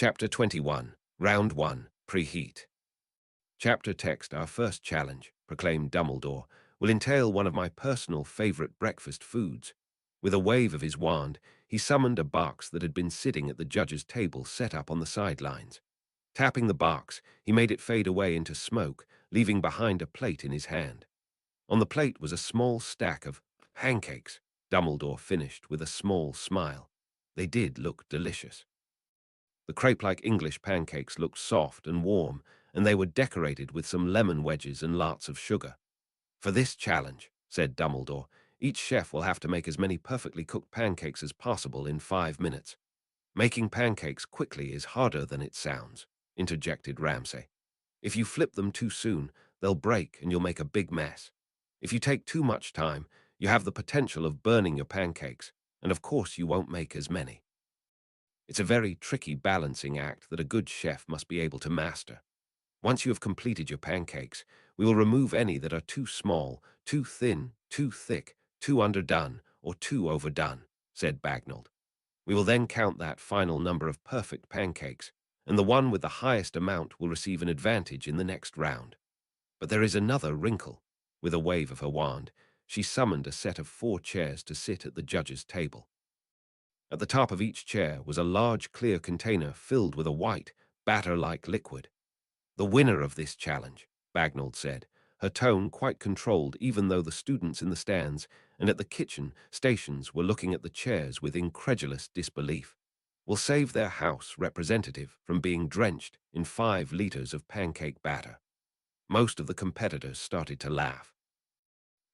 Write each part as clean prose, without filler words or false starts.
Chapter 21, Round 1, Preheat. Chapter text: Our first challenge, proclaimed Dumbledore, will entail one of my personal favorite breakfast foods. With a wave of his wand, he summoned a box that had been sitting at the judge's table set up on the sidelines. Tapping the box, he made it fade away into smoke, leaving behind a plate in his hand. On the plate was a small stack of pancakes. Dumbledore finished with a small smile. They did look delicious. The crepe-like English pancakes looked soft and warm, and they were decorated with some lemon wedges and lots of sugar. For this challenge, said Dumbledore, each chef will have to make as many perfectly cooked pancakes as possible in 5 minutes. Making pancakes quickly is harder than it sounds, interjected Ramsay. If you flip them too soon, they'll break and you'll make a big mess. If you take too much time, you have the potential of burning your pancakes, and of course you won't make as many. It's a very tricky balancing act that a good chef must be able to master. Once you have completed your pancakes, we will remove any that are too small, too thin, too thick, too underdone, or too overdone, said Bagnold. We will then count that final number of perfect pancakes, and the one with the highest amount will receive an advantage in the next round. But there is another wrinkle. With a wave of her wand, she summoned a set of 4 chairs to sit at the judge's table. At the top of each chair was a large clear container filled with a white, batter-like liquid. The winner of this challenge, Bagnold said, her tone quite controlled even though the students in the stands and at the kitchen stations were looking at the chairs with incredulous disbelief, will save their House representative from being drenched in 5 liters of pancake batter. Most of the competitors started to laugh.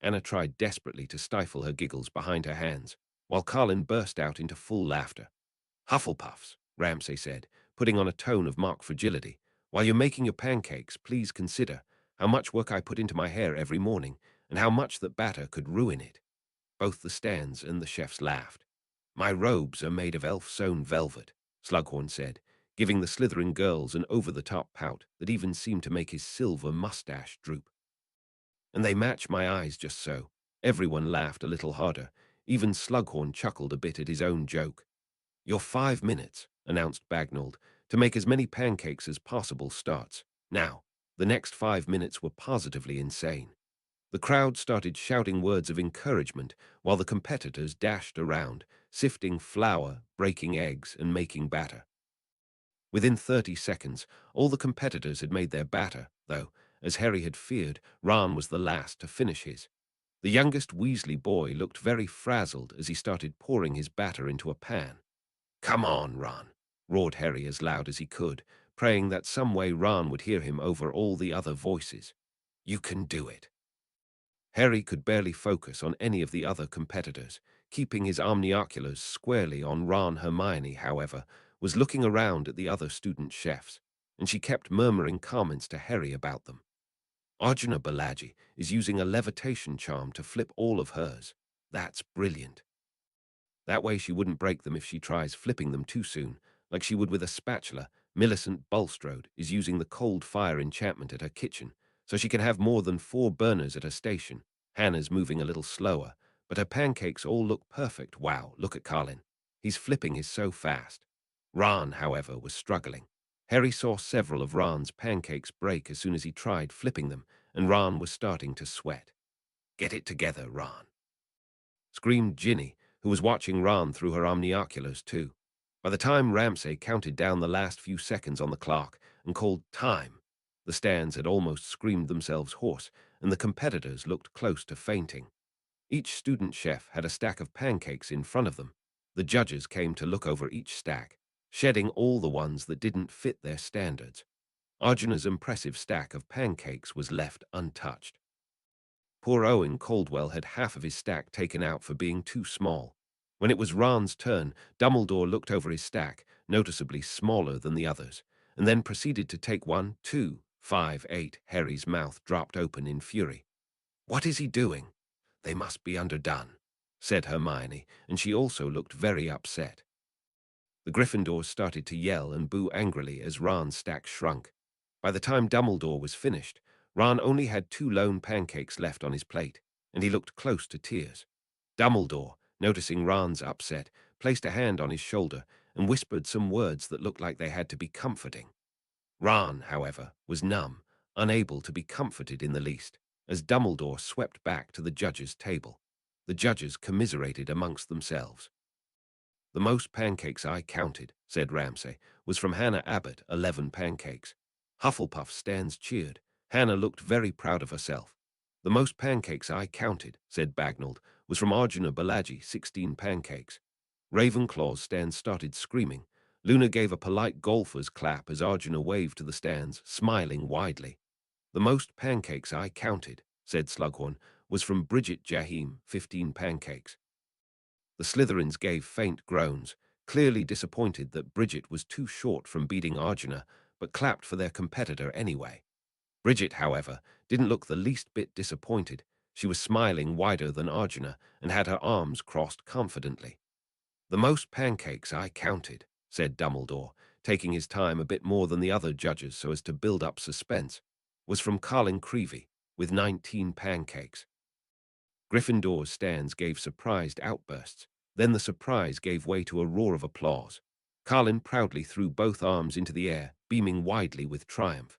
Anna tried desperately to stifle her giggles behind her hands, while Carlin burst out into full laughter. Hufflepuffs, Ramsay said, putting on a tone of mock fragility. While you're making your pancakes, please consider how much work I put into my hair every morning and how much that batter could ruin it. Both the stands and the chefs laughed. My robes are made of elf-sewn velvet, Slughorn said, giving the Slytherin girls an over-the-top pout that even seemed to make his silver mustache droop. And they match my eyes just so. Everyone laughed a little harder. Even Slughorn chuckled a bit at his own joke. Your 5 minutes, announced Bagnold, to make as many pancakes as possible starts. Now, the next 5 minutes were positively insane. The crowd started shouting words of encouragement while the competitors dashed around, sifting flour, breaking eggs, and making batter. Within 30 seconds, all the competitors had made their batter, though, as Harry had feared, Ron was the last to finish his. The youngest Weasley boy looked very frazzled as he started pouring his batter into a pan. Come on, Ron, roared Harry as loud as he could, praying that some way Ron would hear him over all the other voices. You can do it. Harry could barely focus on any of the other competitors. Keeping his omnioculars squarely on Ron. Hermione, however, was looking around at the other student chefs, and she kept murmuring comments to Harry about them. Arjuna Balaji is using a levitation charm to flip all of hers. That's brilliant. That way she wouldn't break them if she tries flipping them too soon, like she would with a spatula. Millicent Bulstrode is using the cold fire enchantment at her kitchen, so she can have more than 4 burners at her station. Hannah's moving a little slower, but her pancakes all look perfect. Wow, look at Carlin. He's flipping his so fast. Ron, however, was struggling. Harry saw several of Ron's pancakes break as soon as he tried flipping them, and Ron was starting to sweat. Get it together, Ron, screamed Ginny, who was watching Ron through her omnioculars too. By the time Ramsay counted down the last few seconds on the clock and called time, the stands had almost screamed themselves hoarse, and the competitors looked close to fainting. Each student chef had a stack of pancakes in front of them. The judges came to look over each stack, shedding all the ones that didn't fit their standards. Arjuna's impressive stack of pancakes was left untouched. Poor Owen Caldwell had half of his stack taken out for being too small. When it was Ron's turn, Dumbledore looked over his stack, noticeably smaller than the others, and then proceeded to take 1, 2, 5, 8. Harry's mouth dropped open in fury. What is he doing? They must be underdone, said Hermione, and she also looked very upset. The Gryffindors started to yell and boo angrily as Ron's stack shrunk. By the time Dumbledore was finished, Ron only had 2 lone pancakes left on his plate, and he looked close to tears. Dumbledore, noticing Ron's upset, placed a hand on his shoulder and whispered some words that looked like they had to be comforting. Ron, however, was numb, unable to be comforted in the least, as Dumbledore swept back to the judges' table. The judges commiserated amongst themselves. "The most pancakes I counted," said Ramsay, "was from Hannah Abbott, 11 pancakes. Hufflepuff stands cheered. Hannah looked very proud of herself. "The most pancakes I counted," said Bagnald, "was from Arjuna Balaji, 16 pancakes. Ravenclaw's stand started screaming. Luna gave a polite golfer's clap as Arjuna waved to the stands, smiling widely. "The most pancakes I counted," said Slughorn, "was from Bridget Jahim, 15 pancakes." The Slytherins gave faint groans, clearly disappointed that Bridget was too short from beating Arjuna, but clapped for their competitor anyway. Bridget, however, didn't look the least bit disappointed. She was smiling wider than Arjuna and had her arms crossed confidently. "The most pancakes I counted," said Dumbledore, taking his time a bit more than the other judges so as to build up suspense, "was from Carlin Creevey, with 19 pancakes." Gryffindor's stands gave surprised outbursts. Then the surprise gave way to a roar of applause. Carlin proudly threw both arms into the air, beaming widely with triumph.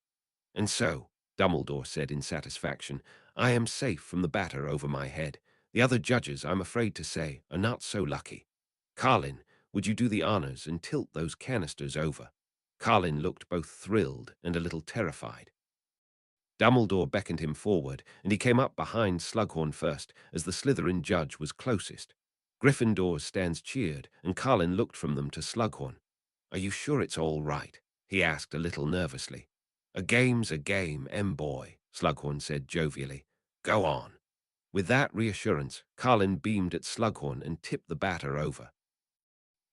"And so," Dumbledore said in satisfaction, "I am safe from the batter over my head. The other judges, I'm afraid to say, are not so lucky. Carlin, would you do the honors and tilt those canisters over?" Carlin looked both thrilled and a little terrified. Dumbledore beckoned him forward, and he came up behind Slughorn first, as the Slytherin judge was closest. Gryffindor's stands cheered, and Carlin looked from them to Slughorn. "Are you sure it's all right?" he asked a little nervously. "A game's a game, boy," Slughorn said jovially. "Go on." With that reassurance, Carlin beamed at Slughorn and tipped the batter over.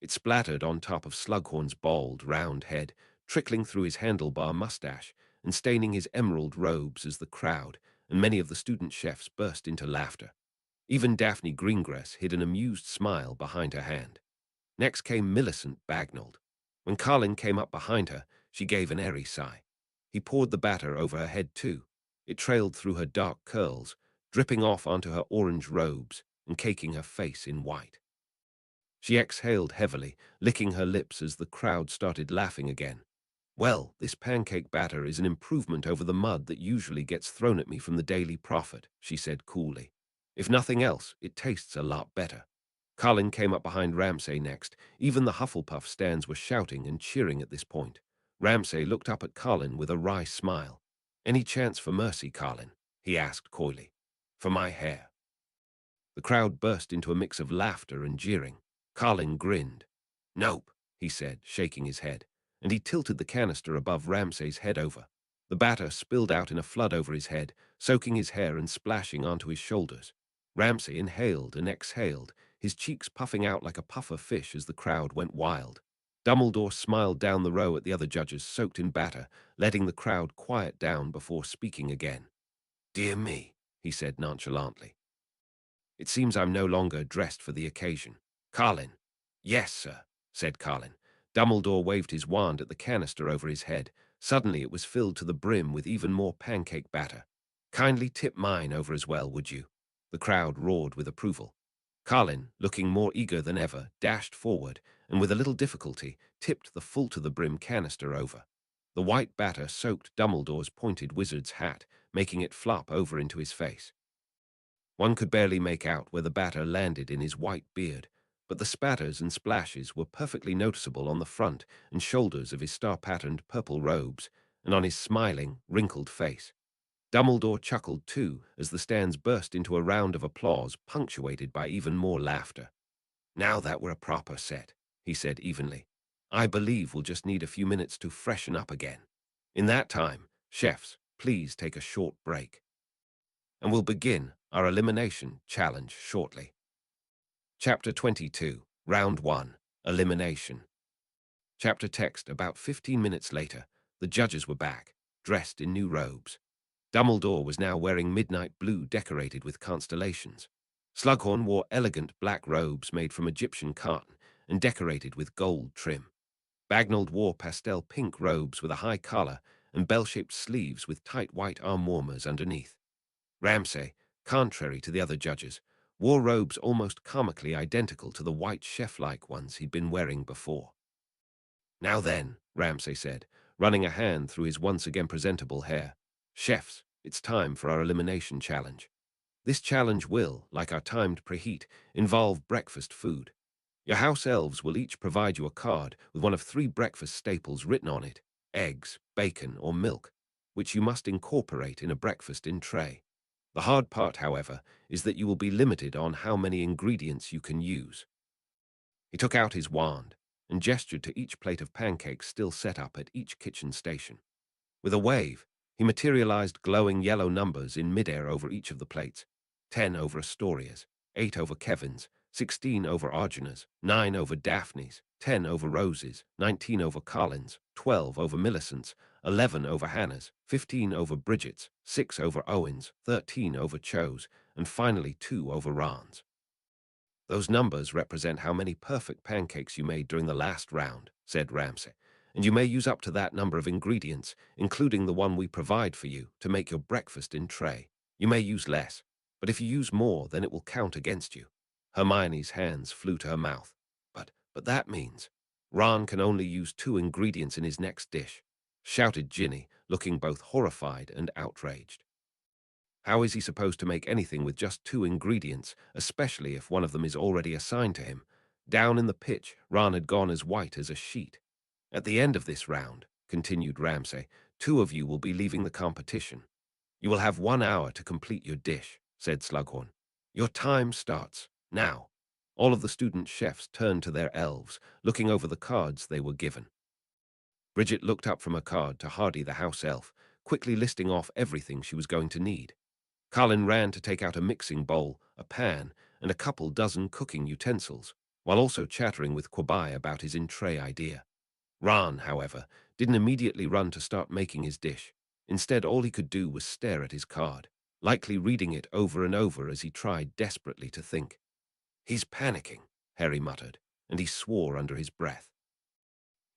It splattered on top of Slughorn's bald, round head, trickling through his handlebar mustache and staining his emerald robes as the crowd and many of the student chefs burst into laughter. Even Daphne Greengrass hid an amused smile behind her hand. Next came Millicent Bagnald. When Carlin came up behind her, she gave an airy sigh. He poured the batter over her head too. It trailed through her dark curls, dripping off onto her orange robes and caking her face in white. She exhaled heavily, licking her lips as the crowd started laughing again. "Well, this pancake batter is an improvement over the mud that usually gets thrown at me from the Daily Prophet," she said coolly. "If nothing else, it tastes a lot better." Carlin came up behind Ramsay next. Even the Hufflepuff stands were shouting and cheering at this point. Ramsay looked up at Carlin with a wry smile. "Any chance for mercy, Carlin?" he asked coyly. "For my hair." The crowd burst into a mix of laughter and jeering. Carlin grinned. "Nope," he said, shaking his head, and he tilted the canister above Ramsay's head over. The batter spilled out in a flood over his head, soaking his hair and splashing onto his shoulders. Ramsay inhaled and exhaled, his cheeks puffing out like a puffer fish as the crowd went wild. Dumbledore smiled down the row at the other judges soaked in batter, letting the crowd quiet down before speaking again. "Dear me," he said nonchalantly. "It seems I'm no longer dressed for the occasion. Carlin." "Yes, sir," said Carlin. Dumbledore waved his wand at the canister over his head. Suddenly it was filled to the brim with even more pancake batter. "Kindly tip mine over as well, would you?" The crowd roared with approval. Carlin, looking more eager than ever, dashed forward, and with a little difficulty, tipped the full-to-the-brim canister over. The white batter soaked Dumbledore's pointed wizard's hat, making it flop over into his face. One could barely make out where the batter landed in his white beard, but the spatters and splashes were perfectly noticeable on the front and shoulders of his star-patterned purple robes and on his smiling, wrinkled face. Dumbledore chuckled too as the stands burst into a round of applause punctuated by even more laughter. "Now that we're a proper set," he said evenly, "I believe we'll just need a few minutes to freshen up again. In that time, chefs, please take a short break. And we'll begin our elimination challenge shortly." Chapter 22, Round 1, Elimination. Chapter text. About 15 minutes later, the judges were back, dressed in new robes. Dumbledore was now wearing midnight blue decorated with constellations. Slughorn wore elegant black robes made from Egyptian cotton and decorated with gold trim. Bagnald wore pastel pink robes with a high collar and bell-shaped sleeves with tight white arm warmers underneath. Ramsay, contrary to the other judges, wore robes almost comically identical to the white chef-like ones he'd been wearing before. Now then, Ramsay said, running a hand through his once again presentable hair. Chefs, it's time for our elimination challenge. This challenge will, like our timed preheat, involve breakfast food. Your house elves will each provide you a card with one of 3 breakfast staples written on it: eggs, bacon, or milk, which you must incorporate in a breakfast in tray. The hard part, however, is that you will be limited on how many ingredients you can use. He took out his wand and gestured to each plate of pancakes still set up at each kitchen station. With a wave, he materialized glowing yellow numbers in midair over each of the plates: 10 over Astoria's, 8 over Kevin's, 16 over Arjuna's, 9 over Daphne's, 10 over Rose's, 19 over Colin's, 12 over Millicent's, 11 over Hannah's, 15 over Bridget's, 6 over Owen's, 13 over Cho's, and finally 2 over Ron's. Those numbers represent how many perfect pancakes you made during the last round, said Ramsay, and you may use up to that number of ingredients, including the one we provide for you, to make your breakfast in tray. You may use less, but if you use more, then it will count against you. Hermione's hands flew to her mouth. But that means Ron can only use 2 ingredients in his next dish, shouted Ginny, looking both horrified and outraged. How is he supposed to make anything with just 2 ingredients, especially if one of them is already assigned to him? Down in the pitch, Ron had gone as white as a sheet. At the end of this round, continued Ramsay, 2 of you will be leaving the competition. You will have 1 hour to complete your dish, said Slughorn. Your time starts now. All of the student chefs turned to their elves, looking over the cards they were given. Bridget looked up from her card to Hardy the house elf, quickly listing off everything she was going to need. Colin ran to take out a mixing bowl, a pan, and a couple dozen cooking utensils, while also chattering with Kwabai about his in-tray idea. Ron, however, didn't immediately run to start making his dish. Instead, all he could do was stare at his card, likely reading it over and over as he tried desperately to think. He's panicking, Harry muttered, and he swore under his breath.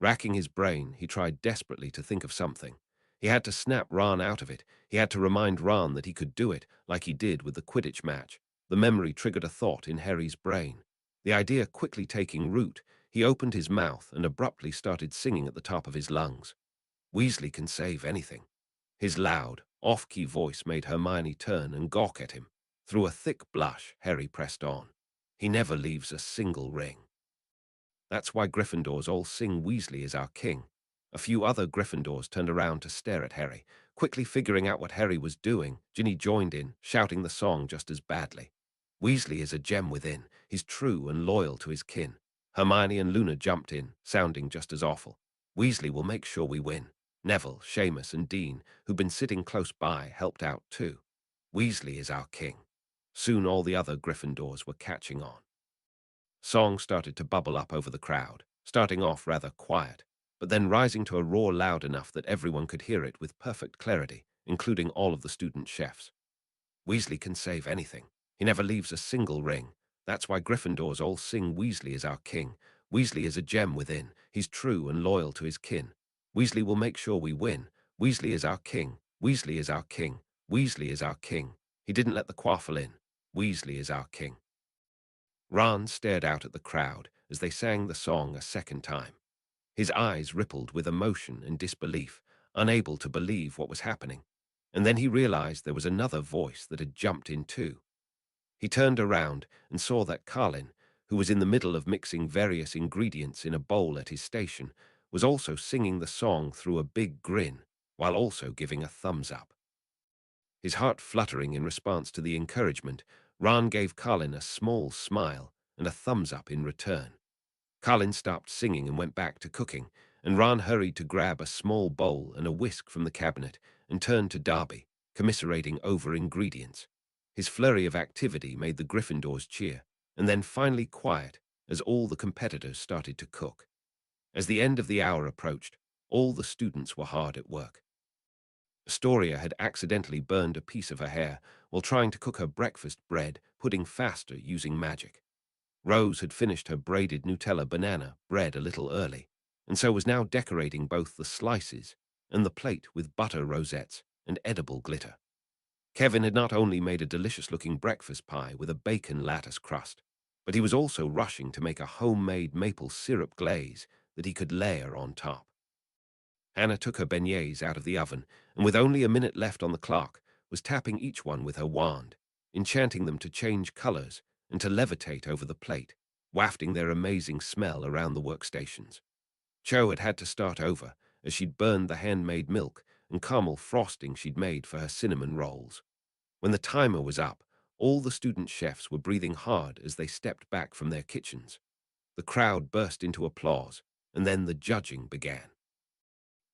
Racking his brain, he tried desperately to think of something. He had to snap Ron out of it. He had to remind Ron that he could do it, like he did with the Quidditch match. The memory triggered a thought in Harry's brain. The idea quickly taking root, he opened his mouth and abruptly started singing at the top of his lungs. Weasley can save anything. His loud, off-key voice made Hermione turn and gawk at him. Through a thick blush, Harry pressed on. He never leaves a single ring. That's why Gryffindors all sing Weasley is our king. A few other Gryffindors turned around to stare at Harry. Quickly figuring out what Harry was doing, Ginny joined in, shouting the song just as badly. Weasley is a gem within. He's true and loyal to his kin. Hermione and Luna jumped in, sounding just as awful. Weasley will make sure we win. Neville, Seamus, and Dean, who'd been sitting close by, helped out too. Weasley is our king. Soon all the other Gryffindors were catching on. Song started to bubble up over the crowd, starting off rather quiet, but then rising to a roar loud enough that everyone could hear it with perfect clarity, including all of the student chefs. Weasley can save anything. He never leaves a single ring. That's why Gryffindors all sing Weasley is our king. Weasley is a gem within. He's true and loyal to his kin. Weasley will make sure we win. Weasley is our king. Weasley is our king. Weasley is our king. He didn't let the quaffle in. Weasley is our king. Ron stared out at the crowd as they sang the song a second time. His eyes rippled with emotion and disbelief, unable to believe what was happening. And then he realized there was another voice that had jumped in too. He turned around and saw that Colin, who was in the middle of mixing various ingredients in a bowl at his station, was also singing the song through a big grin, while also giving a thumbs up. His heart fluttering in response to the encouragement, Ron gave Colin a small smile and a thumbs up in return. Colin stopped singing and went back to cooking, and Ron hurried to grab a small bowl and a whisk from the cabinet and turned to Darby, commiserating over ingredients. His flurry of activity made the Gryffindors cheer, and then finally quiet as all the competitors started to cook. As the end of the hour approached, all the students were hard at work. Astoria had accidentally burned a piece of her hair while trying to cook her breakfast bread pudding faster using magic. Rose had finished her braided Nutella banana bread a little early, and so was now decorating both the slices and the plate with butter rosettes and edible glitter. Kevin had not only made a delicious-looking breakfast pie with a bacon lattice crust, but he was also rushing to make a homemade maple syrup glaze that he could layer on top. Hannah took her beignets out of the oven, and with only a minute left on the clock, was tapping each one with her wand, enchanting them to change colors and to levitate over the plate, wafting their amazing smell around the workstations. Cho had had to start over, as she'd burned the handmade milk and caramel frosting she'd made for her cinnamon rolls. When the timer was up, all the student chefs were breathing hard as they stepped back from their kitchens. The crowd burst into applause, and then the judging began.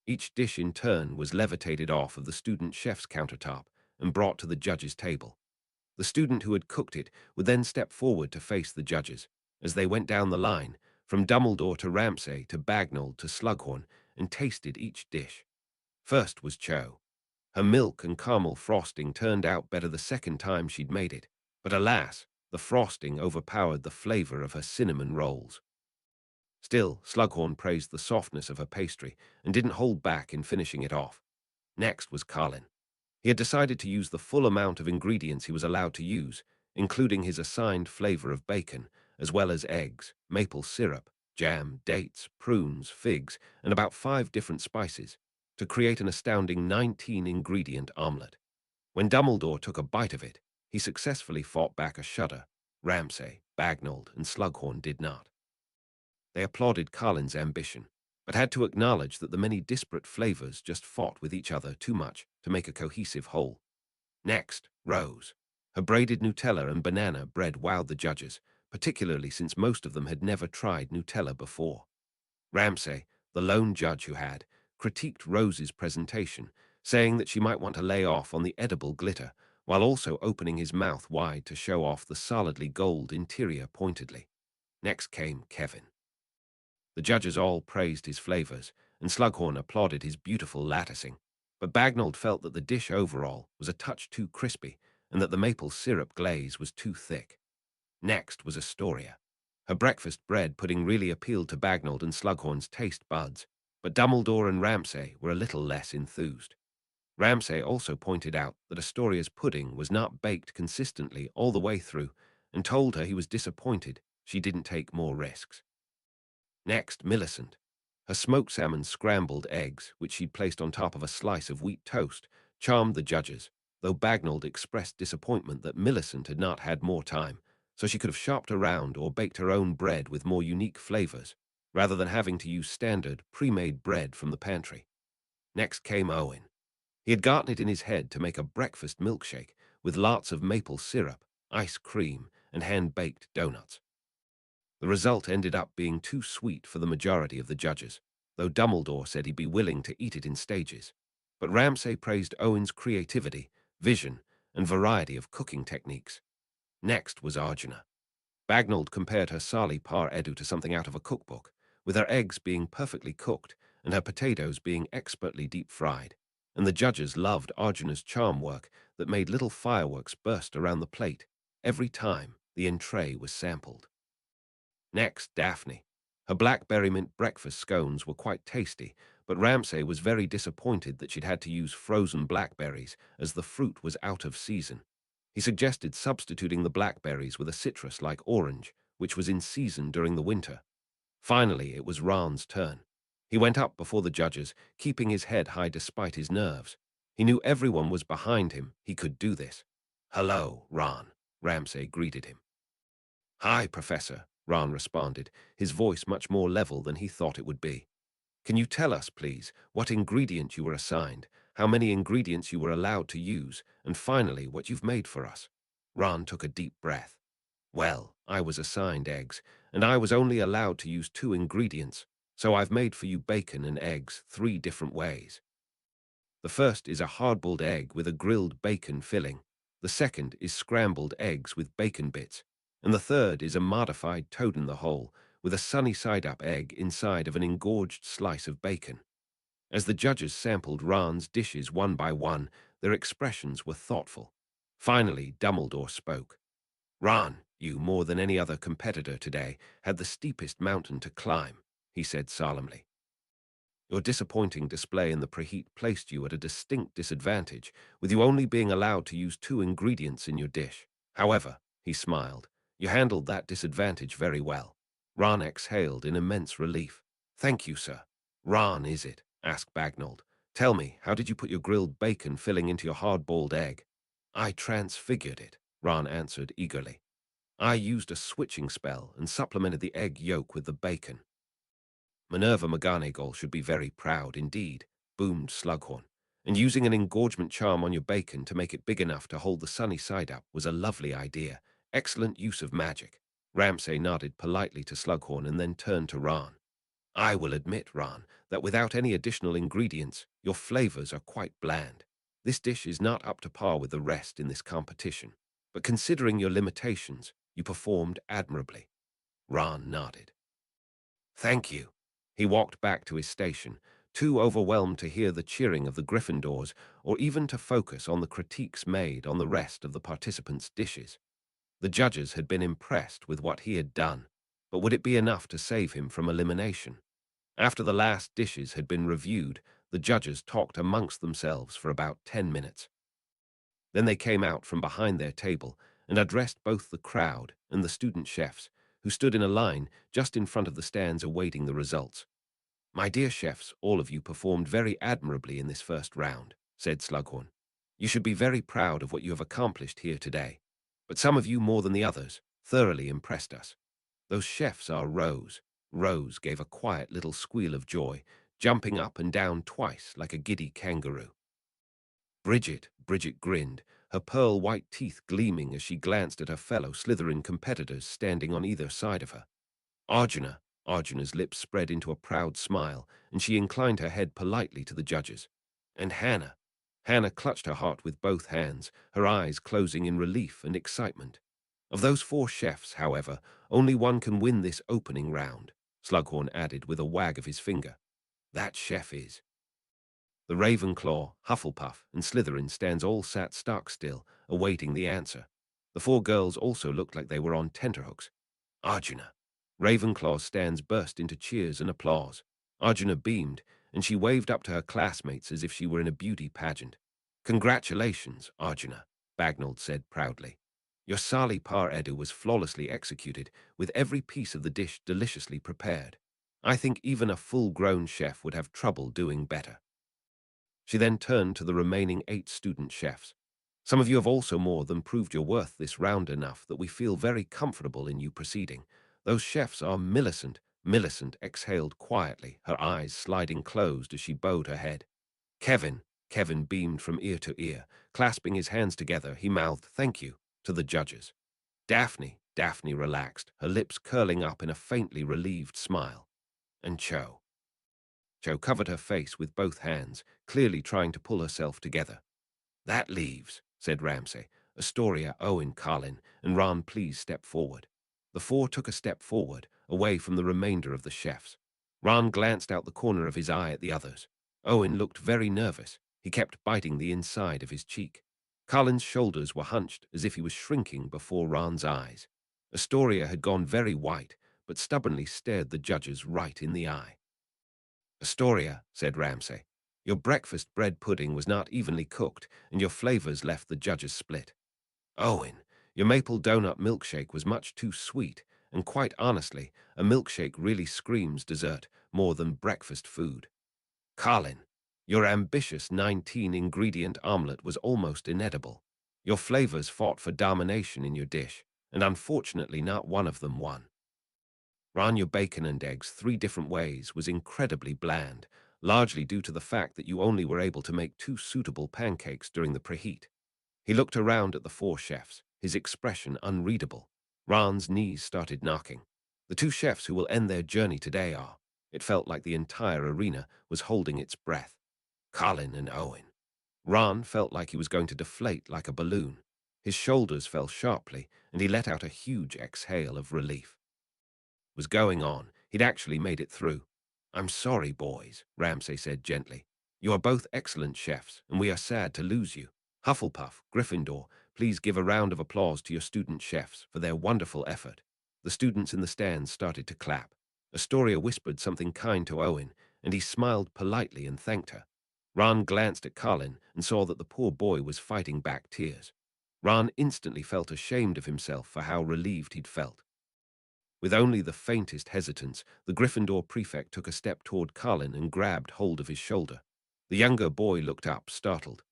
Each dish in turn was levitated off of the student chef's countertop and brought to the judges' table. The student who had cooked it would then step forward to face the judges, as they went down the line, from Dumbledore to Ramsay to Bagnold to Slughorn, and tasted each dish. First was Cho. Her milk and caramel frosting turned out better the second time she'd made it, but alas, the frosting overpowered the flavor of her cinnamon rolls. Still, Slughorn praised the softness of her pastry and didn't hold back in finishing it off. Next was Carlin. He had decided to use the full amount of ingredients he was allowed to use, including his assigned flavor of bacon, as well as eggs, maple syrup, jam, dates, prunes, figs, and about 5 different spices, to create an astounding 19-ingredient omelette. When Dumbledore took a bite of it, he successfully fought back a shudder. Ramsay, Bagnold, and Slughorn did not. They applauded Carlin's ambition, but had to acknowledge that the many disparate flavors just fought with each other too much to make a cohesive whole. Next, Rose. Her braided Nutella and banana bread wowed the judges, particularly since most of them had never tried Nutella before. Ramsay, the lone judge who had, critiqued Rose's presentation, saying that she might want to lay off on the edible glitter, while also opening his mouth wide to show off the solidly gold interior pointedly. Next came Kevin. The judges all praised his flavors, and Slughorn applauded his beautiful latticing, but Bagnold felt that the dish overall was a touch too crispy and that the maple syrup glaze was too thick. Next was Astoria. Her breakfast bread pudding really appealed to Bagnold and Slughorn's taste buds, but Dumbledore and Ramsay were a little less enthused. Ramsay also pointed out that Astoria's pudding was not baked consistently all the way through and told her he was disappointed she didn't take more risks. Next, Millicent. Her smoked salmon scrambled eggs, which she'd placed on top of a slice of wheat toast, charmed the judges, though Bagnold expressed disappointment that Millicent had not had more time, so she could have shopped around or baked her own bread with more unique flavors, rather than having to use standard, pre-made bread from the pantry. Next came Owen. He had gotten it in his head to make a breakfast milkshake with lots of maple syrup, ice cream, and hand-baked donuts. The result ended up being too sweet for the majority of the judges, though Dumbledore said he'd be willing to eat it in stages. But Ramsay praised Owen's creativity, vision, and variety of cooking techniques. Next was Arjuna. Bagnold compared her sali par edu to something out of a cookbook, with her eggs being perfectly cooked and her potatoes being expertly deep-fried, and the judges loved Arjuna's charm work that made little fireworks burst around the plate every time the entree was sampled. Next, Daphne. Her blackberry mint breakfast scones were quite tasty, but Ramsay was very disappointed that she'd had to use frozen blackberries as the fruit was out of season. He suggested substituting the blackberries with a citrus like orange, which was in season during the winter. Finally, it was Ron's turn. He went up before the judges, keeping his head high despite his nerves. He knew everyone was behind him. He could do this. "Hello, Ron," Ramsay greeted him. "Hi, Professor," Ron responded, his voice much more level than he thought it would be. "Can you tell us, please, what ingredient you were assigned, how many ingredients you were allowed to use, and finally what you've made for us?" Ron took a deep breath. "Well, I was assigned eggs, and I was only allowed to use 2 ingredients, so I've made for you bacon and eggs 3 different ways. The first is a hard-boiled egg with a grilled bacon filling. The second is scrambled eggs with bacon bits. And the third is a modified toad-in-the-hole with a sunny-side-up egg inside of an engorged slice of bacon." As the judges sampled Ron's dishes one by one, their expressions were thoughtful. Finally, Dumbledore spoke. "Ron, you, more than any other competitor today, had the steepest mountain to climb," he said solemnly. "Your disappointing display in the preheat placed you at a distinct disadvantage, with you only being allowed to use 2 ingredients in your dish. However," he smiled, "you handled that disadvantage very well." Ron exhaled in immense relief. Thank you, sir. Ron, is it? Asked Bagnold. Tell me, how did you put your grilled bacon filling into your hard-boiled egg? I transfigured it, Ron answered eagerly. I used a switching spell and supplemented the egg yolk with the bacon. Minerva McGonagall should be very proud indeed, boomed Slughorn. And using an engorgement charm on your bacon to make it big enough to hold the sunny side up was a lovely idea. Excellent use of magic. Ramsay nodded politely to Slughorn and then turned to Ron. I will admit, Ron, that without any additional ingredients, your flavors are quite bland. This dish is not up to par with the rest in this competition. But considering your limitations, you performed admirably. Ron nodded. Thank you. He walked back to his station, too overwhelmed to hear the cheering of the Gryffindors or even to focus on the critiques made on the rest of the participants' dishes. The judges had been impressed with what he had done, but would it be enough to save him from elimination? After the last dishes had been reviewed, the judges talked amongst themselves for about 10 minutes. Then they came out from behind their table and addressed both the crowd and the student chefs, who stood in a line just in front of the stands awaiting the results. My dear chefs, all of you performed very admirably in this first round, said Slughorn. You should be very proud of what you have accomplished here today. But some of you more than the others thoroughly impressed us. Those chefs are Rose. Rose gave a quiet little squeal of joy, jumping up and down twice like a giddy kangaroo. Bridget grinned, her pearl-white teeth gleaming as she glanced at her fellow Slytherin competitors standing on either side of her. Arjuna's lips spread into a proud smile, and she inclined her head politely to the judges. And Hannah clutched her heart with both hands, her eyes closing in relief and excitement. Of those 4 chefs, however, only one can win this opening round, Slughorn added with a wag of his finger. That chef is. The Ravenclaw, Hufflepuff, and Slytherin stands all sat stock still, awaiting the answer. The 4 girls also looked like they were on tenterhooks. Arjuna. Ravenclaw's stands burst into cheers and applause. Arjuna beamed, and she waved up to her classmates as if she were in a beauty pageant. Congratulations, Arjuna, Bagnold said proudly. Your Sali Par Edu was flawlessly executed, with every piece of the dish deliciously prepared. I think even a full-grown chef would have trouble doing better. She then turned to the remaining 8 student chefs. Some of you have also more than proved your worth this round enough that we feel very comfortable in you proceeding. Those chefs are Millicent. Millicent exhaled quietly, her eyes sliding closed as she bowed her head. Kevin beamed from ear to ear. Clasping his hands together, he mouthed, "Thank you," to the judges. Daphne relaxed, her lips curling up in a faintly relieved smile. And Cho covered her face with both hands, clearly trying to pull herself together. That leaves, said Ramsay. Astoria, Owen, Carlin, and Ron, please step forward. The 4 took a step forward, away from the remainder of the chefs. Ron glanced out the corner of his eye at the others. Owen looked very nervous. He kept biting the inside of his cheek. Carlin's shoulders were hunched as if he was shrinking before Ron's eyes. Astoria had gone very white, but stubbornly stared the judges right in the eye. Astoria, said Ramsay, your breakfast bread pudding was not evenly cooked, and your flavors left the judges split. Owen, your maple donut milkshake was much too sweet, and quite honestly, a milkshake really screams dessert more than breakfast food. Carlin, your ambitious 19-ingredient omelet was almost inedible. Your flavors fought for domination in your dish, and unfortunately not one of them won. Ron, your bacon and eggs 3 different ways was incredibly bland, largely due to the fact that you only were able to make 2 suitable pancakes during the preheat. He looked around at the 4 chefs, his expression unreadable. Ron's knees started knocking. The 2 chefs who will end their journey today are. It felt like the entire arena was holding its breath. Carlin and Owen. Ron felt like he was going to deflate like a balloon. His shoulders fell sharply, and he let out a huge exhale of relief. Was going on. He'd actually made it through. I'm sorry, boys, Ramsay said gently. You are both excellent chefs, and we are sad to lose you. Hufflepuff, Gryffindor, please give a round of applause to your student chefs for their wonderful effort. The students in the stands started to clap. Astoria whispered something kind to Owen, and he smiled politely and thanked her. Ron glanced at Carlin and saw that the poor boy was fighting back tears. Ron instantly felt ashamed of himself for how relieved he'd felt. With only the faintest hesitance, the Gryffindor prefect took a step toward Carlin and grabbed hold of his shoulder. The younger boy looked up, startled.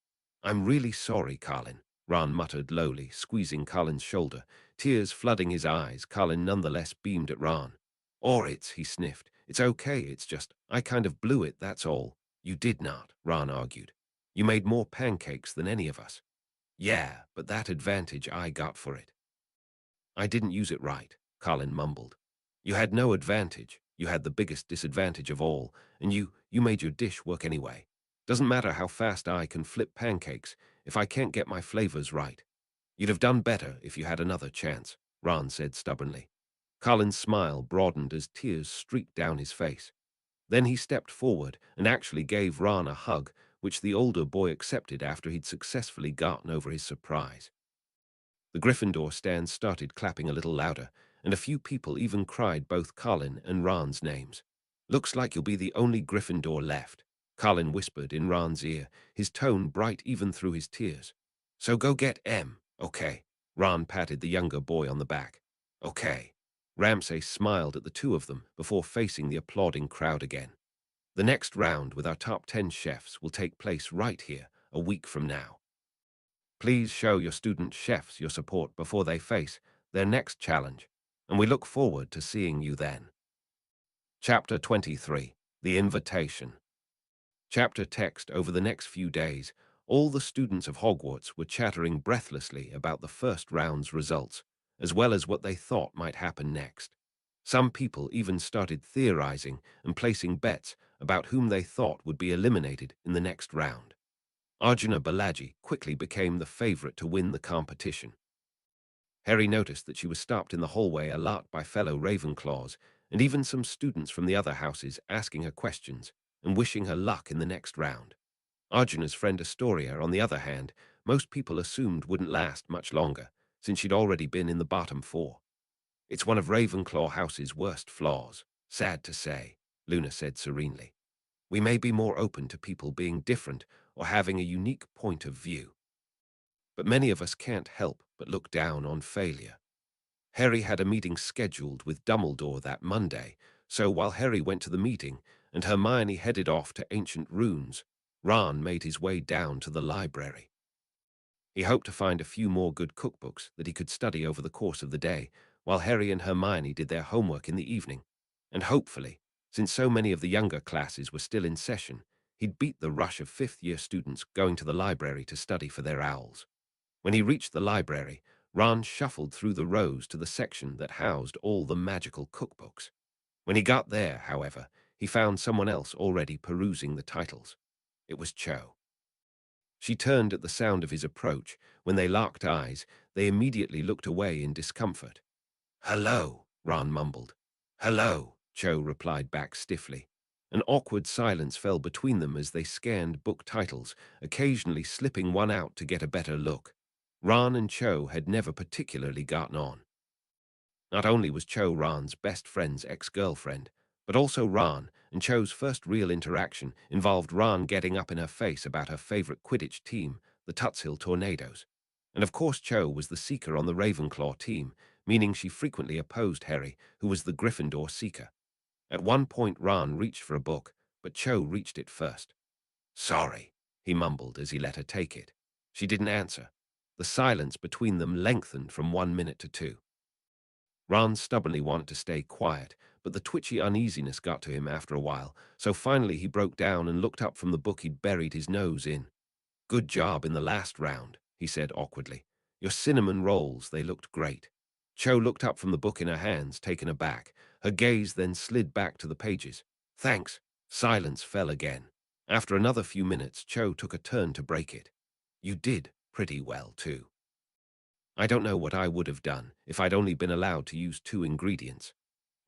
"I'm really sorry, Carlin," Ron muttered lowly, squeezing Carlin's shoulder. Tears flooding his eyes, Carlin nonetheless beamed at Ron. He sniffed. "It's okay, it's just, I kind of blew it, that's all." "You did not," Ron argued. "You made more pancakes than any of us." "Yeah, but that advantage I got for it." "I didn't use it right," Carlin mumbled. "You had no advantage. You had the biggest disadvantage of all, and you made your dish work anyway. Doesn't matter how fast I can flip pancakes if I can't get my flavors right." "You'd have done better if you had another chance," Ron said stubbornly. Carlin's smile broadened as tears streaked down his face. Then he stepped forward and actually gave Ron a hug, which the older boy accepted after he'd successfully gotten over his surprise. The Gryffindor stand started clapping a little louder, and a few people even cried both Carlin and Ron's names. "Looks like you'll be the only Gryffindor left," Carlin whispered in Ron's ear, his tone bright even through his tears. "So go get M, okay?" Ron patted the younger boy on the back. "Okay." Ramsay smiled at the two of them before facing the applauding crowd again. "The next round with our top 10 chefs will take place right here, a week from now. Please show your student chefs your support before they face their next challenge, and we look forward to seeing you then." Chapter 23. The Invitation. Chapter text. Over the next few days, all the students of Hogwarts were chattering breathlessly about the first round's results, as well as what they thought might happen next. Some people even started theorizing and placing bets about whom they thought would be eliminated in the next round. Arjuna Balaji quickly became the favorite to win the competition. Harry noticed that she was stopped in the hallway a lot by fellow Ravenclaws, and even some students from the other houses asking her questions and wishing her luck in the next round. Arjuna's friend Astoria, on the other hand, most people assumed wouldn't last much longer, since she'd already been in the bottom four. "It's one of Ravenclaw House's worst flaws, sad to say," Luna said serenely. "We may be more open to people being different or having a unique point of view, but many of us can't help but look down on failure." Harry had a meeting scheduled with Dumbledore that Monday, so while Harry went to the meeting and Hermione headed off to ancient runes, Ron made his way down to the library. He hoped to find a few more good cookbooks that he could study over the course of the day, while Harry and Hermione did their homework in the evening. And hopefully, since so many of the younger classes were still in session, he'd beat the rush of fifth-year students going to the library to study for their owls. When he reached the library, Ron shuffled through the rows to the section that housed all the magical cookbooks. When he got there, however, he found someone else already perusing the titles. It was Cho. She turned at the sound of his approach. When they locked eyes, they immediately looked away in discomfort. "Hello," Ron mumbled. "Hello," Cho replied back stiffly. An awkward silence fell between them as they scanned book titles, occasionally slipping one out to get a better look. Ron and Cho had never particularly gotten on. Not only was Cho Ron's best friend's ex-girlfriend, but also Ron and Cho's first real interaction involved Ron getting up in her face about her favorite Quidditch team, the Tutshill Tornadoes. And of course Cho was the Seeker on the Ravenclaw team, meaning she frequently opposed Harry, who was the Gryffindor Seeker. At one point Ron reached for a book, but Cho reached it first. "Sorry," he mumbled as he let her take it. She didn't answer. The silence between them lengthened from 1 minute to 2. Ron stubbornly wanted to stay quiet, but the twitchy uneasiness got to him after a while, so finally he broke down and looked up from the book he'd buried his nose in. "Good job in the last round," he said awkwardly. "Your cinnamon rolls, they looked great." Cho looked up from the book in her hands, taken aback. Her gaze then slid back to the pages. "Thanks." Silence fell again. After another few minutes, Cho took a turn to break it. "You did pretty well, too. I don't know what I would have done if I'd only been allowed to use 2 ingredients."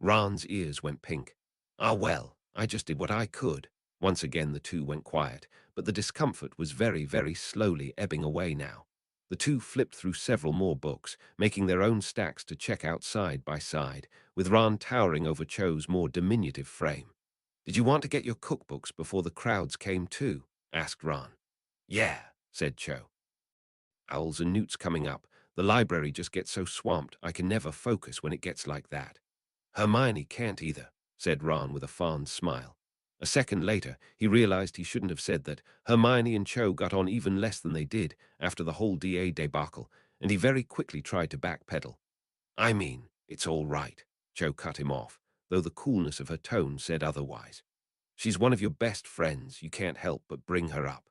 Ron's ears went pink. "Ah, well, I just did what I could." Once again the two went quiet, but the discomfort was very, very slowly ebbing away now. The two flipped through several more books, making their own stacks to check out side by side, with Ron towering over Cho's more diminutive frame. "Did you want to get your cookbooks before the crowds came too?" asked Ron. "Yeah," said Cho. "Owls and newts coming up. The library just gets so swamped I can never focus when it gets like that." Hermione can't either, said Ron with a fond smile. A second later, he realized he shouldn't have said that. Hermione and Cho got on even less than they did after the whole DA debacle, and he very quickly tried to backpedal. I mean, it's all right, Cho cut him off, though the coolness of her tone said otherwise. She's one of your best friends, you can't help but bring her up.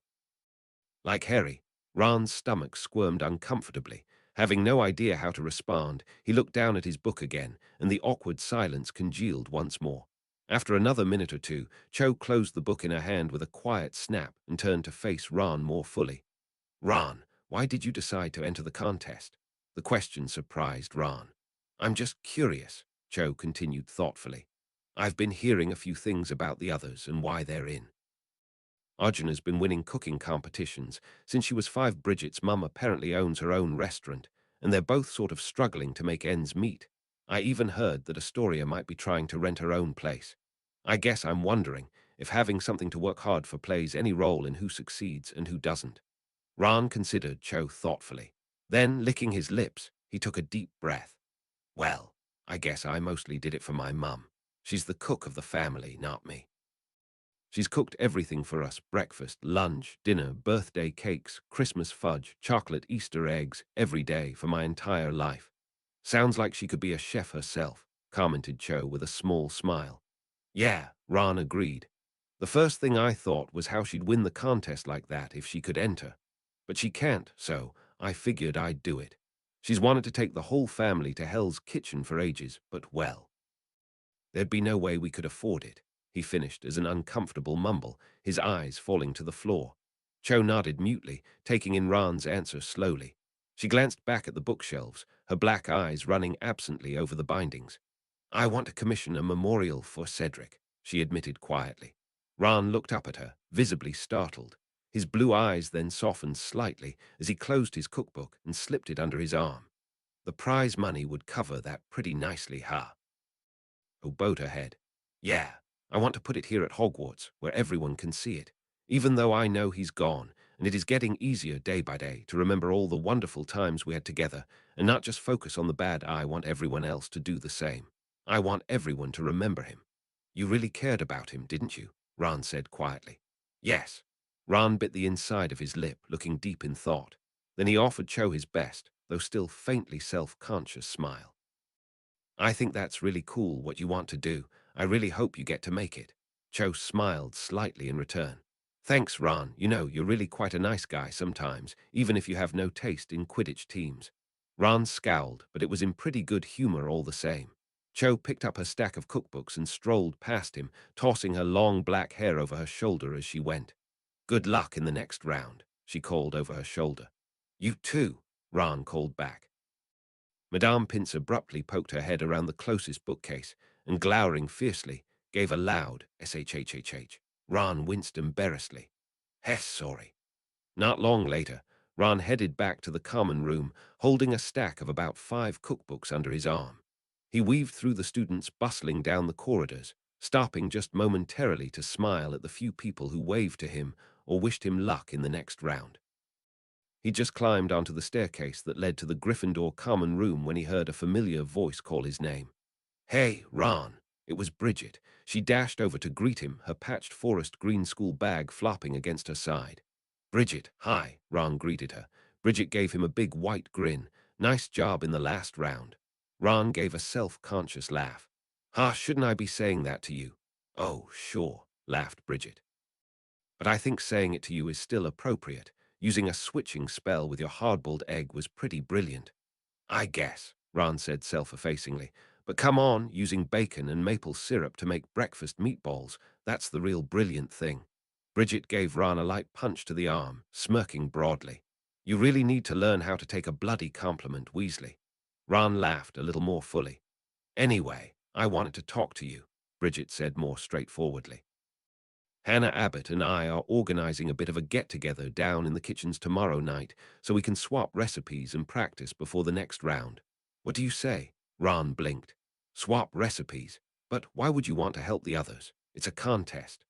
Like Harry, Ron's stomach squirmed uncomfortably. Having no idea how to respond, he looked down at his book again, and the awkward silence congealed once more. After another minute or two, Cho closed the book in her hand with a quiet snap and turned to face Ron more fully. Ron, why did you decide to enter the contest? The question surprised Ron. I'm just curious, Cho continued thoughtfully. I've been hearing a few things about the others and why they're in. Arjuna's been winning cooking competitions. Since she was 5, Bridget's mum apparently owns her own restaurant, and they're both sort of struggling to make ends meet. I even heard that Astoria might be trying to rent her own place. I guess I'm wondering if having something to work hard for plays any role in who succeeds and who doesn't. Ron considered Cho thoughtfully. Then, licking his lips, he took a deep breath. Well, I guess I mostly did it for my mum. She's the cook of the family, not me. She's cooked everything for us: breakfast, lunch, dinner, birthday cakes, Christmas fudge, chocolate Easter eggs, every day for my entire life. Sounds like she could be a chef herself, commented Cho with a small smile. Yeah, Ron agreed. The first thing I thought was how she'd win the contest like that if she could enter. But she can't, so I figured I'd do it. She's wanted to take the whole family to Hell's Kitchen for ages, but well, there'd be no way we could afford it, he finished as an uncomfortable mumble, his eyes falling to the floor. Cho nodded mutely, taking in Ran's answer slowly. She glanced back at the bookshelves, her black eyes running absently over the bindings. I want to commission a memorial for Cedric, she admitted quietly. Ron looked up at her, visibly startled. His blue eyes then softened slightly as he closed his cookbook and slipped it under his arm. The prize money would cover that pretty nicely, huh? Who bowed her head. Yeah, I want to put it here at Hogwarts, where everyone can see it, even though I know he's gone, and it is getting easier day by day to remember all the wonderful times we had together and not just focus on the bad. I want everyone else to do the same. I want everyone to remember him. You really cared about him, didn't you? Ron said quietly. Yes. Ron bit the inside of his lip, looking deep in thought. Then he offered Cho his best, though still faintly self-conscious smile. I think that's really cool what you want to do. I really hope you get to make it. Cho smiled slightly in return. Thanks, Ron. You know, you're really quite a nice guy sometimes, even if you have no taste in Quidditch teams. Ron scowled, but it was in pretty good humor all the same. Cho picked up her stack of cookbooks and strolled past him, tossing her long black hair over her shoulder as she went. Good luck in the next round, she called over her shoulder. You too, Ron called back. Madame Pince abruptly poked her head around the closest bookcase and, glowering fiercely, gave a loud shhhh. Ron winced embarrassedly. Hess, sorry. Not long later, Ron headed back to the common room, holding a stack of about 5 cookbooks under his arm. He weaved through the students bustling down the corridors, stopping just momentarily to smile at the few people who waved to him or wished him luck in the next round. He just climbed onto the staircase that led to the Gryffindor common room when he heard a familiar voice call his name. Hey, Ron. It was Bridget. She dashed over to greet him, her patched forest green school bag flopping against her side. Bridget, hi, Ron greeted her. Bridget gave him a big white grin. Nice job in the last round. Ron gave a self-conscious laugh. Shouldn't I be saying that to you? Oh, sure, laughed Bridget. But I think saying it to you is still appropriate. Using a switching spell with your hard-boiled egg was pretty brilliant. I guess, Ron said self-effacingly. But come on, using bacon and maple syrup to make breakfast meatballs, that's the real brilliant thing. Bridget gave Ron a light punch to the arm, smirking broadly. You really need to learn how to take a bloody compliment, Weasley. Ron laughed a little more fully. Anyway, I wanted to talk to you, Bridget said more straightforwardly. Hannah Abbott and I are organizing a bit of a get-together down in the kitchens tomorrow night so we can swap recipes and practice before the next round. What do you say? Ron blinked. Swap recipes? But why would you want to help the others? It's a contest.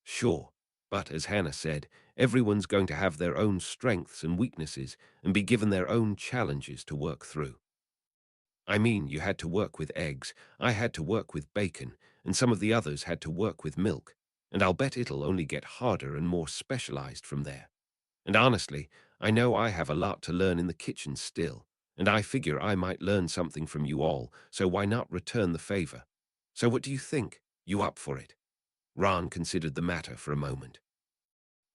Sure, but as Hannah said, everyone's going to have their own strengths and weaknesses and be given their own challenges to work through. I mean, you had to work with eggs, I had to work with bacon, and some of the others had to work with milk, and I'll bet it'll only get harder and more specialized from there. And honestly, I know I have a lot to learn in the kitchen still, and I figure I might learn something from you all, so why not return the favor? So what do you think? You up for it? Ron considered the matter for a moment.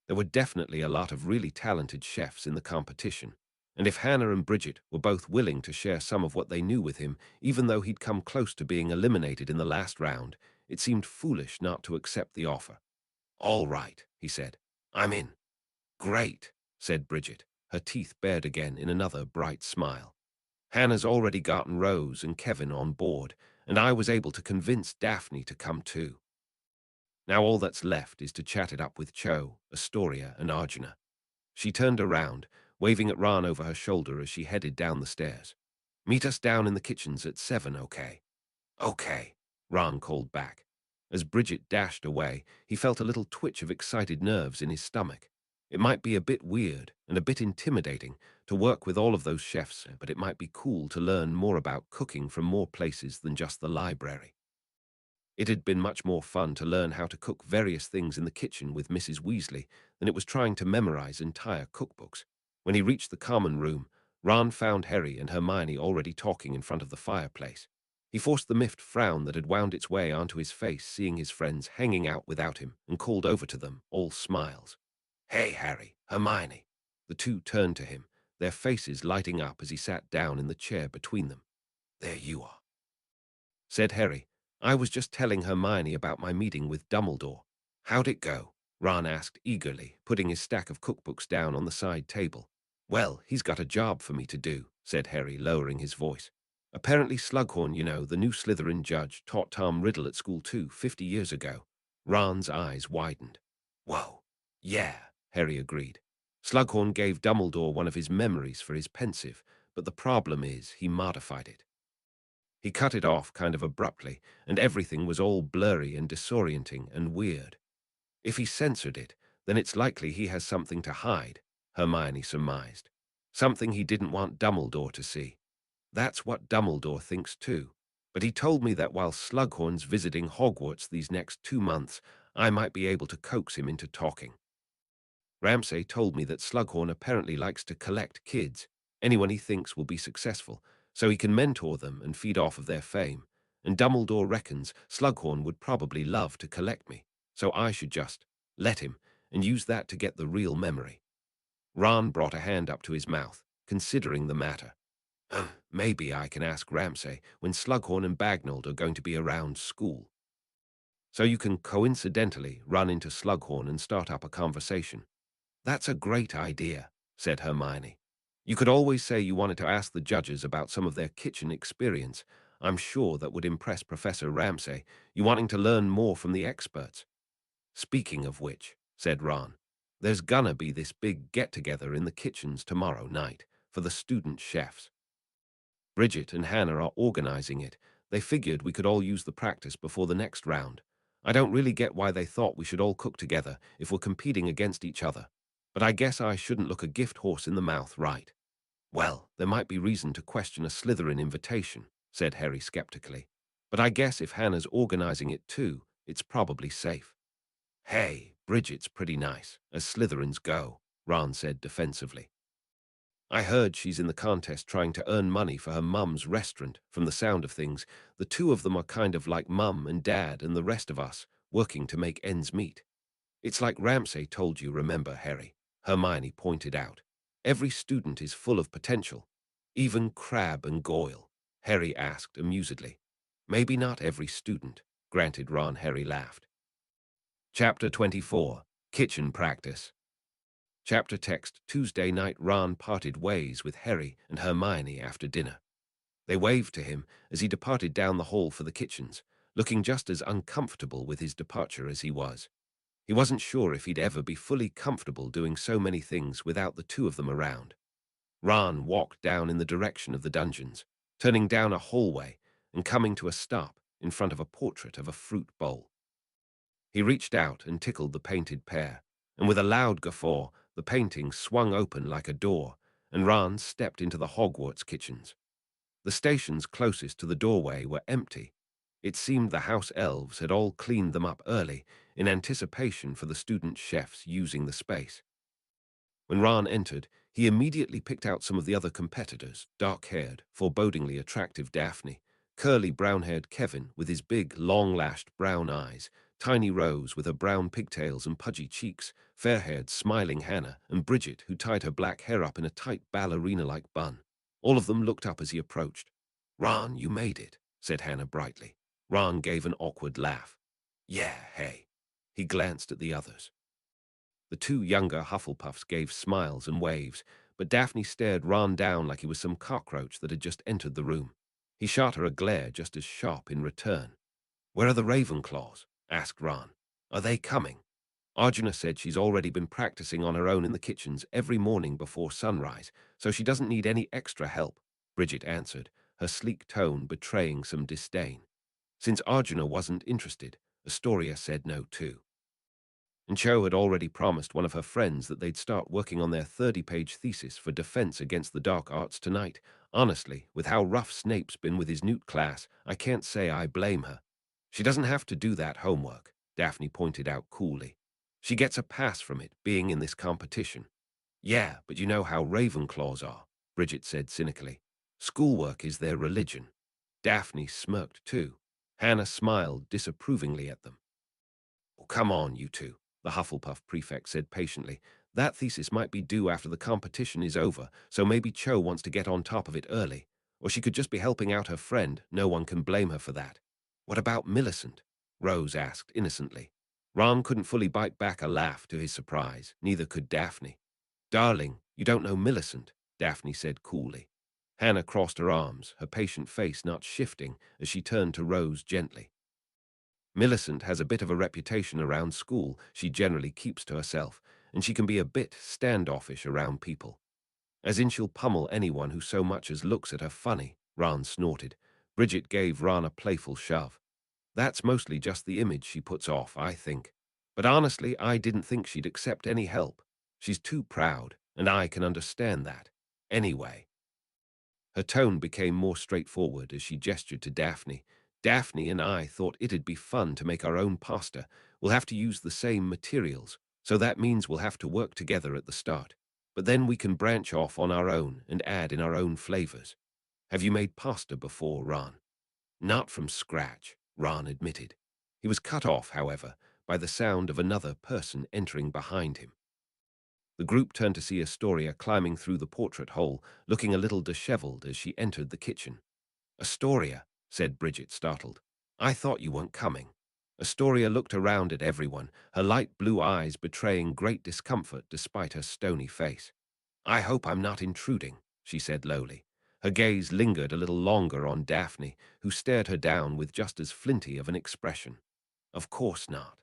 There were definitely a lot of really talented chefs in the competition, and if Hannah and Bridget were both willing to share some of what they knew with him, even though he'd come close to being eliminated in the last round, it seemed foolish not to accept the offer. All right, he said. I'm in. Great, said Bridget, her teeth bared again in another bright smile. Hannah's already gotten Rose and Kevin on board, and I was able to convince Daphne to come too. Now all that's left is to chat it up with Cho, Astoria, and Arjuna. She turned around, waving at Ron over her shoulder as she headed down the stairs. Meet us down in the kitchens at 7, okay? Okay, Ron called back. As Bridget dashed away, he felt a little twitch of excited nerves in his stomach. It might be a bit weird and a bit intimidating to work with all of those chefs, but it might be cool to learn more about cooking from more places than just the library. It had been much more fun to learn how to cook various things in the kitchen with Mrs. Weasley than it was trying to memorize entire cookbooks. When he reached the common room, Ron found Harry and Hermione already talking in front of the fireplace. He forced the miffed frown that had wound its way onto his face seeing his friends hanging out without him and called over to them, all smiles. Hey, Harry, Hermione. The two turned to him, their faces lighting up as he sat down in the chair between them. There you are, said Harry. I was just telling Hermione about my meeting with Dumbledore. How'd it go? Ron asked eagerly, putting his stack of cookbooks down on the side table. Well, he's got a job for me to do, said Harry, lowering his voice. Apparently Slughorn, the new Slytherin judge, taught Tom Riddle at school too, 50 years ago. Ron's eyes widened. Whoa. Yeah, Harry agreed. Slughorn gave Dumbledore one of his memories for his pensive, but the problem is he modified it. He cut it off kind of abruptly, and everything was all blurry and disorienting and weird. If he censored it, then it's likely he has something to hide, Hermione surmised. Something he didn't want Dumbledore to see. That's what Dumbledore thinks too. But he told me that while Slughorn's visiting Hogwarts these next 2 months, I might be able to coax him into talking. Ramsay told me that Slughorn apparently likes to collect kids, anyone he thinks will be successful, so he can mentor them and feed off of their fame. And Dumbledore reckons Slughorn would probably love to collect me, so I should just let him and use that to get the real memory. Ron brought a hand up to his mouth, considering the matter. Maybe I can ask Ramsay when Slughorn and Bagnold are going to be around school. So you can coincidentally run into Slughorn and start up a conversation. That's a great idea, said Hermione. You could always say you wanted to ask the judges about some of their kitchen experience. I'm sure that would impress Professor Ramsay, you wanting to learn more from the experts. Speaking of which, said Ron, there's gonna be this big get-together in the kitchens tomorrow night for the student chefs. Bridget and Hannah are organizing it. They figured we could all use the practice before the next round. I don't really get why they thought we should all cook together if we're competing against each other. But I guess I shouldn't look a gift horse in the mouth, right? Well, there might be reason to question a Slytherin invitation, said Harry skeptically. But I guess if Hannah's organizing it too, it's probably safe. Hey, Bridget's pretty nice, as Slytherins go, Ron said defensively. I heard she's in the contest trying to earn money for her mum's restaurant. From the sound of things, the two of them are kind of like mum and dad and the rest of us, working to make ends meet. It's like Ramsay told you, remember, Harry? Hermione pointed out. Every student is full of potential. Even Crabbe and Goyle, Harry asked amusedly. Maybe not every student, granted Ron. Harry laughed. Chapter 24, Kitchen Practice. Chapter text, Tuesday night. Ron parted ways with Harry and Hermione after dinner. They waved to him as he departed down the hall for the kitchens, looking just as uncomfortable with his departure as he was. He wasn't sure if he'd ever be fully comfortable doing so many things without the two of them around. Ron walked down in the direction of the dungeons, turning down a hallway and coming to a stop in front of a portrait of a fruit bowl. He reached out and tickled the painted pear, and with a loud guffaw, the painting swung open like a door, and Ron stepped into the Hogwarts kitchens. The stations closest to the doorway were empty. It seemed the house elves had all cleaned them up early in anticipation for the student chefs using the space. When Ron entered, he immediately picked out some of the other competitors: dark-haired, forebodingly attractive Daphne, curly brown-haired Kevin with his big, long-lashed brown eyes, tiny Rose with her brown pigtails and pudgy cheeks, fair-haired, smiling Hannah, and Bridget, who tied her black hair up in a tight ballerina-like bun. All of them looked up as he approached. "Ron, you made it," said Hannah brightly. Ron gave an awkward laugh. "Yeah, hey." He glanced at the others. The two younger Hufflepuffs gave smiles and waves, but Daphne stared Ron down like he was some cockroach that had just entered the room. He shot her a glare just as sharp in return. "Where are the Ravenclaws?" asked Ron. "Are they coming?" Arjuna said she's already been practicing on her own in the kitchens every morning before sunrise, so she doesn't need any extra help, Bridget answered, her sleek tone betraying some disdain. Since Arjuna wasn't interested, Astoria said no too. And Cho had already promised one of her friends that they'd start working on their 30-page thesis for defense against the dark arts tonight. Honestly, with how rough Snape's been with his newt class, I can't say I blame her. She doesn't have to do that homework, Daphne pointed out coolly. She gets a pass from it, being in this competition. "Yeah, but you know how Ravenclaws are," Bridget said cynically. "Schoolwork is their religion." Daphne smirked too. Hannah smiled disapprovingly at them. "Oh, come on, you two," the Hufflepuff prefect said patiently. "That thesis might be due after the competition is over, so maybe Cho wants to get on top of it early. Or she could just be helping out her friend. No one can blame her for that." "What about Millicent?" Rose asked innocently. Ron couldn't fully bite back a laugh to his surprise. Neither could Daphne. "Darling, you don't know Millicent," Daphne said coolly. Hannah crossed her arms, her patient face not shifting as she turned to Rose gently. "Millicent has a bit of a reputation around school. She generally keeps to herself, and she can be a bit standoffish around people. As in she'll pummel anyone who so much as looks at her funny," Ron snorted. Bridget gave Ron a playful shove. "That's mostly just the image she puts off, I think. But honestly, I didn't think she'd accept any help. She's too proud, and I can understand that. Anyway." Her tone became more straightforward as she gestured to Daphne. "Daphne and I thought it'd be fun to make our own pasta. We'll have to use the same materials, so that means we'll have to work together at the start. But then we can branch off on our own and add in our own flavors. Have you made pasta before, Ron?" "Not from scratch," Ron admitted. He was cut off, however, by the sound of another person entering behind him. The group turned to see Astoria climbing through the portrait hole, looking a little disheveled as she entered the kitchen. "Astoria," said Bridget, startled. "I thought you weren't coming." Astoria looked around at everyone, her light blue eyes betraying great discomfort despite her stony face. "I hope I'm not intruding," she said lowly. Her gaze lingered a little longer on Daphne, who stared her down with just as flinty of an expression. "Of course not,"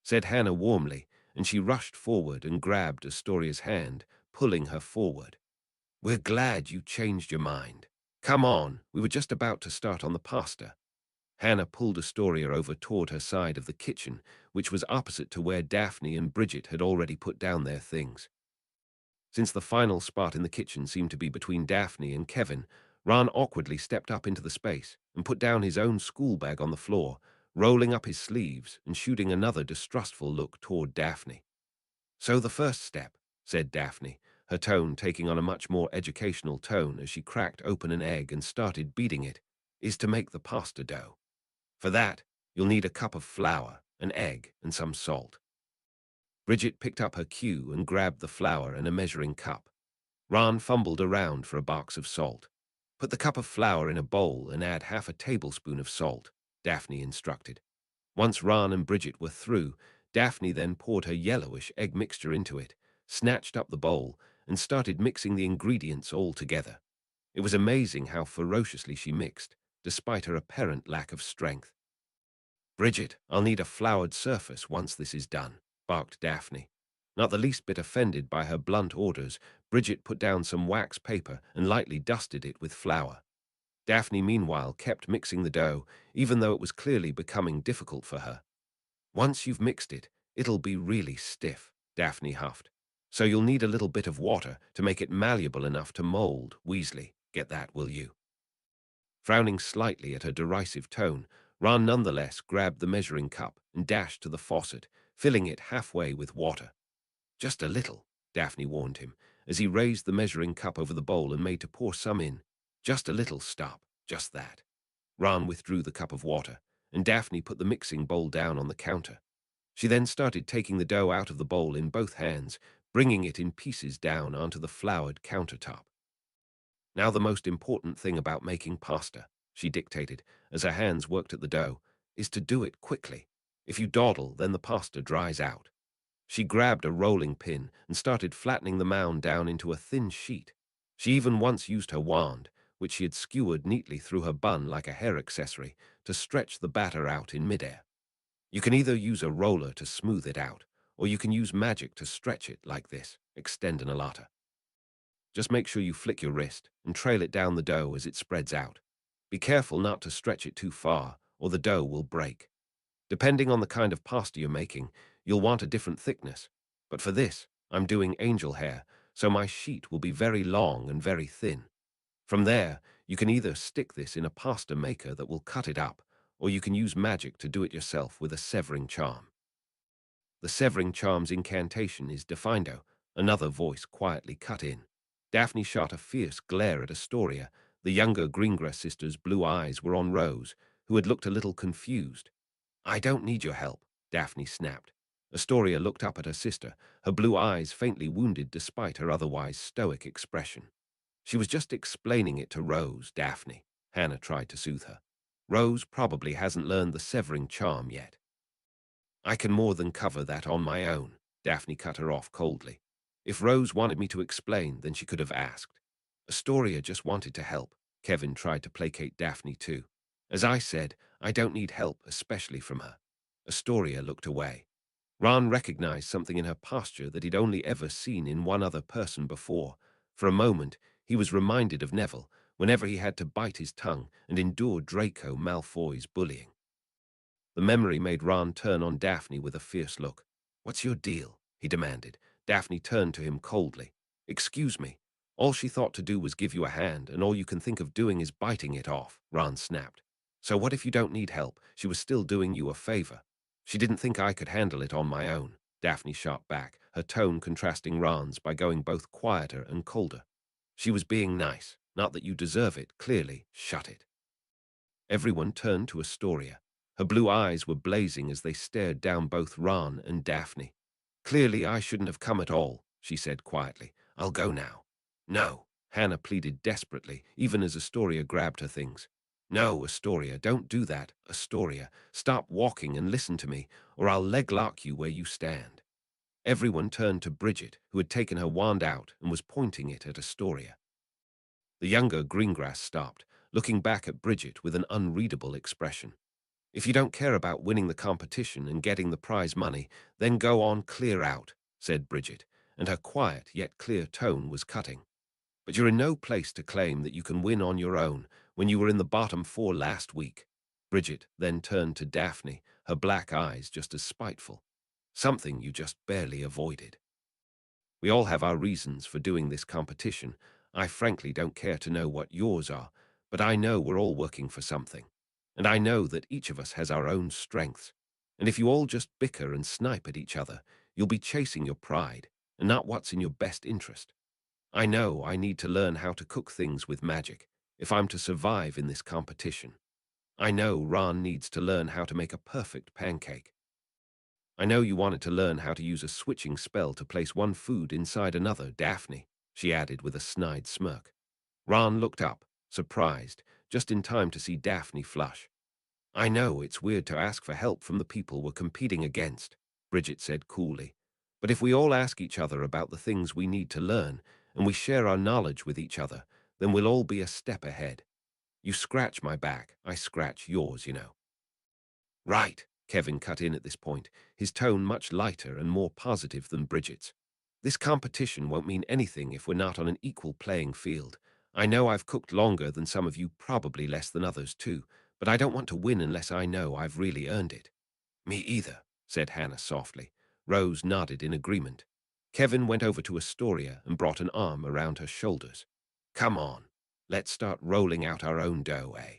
said Hannah warmly, and she rushed forward and grabbed Astoria's hand, pulling her forward. "We're glad you changed your mind. Come on, we were just about to start on the pasta." Hannah pulled Astoria over toward her side of the kitchen, which was opposite to where Daphne and Bridget had already put down their things. Since the final spot in the kitchen seemed to be between Daphne and Kevin, Ron awkwardly stepped up into the space and put down his own school bag on the floor, rolling up his sleeves and shooting another distrustful look toward Daphne. "So the first step," said Daphne, her tone taking on a much more educational tone as she cracked open an egg and started beating it, "is to make the pasta dough. For that, you'll need a cup of flour, an egg, and some salt." Bridget picked up her cue and grabbed the flour and a measuring cup. Ron fumbled around for a box of salt. "Put the cup of flour in a bowl and add half a tablespoon of salt," Daphne instructed. Once Ron and Bridget were through, Daphne then poured her yellowish egg mixture into it, snatched up the bowl, and started mixing the ingredients all together. It was amazing how ferociously she mixed, despite her apparent lack of strength. "Bridget, I'll need a floured surface once this is done," barked Daphne. Not the least bit offended by her blunt orders, Bridget put down some wax paper and lightly dusted it with flour. Daphne, meanwhile, kept mixing the dough, even though it was clearly becoming difficult for her. "Once you've mixed it, it'll be really stiff," Daphne huffed. "So you'll need a little bit of water to make it malleable enough to mold. Weasley, get that, will you?" Frowning slightly at her derisive tone, Ron nonetheless grabbed the measuring cup and dashed to the faucet, filling it halfway with water. Just a little, Daphne warned him, as he raised the measuring cup over the bowl and made to pour some in. Just a little, stop, just that. Ron withdrew the cup of water, and Daphne put the mixing bowl down on the counter. She then started taking the dough out of the bowl in both hands, bringing it in pieces down onto the floured countertop. Now the most important thing about making pasta, she dictated, as her hands worked at the dough, is to do it quickly. If you dawdle, then the pasta dries out. She grabbed a rolling pin and started flattening the mound down into a thin sheet. She even once used her wand, which she had skewered neatly through her bun like a hair accessory, to stretch the batter out in midair. You can either use a roller to smooth it out, or you can use magic to stretch it like this, extend an alata. Just make sure you flick your wrist and trail it down the dough as it spreads out. Be careful not to stretch it too far, or the dough will break. Depending on the kind of pasta you're making, you'll want a different thickness. But for this, I'm doing angel hair, so my sheet will be very long and very thin. From there, you can either stick this in a pasta maker that will cut it up, or you can use magic to do it yourself with a severing charm. The severing charm's incantation is Defindo, another voice quietly cut in. Daphne shot a fierce glare at Astoria. The younger Greengrass sister's blue eyes were on Rose, who had looked a little confused. I don't need your help, Daphne snapped. Astoria looked up at her sister, her blue eyes faintly wounded despite her otherwise stoic expression. She was just explaining it to Rose, Daphne. Hannah tried to soothe her. Rose probably hasn't learned the severing charm yet. I can more than cover that on my own, Daphne cut her off coldly. If Rose wanted me to explain, then she could have asked. Astoria just wanted to help. Kevin tried to placate Daphne too. As I said, I don't need help, especially from her. Astoria looked away. Ron recognized something in her posture that he'd only ever seen in one other person before. For a moment, he was reminded of Neville whenever he had to bite his tongue and endure Draco Malfoy's bullying. The memory made Ron turn on Daphne with a fierce look. "What's your deal?" he demanded. Daphne turned to him coldly. "Excuse me. All she thought to do was give you a hand, and all you can think of doing is biting it off," Ron snapped. "So what if you don't need help? She was still doing you a favor." "She didn't think I could handle it on my own," Daphne shot back, her tone contrasting Ron's by going both quieter and colder. "She was being nice. Not that you deserve it, clearly. Shut it." Everyone turned to Astoria. Her blue eyes were blazing as they stared down both Ron and Daphne. "Clearly I shouldn't have come at all," she said quietly. "I'll go now." "No," Hannah pleaded desperately, even as Astoria grabbed her things. "No, Astoria, don't do that. Astoria, stop walking and listen to me, or I'll leg-lock you where you stand." Everyone turned to Bridget, who had taken her wand out and was pointing it at Astoria. The younger Greengrass stopped, looking back at Bridget with an unreadable expression. "If you don't care about winning the competition and getting the prize money, then go on, clear out," said Bridget, and her quiet yet clear tone was cutting. "But you're in no place to claim that you can win on your own when you were in the bottom 4 last week." Bridget then turned to Daphne, her black eyes just as spiteful. "Something you just barely avoided. We all have our reasons for doing this competition. I frankly don't care to know what yours are, but I know we're all working for something. And I know that each of us has our own strengths. And if you all just bicker and snipe at each other, you'll be chasing your pride and not what's in your best interest. I know I need to learn how to cook things with magic if I'm to survive in this competition. I know Ron needs to learn how to make a perfect pancake. I know you wanted to learn how to use a switching spell to place one food inside another, Daphne," she added with a snide smirk. Ron looked up, surprised, just in time to see Daphne flush. "I know it's weird to ask for help from the people we're competing against," Bridget said coolly. "But if we all ask each other about the things we need to learn, and we share our knowledge with each other, then we'll all be a step ahead. You scratch my back, I scratch yours, you know." "Right," Kevin cut in at this point, his tone much lighter and more positive than Bridget's. "This competition won't mean anything if we're not on an equal playing field. I know I've cooked longer than some of you, probably less than others too, but I don't want to win unless I know I've really earned it." "Me either," said Hannah softly. Rose nodded in agreement. Kevin went over to Astoria and brought an arm around her shoulders. "Come on, Let's start rolling out our own dough, eh?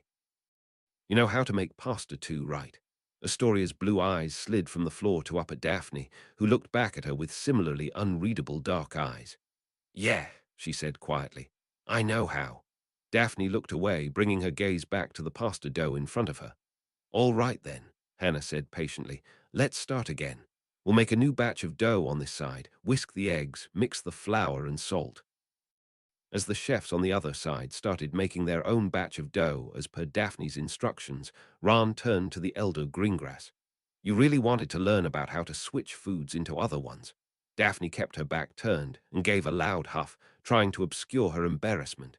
You know how to make pasta too, right? Astoria's blue eyes slid from the floor to up at Daphne, who looked back at her with similarly unreadable dark eyes. Yeah, she said quietly. I know how. Daphne looked away, bringing her gaze back to the pasta dough in front of her. All right then, Hannah said patiently. Let's start again. We'll make a new batch of dough on this side, whisk the eggs, mix the flour and salt. As the chefs on the other side started making their own batch of dough as per Daphne's instructions, Ron turned to the elder Greengrass. You really wanted to learn about how to switch foods into other ones. Daphne kept her back turned and gave a loud huff, trying to obscure her embarrassment.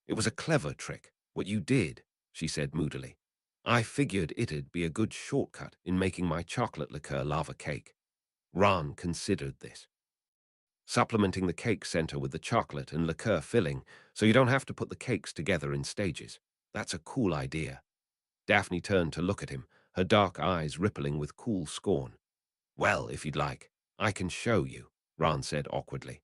It was a clever trick, what you did, she said moodily. I figured it'd be a good shortcut in making my chocolate liqueur lava cake. Ron considered this. Supplementing the cake center with the chocolate and liqueur filling so you don't have to put the cakes together in stages. That's a cool idea. Daphne turned to look at him, her dark eyes rippling with cool scorn. Well, if you'd like, I can show you, Ron said awkwardly.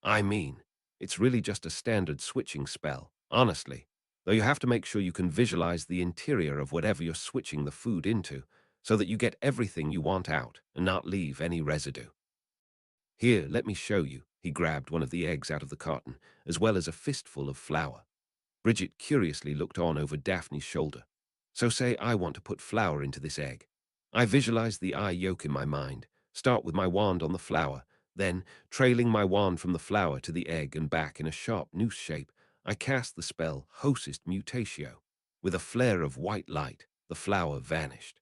I mean, it's really just a standard switching spell, honestly, though you have to make sure you can visualize the interior of whatever you're switching the food into so that you get everything you want out and not leave any residue. Here, let me show you. He grabbed one of the eggs out of the carton, as well as a fistful of flour. Bridget curiously looked on over Daphne's shoulder. So say I want to put flour into this egg. I visualize the eye yolk in my mind, start with my wand on the flour, then, trailing my wand from the flour to the egg and back in a sharp noose shape, I cast the spell Hostist Mutatio. With a flare of white light, the flour vanished.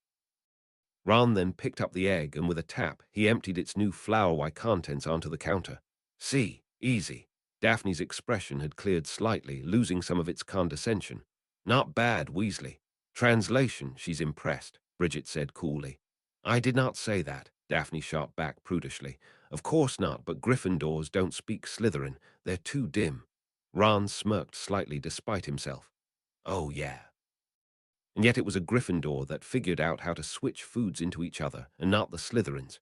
Ron then picked up the egg and with a tap, he emptied its new flour-white contents onto the counter. See, easy. Daphne's expression had cleared slightly, losing some of its condescension. Not bad, Weasley. Translation, she's impressed, Bridget said coolly. I did not say that, Daphne shot back prudishly. Of course not, but Gryffindors don't speak Slytherin. They're too dim. Ron smirked slightly despite himself. Oh, yeah. And yet it was a Gryffindor that figured out how to switch foods into each other, and not the Slytherins.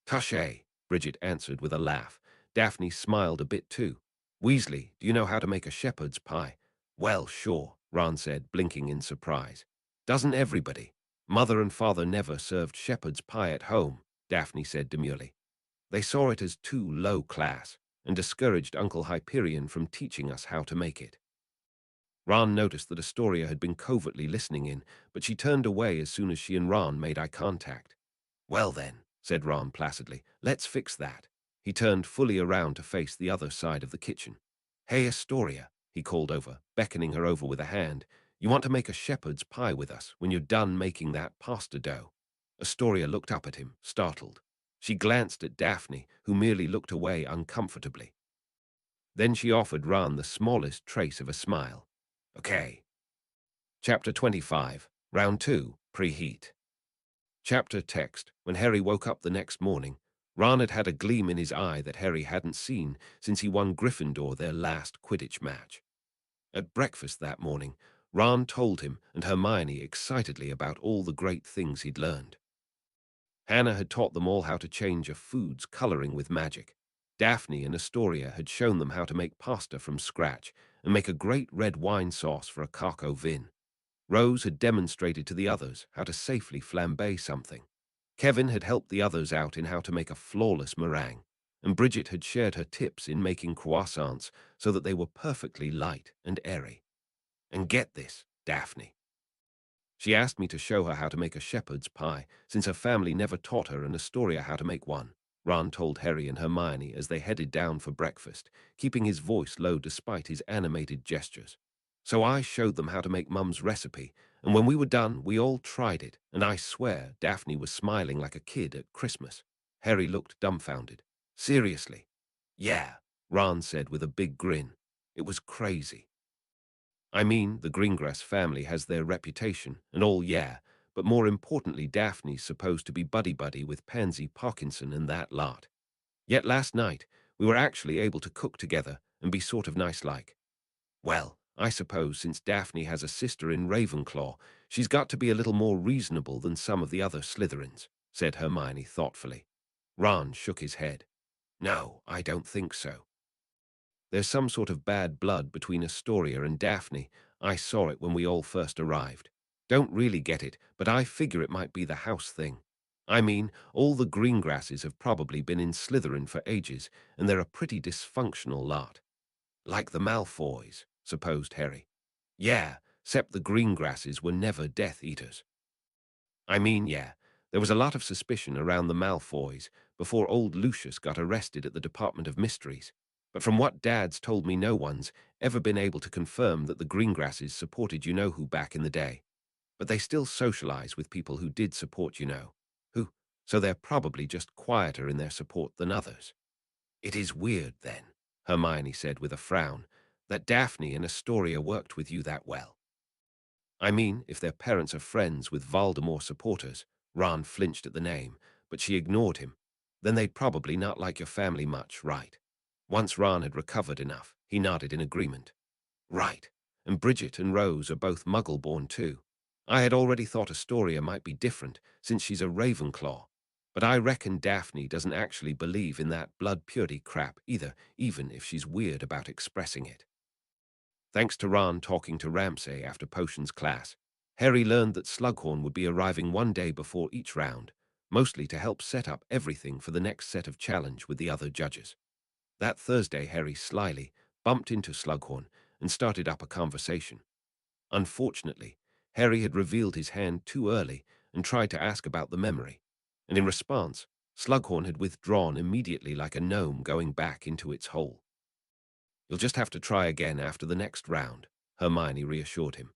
Touché, Bridget answered with a laugh. Daphne smiled a bit too. Weasley, do you know how to make a shepherd's pie? Well, sure, Ron said, blinking in surprise. Doesn't everybody? Mother and father never served shepherd's pie at home, Daphne said demurely. They saw it as too low class, and discouraged Uncle Hyperion from teaching us how to make it. Ron noticed that Astoria had been covertly listening in, but she turned away as soon as she and Ron made eye contact. Well then, said Ron placidly, let's fix that. He turned fully around to face the other side of the kitchen. Hey, Astoria, he called over, beckoning her over with a hand. You want to make a shepherd's pie with us when you're done making that pasta dough? Astoria looked up at him, startled. She glanced at Daphne, who merely looked away uncomfortably. Then she offered Ron the smallest trace of a smile. Okay. Chapter 25, Round 2, Preheat. Chapter text. When Harry woke up the next morning, Ron had had a gleam in his eye that Harry hadn't seen since he won Gryffindor their last Quidditch match. At breakfast that morning, Ron told him and Hermione excitedly about all the great things he'd learned. Hannah had taught them all how to change a food's coloring with magic. Daphne and Astoria had shown them how to make pasta from scratch and make a great red wine sauce for a Carco Vin. Rose had demonstrated to the others how to safely flambe something. Kevin had helped the others out in how to make a flawless meringue, and Bridget had shared her tips in making croissants so that they were perfectly light and airy. And get this, Daphne. She asked me to show her how to make a shepherd's pie, since her family never taught her and Astoria how to make one, Ron told Harry and Hermione as they headed down for breakfast, keeping his voice low despite his animated gestures. So I showed them how to make Mum's recipe, and when we were done, we all tried it, and I swear Daphne was smiling like a kid at Christmas. Harry looked dumbfounded. Seriously? Yeah, Ron said with a big grin. It was crazy. I mean, the Greengrass family has their reputation, and all yeah, but more importantly, Daphne's supposed to be buddy-buddy with Pansy Parkinson and that lot. Yet last night, we were actually able to cook together and be sort of nice-like. Well, I suppose since Daphne has a sister in Ravenclaw, she's got to be a little more reasonable than some of the other Slytherins, said Hermione thoughtfully. Ron shook his head. No, I don't think so. There's some sort of bad blood between Astoria and Daphne. I saw it when we all first arrived. Don't really get it, but I figure it might be the house thing. I mean, all the Greengrasses have probably been in Slytherin for ages, and they're a pretty dysfunctional lot. Like the Malfoys, supposed Harry. Yeah, except the Greengrasses were never Death Eaters. I mean, yeah, there was a lot of suspicion around the Malfoys before old Lucius got arrested at the Department of Mysteries. But from what Dad's told me, no one's ever been able to confirm that the Greengrasses supported you-know-who back in the day. But they still socialize with people who did support you-know-who, so they're probably just quieter in their support than others. It is weird, then, Hermione said with a frown, that Daphne and Astoria worked with you that well. I mean, if their parents are friends with Voldemort supporters, Ron flinched at the name, but she ignored him, then they'd probably not like your family much, right? Once Ron had recovered enough, he nodded in agreement. Right, and Bridget and Rose are both Muggle-born too. I had already thought Astoria might be different, since she's a Ravenclaw, but I reckon Daphne doesn't actually believe in that blood purity crap either, even if she's weird about expressing it. Thanks to Ron talking to Ramsay after potions class, Harry learned that Slughorn would be arriving one day before each round, mostly to help set up everything for the next set of challenge with the other judges. That Thursday, Harry slyly bumped into Slughorn and started up a conversation. Unfortunately, Harry had revealed his hand too early and tried to ask about the memory, and in response, Slughorn had withdrawn immediately like a gnome going back into its hole. You'll just have to try again after the next round, Hermione reassured him.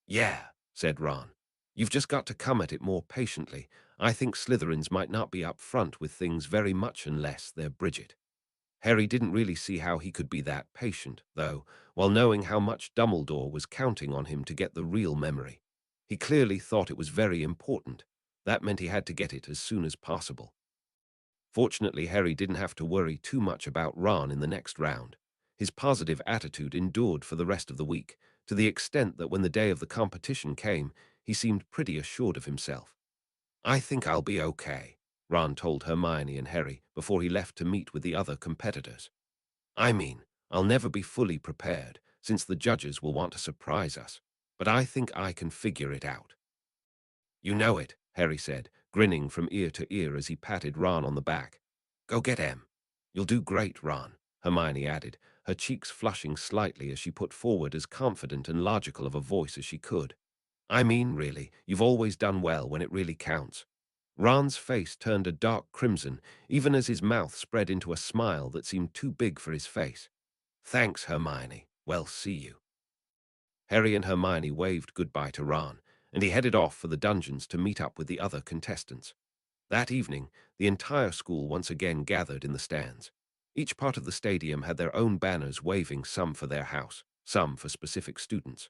Yeah, said Ron. You've just got to come at it more patiently. I think Slytherins might not be up front with things very much unless they're Bridget. Harry didn't really see how he could be that patient, though, while knowing how much Dumbledore was counting on him to get the real memory. He clearly thought it was very important. That meant he had to get it as soon as possible. Fortunately, Harry didn't have to worry too much about Ron in the next round. His positive attitude endured for the rest of the week, to the extent that when the day of the competition came, he seemed pretty assured of himself. I think I'll be okay, Ron told Hermione and Harry before he left to meet with the other competitors. I mean, I'll never be fully prepared, since the judges will want to surprise us, but I think I can figure it out. You know it, Harry said, grinning from ear to ear as he patted Ron on the back. Go get Em. You'll do great, Ron, Hermione added, her cheeks flushing slightly as she put forward as confident and logical of a voice as she could. I mean, really, you've always done well when it really counts. Ron's face turned a dark crimson, even as his mouth spread into a smile that seemed too big for his face. Thanks, Hermione. Well, see you. Harry and Hermione waved goodbye to Ron, and he headed off for the dungeons to meet up with the other contestants. That evening, the entire school once again gathered in the stands. Each part of the stadium had their own banners waving, some for their house, some for specific students.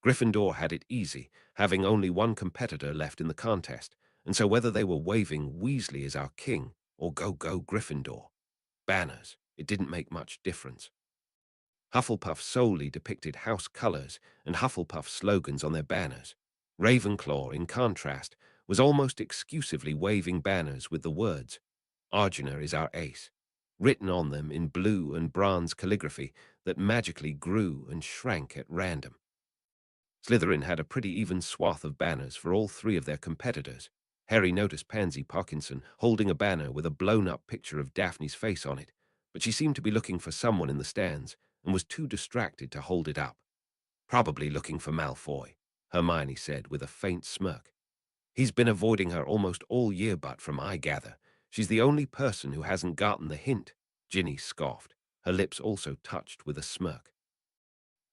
Gryffindor had it easy, having only one competitor left in the contest, and so whether they were waving "Weasley is our king" or "Go, go, Gryffindor" banners, it didn't make much difference. Hufflepuff solely depicted house colors and Hufflepuff slogans on their banners. Ravenclaw, in contrast, was almost exclusively waving banners with the words, "Arjuna is our ace," written on them in blue and bronze calligraphy that magically grew and shrank at random. Slytherin had a pretty even swath of banners for all three of their competitors. Harry noticed Pansy Parkinson holding a banner with a blown-up picture of Daphne's face on it, but she seemed to be looking for someone in the stands and was too distracted to hold it up. Probably looking for Malfoy, Hermione said with a faint smirk. He's been avoiding her almost all year, but from I gather, she's the only person who hasn't gotten the hint, Ginny scoffed, her lips also touched with a smirk.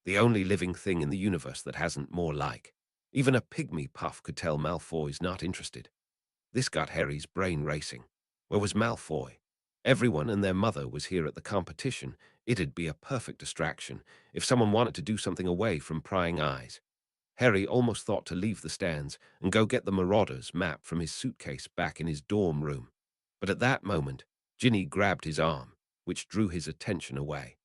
The only living thing in the universe that hasn't, more like. Even a pygmy puff could tell Malfoy's not interested. This got Harry's brain racing. Where was Malfoy? Everyone and their mother was here at the competition. It'd be a perfect distraction if someone wanted to do something away from prying eyes. Harry almost thought to leave the stands and go get the Marauders map from his suitcase back in his dorm room. But at that moment, Ginny grabbed his arm, which drew his attention away.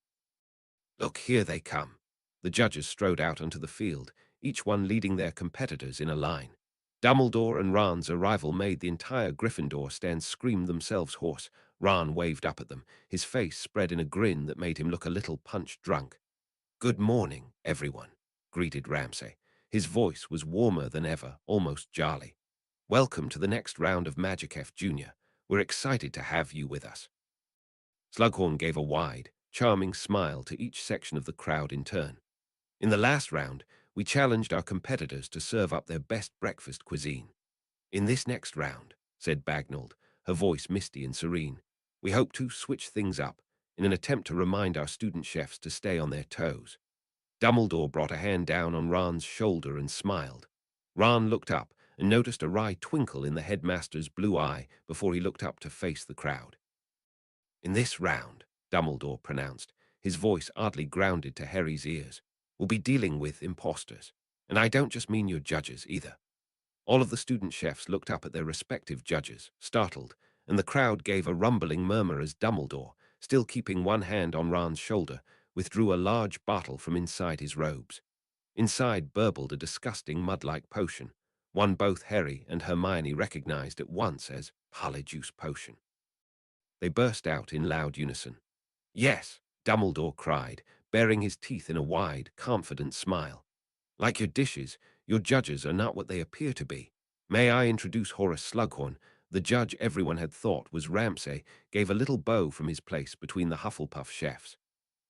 Look, here they come. The judges strode out onto the field, each one leading their competitors in a line. Dumbledore and Ron's arrival made the entire Gryffindor stand scream themselves hoarse. Ron waved up at them, his face spread in a grin that made him look a little punch-drunk. "Good morning, everyone," greeted Ramsay. His voice was warmer than ever, almost jolly. "Welcome to the next round of Magic F Junior. We're excited to have you with us." Slughorn gave a wide, charming smile to each section of the crowd in turn. In the last round, we challenged our competitors to serve up their best breakfast cuisine. "In this next round," said Bagnold, her voice misty and serene, "we hope to switch things up in an attempt to remind our student chefs to stay on their toes." Dumbledore brought a hand down on Ran's shoulder and smiled. Ran looked up and noticed a wry twinkle in the headmaster's blue eye before he looked up to face the crowd. "In this round," Dumbledore pronounced, his voice oddly grounded to Harry's ears, "we'll be dealing with imposters. And I don't just mean your judges, either." All of the student chefs looked up at their respective judges, startled, and the crowd gave a rumbling murmur as Dumbledore, still keeping one hand on Ran's shoulder, withdrew a large bottle from inside his robes. Inside burbled a disgusting mud-like potion, one both Harry and Hermione recognized at once as Polyjuice Potion. They burst out in loud unison. "Yes," Dumbledore cried, baring his teeth in a wide, confident smile. "Like your dishes, your judges are not what they appear to be. May I introduce Horace Slughorn?" The judge everyone had thought was Ramsay gave a little bow from his place between the Hufflepuff chefs.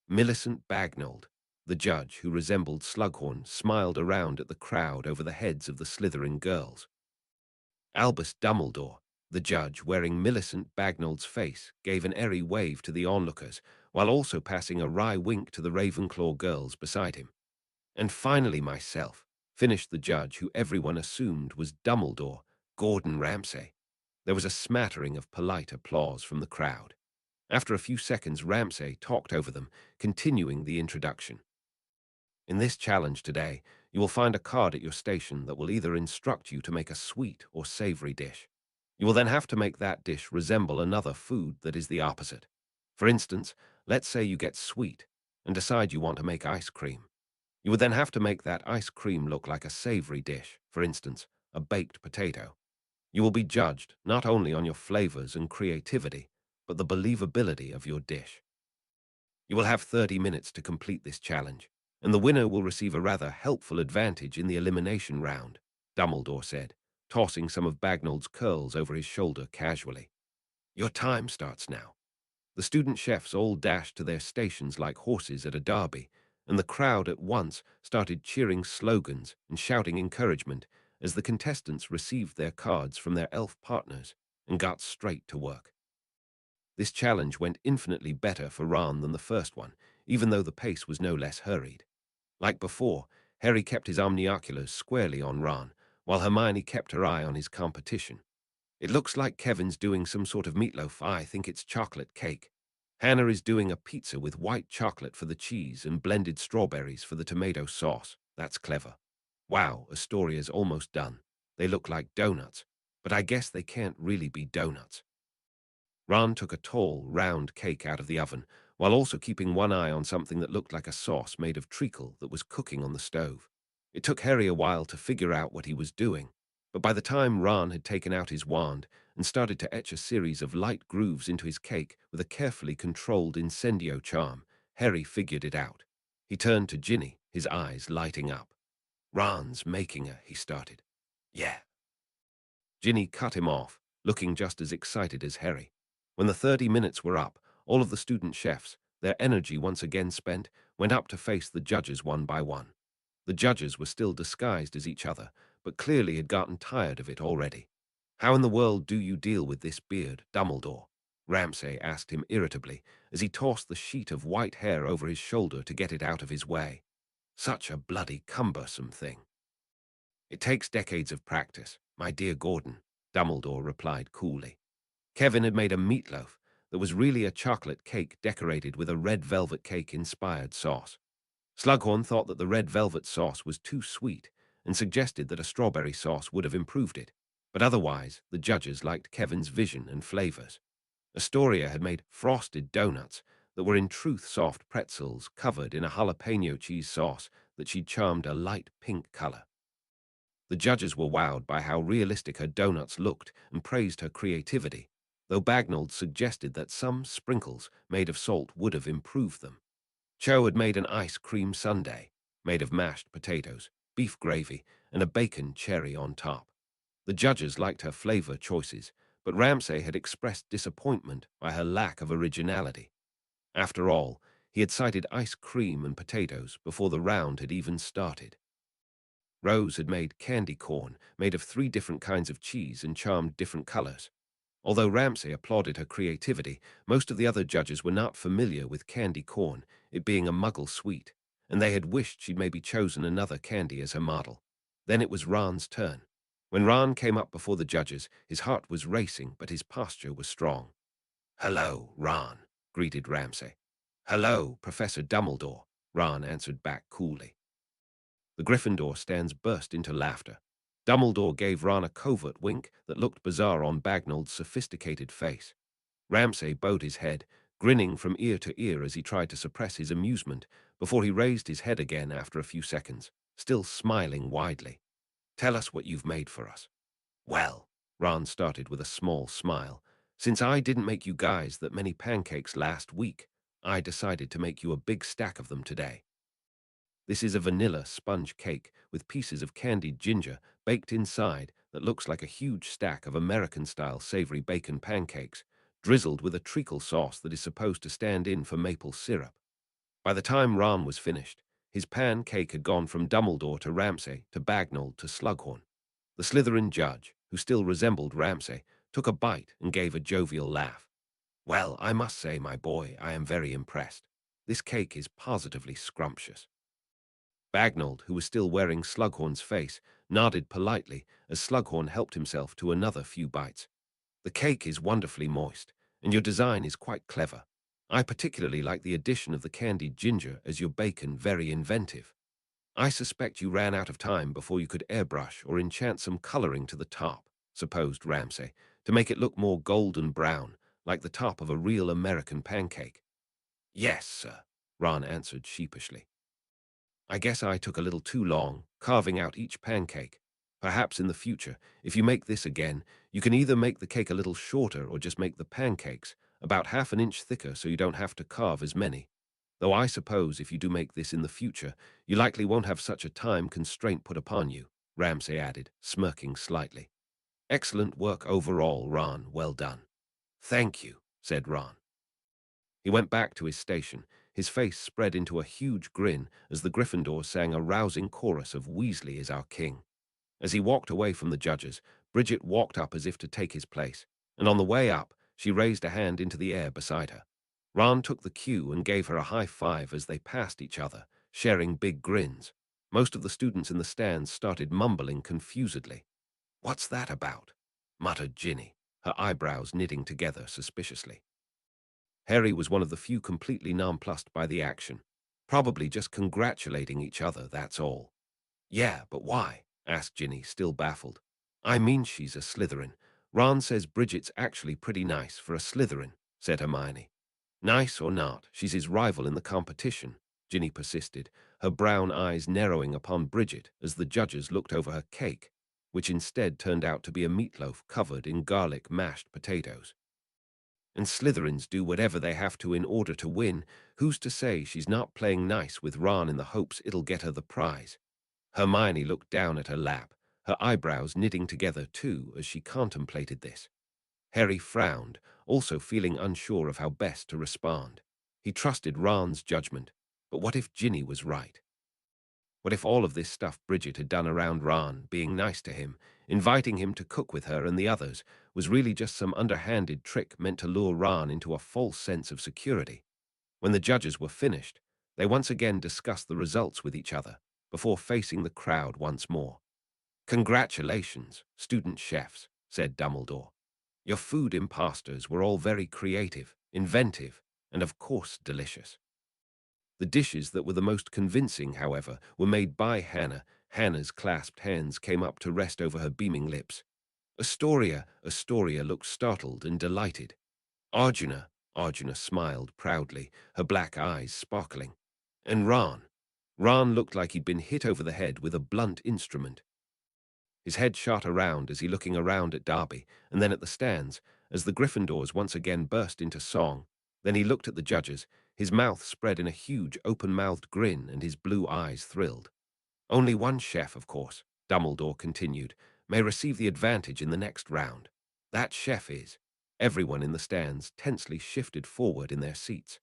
Millicent Bagnold, the judge who resembled Slughorn, smiled around at the crowd over the heads of the Slytherin girls. Albus Dumbledore, the judge wearing Millicent Bagnold's face, gave an airy wave to the onlookers, while also passing a wry wink to the Ravenclaw girls beside him. "And finally myself," finished the judge who everyone assumed was Dumbledore, Gordon Ramsay. There was a smattering of polite applause from the crowd. After a few seconds, Ramsay talked over them, continuing the introduction. "In this challenge today, you will find a card at your station that will either instruct you to make a sweet or savory dish. You will then have to make that dish resemble another food that is the opposite. For instance, let's say you get sweet and decide you want to make ice cream. You would then have to make that ice cream look like a savory dish, for instance, a baked potato. You will be judged not only on your flavors and creativity, but the believability of your dish. You will have 30 minutes to complete this challenge, and the winner will receive a rather helpful advantage in the elimination round," Dumbledore said, tossing some of Bagnold's curls over his shoulder casually. "Your time starts now." The student chefs all dashed to their stations like horses at a derby, and the crowd at once started cheering slogans and shouting encouragement as the contestants received their cards from their elf partners and got straight to work. This challenge went infinitely better for Ron than the first one, even though the pace was no less hurried. Like before, Harry kept his omnioculars squarely on Ron, while Hermione kept her eye on his competition. "It looks like Kevin's doing some sort of meatloaf. I think it's chocolate cake. Hannah is doing a pizza with white chocolate for the cheese and blended strawberries for the tomato sauce. That's clever. Wow, Astoria's almost done. They look like donuts, but I guess they can't really be donuts." Ron took a tall, round cake out of the oven, while also keeping one eye on something that looked like a sauce made of treacle that was cooking on the stove. It took Harry a while to figure out what he was doing, but by the time Ron had taken out his wand and started to etch a series of light grooves into his cake with a carefully controlled incendio charm, Harry figured it out. He turned to Ginny, his eyes lighting up. "Ron's making a," he started. "Yeah." Ginny cut him off, looking just as excited as Harry. When the 30 minutes were up, all of the student chefs, their energy once again spent, went up to face the judges one by one. The judges were still disguised as each other, but clearly had gotten tired of it already. "How in the world do you deal with this beard, Dumbledore?" Ramsay asked him irritably as he tossed the sheet of white hair over his shoulder to get it out of his way. "Such a bloody cumbersome thing." "It takes decades of practice, my dear Gordon," Dumbledore replied coolly. Kevin had made a meatloaf that was really a chocolate cake decorated with a red velvet cake-inspired sauce. Slughorn thought that the red velvet sauce was too sweet and suggested that a strawberry sauce would have improved it, but otherwise the judges liked Kevin's vision and flavors. Astoria had made frosted donuts that were in truth soft pretzels covered in a jalapeno cheese sauce that she'd charmed a light pink color. The judges were wowed by how realistic her donuts looked and praised her creativity, though Bagnold suggested that some sprinkles made of salt would have improved them. Cho had made an ice cream sundae, made of mashed potatoes, beef gravy, and a bacon cherry on top. The judges liked her flavor choices, but Ramsay had expressed disappointment by her lack of originality. After all, he had cited ice cream and potatoes before the round had even started. Rose had made candy corn, made of 3 different kinds of cheese and charmed different colors. Although Ramsay applauded her creativity, most of the other judges were not familiar with candy corn, it being a muggle sweet, and they had wished she'd maybe chosen another candy as her model. Then it was Ron's turn. When Ron came up before the judges, his heart was racing, but his posture was strong. "Hello, Ron," greeted Ramsay. "Hello, Professor Dumbledore," Ron answered back coolly. The Gryffindor stands burst into laughter. Dumbledore gave Ron a covert wink that looked bizarre on Bagnold's sophisticated face. Ramsay bowed his head, grinning from ear to ear as he tried to suppress his amusement before he raised his head again after a few seconds, still smiling widely. "Tell us what you've made for us." "Well," Ron started with a small smile, "since I didn't make you guys that many pancakes last week, I decided to make you a big stack of them today. This is a vanilla sponge cake with pieces of candied ginger baked inside that looks like a huge stack of American-style savory bacon pancakes, drizzled with a treacle sauce that is supposed to stand in for maple syrup." By the time Ron was finished, his pancake had gone from Dumbledore to Ramsay to Bagnold to Slughorn. The Slytherin judge, who still resembled Ramsay, took a bite and gave a jovial laugh. "Well, I must say, my boy, I am very impressed. This cake is positively scrumptious." Bagnold, who was still wearing Slughorn's face, nodded politely as Slughorn helped himself to another few bites. "The cake is wonderfully moist, and your design is quite clever. I particularly like the addition of the candied ginger as your bacon very inventive. I suspect you ran out of time before you could airbrush or enchant some coloring to the top," supposed Ramsay, "to make it look more golden brown, like the top of a real American pancake." "Yes, sir," Ron answered sheepishly. "I guess I took a little too long, carving out each pancake. Perhaps in the future, if you make this again, you can either make the cake a little shorter or just make the pancakes about half an inch thicker so you don't have to carve as many. Though I suppose if you do make this in the future, you likely won't have such a time constraint put upon you," Ramsay added, smirking slightly. "Excellent work overall, Ron. Well done." "Thank you," said Ron. He went back to his station, his face spread into a huge grin as the Gryffindor sang a rousing chorus of "Weasley is our king." As he walked away from the judges, Bridget walked up as if to take his place, and on the way up, she raised a hand into the air beside her. Ron took the cue and gave her a high five as they passed each other, sharing big grins. Most of the students in the stands started mumbling confusedly. "What's that about?" muttered Ginny, her eyebrows knitting together suspiciously. Harry was one of the few completely nonplussed by the action. Probably just congratulating each other, that's all. "Yeah, but why?" asked Ginny, still baffled. "I mean she's a Slytherin. Ron says Bridget's actually pretty nice for a Slytherin," said Hermione. "Nice or not, she's his rival in the competition," Ginny persisted, her brown eyes narrowing upon Bridget as the judges looked over her cake, which instead turned out to be a meatloaf covered in garlic mashed potatoes. "And Slytherins do whatever they have to in order to win. Who's to say she's not playing nice with Ron in the hopes it'll get her the prize?" Hermione looked down at her lap, her eyebrows knitting together too as she contemplated this. Harry frowned, also feeling unsure of how best to respond. He trusted Ron's judgment, but what if Ginny was right? What if all of this stuff Bridget had done around Ron, being nice to him, inviting him to cook with her and the others, was really just some underhanded trick meant to lure Ron into a false sense of security? When the judges were finished, they once again discussed the results with each other, before facing the crowd once more. "Congratulations, student chefs," said Dumbledore. "Your food imposters were all very creative, inventive, and of course delicious." The dishes that were the most convincing, however, were made by Hannah. Hannah's clasped hands came up to rest over her beaming lips. Astoria looked startled and delighted. Arjuna smiled proudly, her black eyes sparkling. And Ron looked like he'd been hit over the head with a blunt instrument. His head shot around as he looking around at Darby and then at the stands, as the Gryffindors once again burst into song. Then he looked at the judges, his mouth spread in a huge open-mouthed grin and his blue eyes thrilled. Only one chef, of course, Dumbledore continued, may receive the advantage in the next round. That chef is. Everyone in the stands tensely shifted forward in their seats.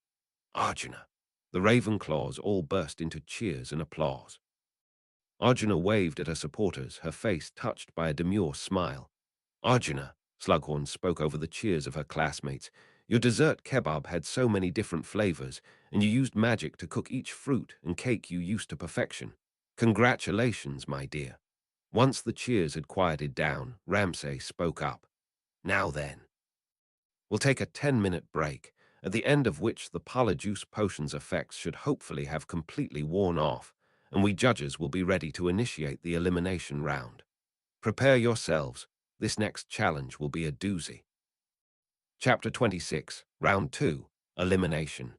Arjuna. The Ravenclaws all burst into cheers and applause. Arjuna waved at her supporters, her face touched by a demure smile. Arjuna, Slughorn spoke over the cheers of her classmates, your dessert kebab had so many different flavors, and you used magic to cook each fruit and cake you used to perfection. Congratulations, my dear. Once the cheers had quieted down, Ramsay spoke up. Now then. We'll take a 10-minute break, at the end of which the Polyjuice Potion's effects should hopefully have completely worn off, and we judges will be ready to initiate the elimination round. Prepare yourselves. This next challenge will be a doozy. Chapter 26, Round 2, Elimination.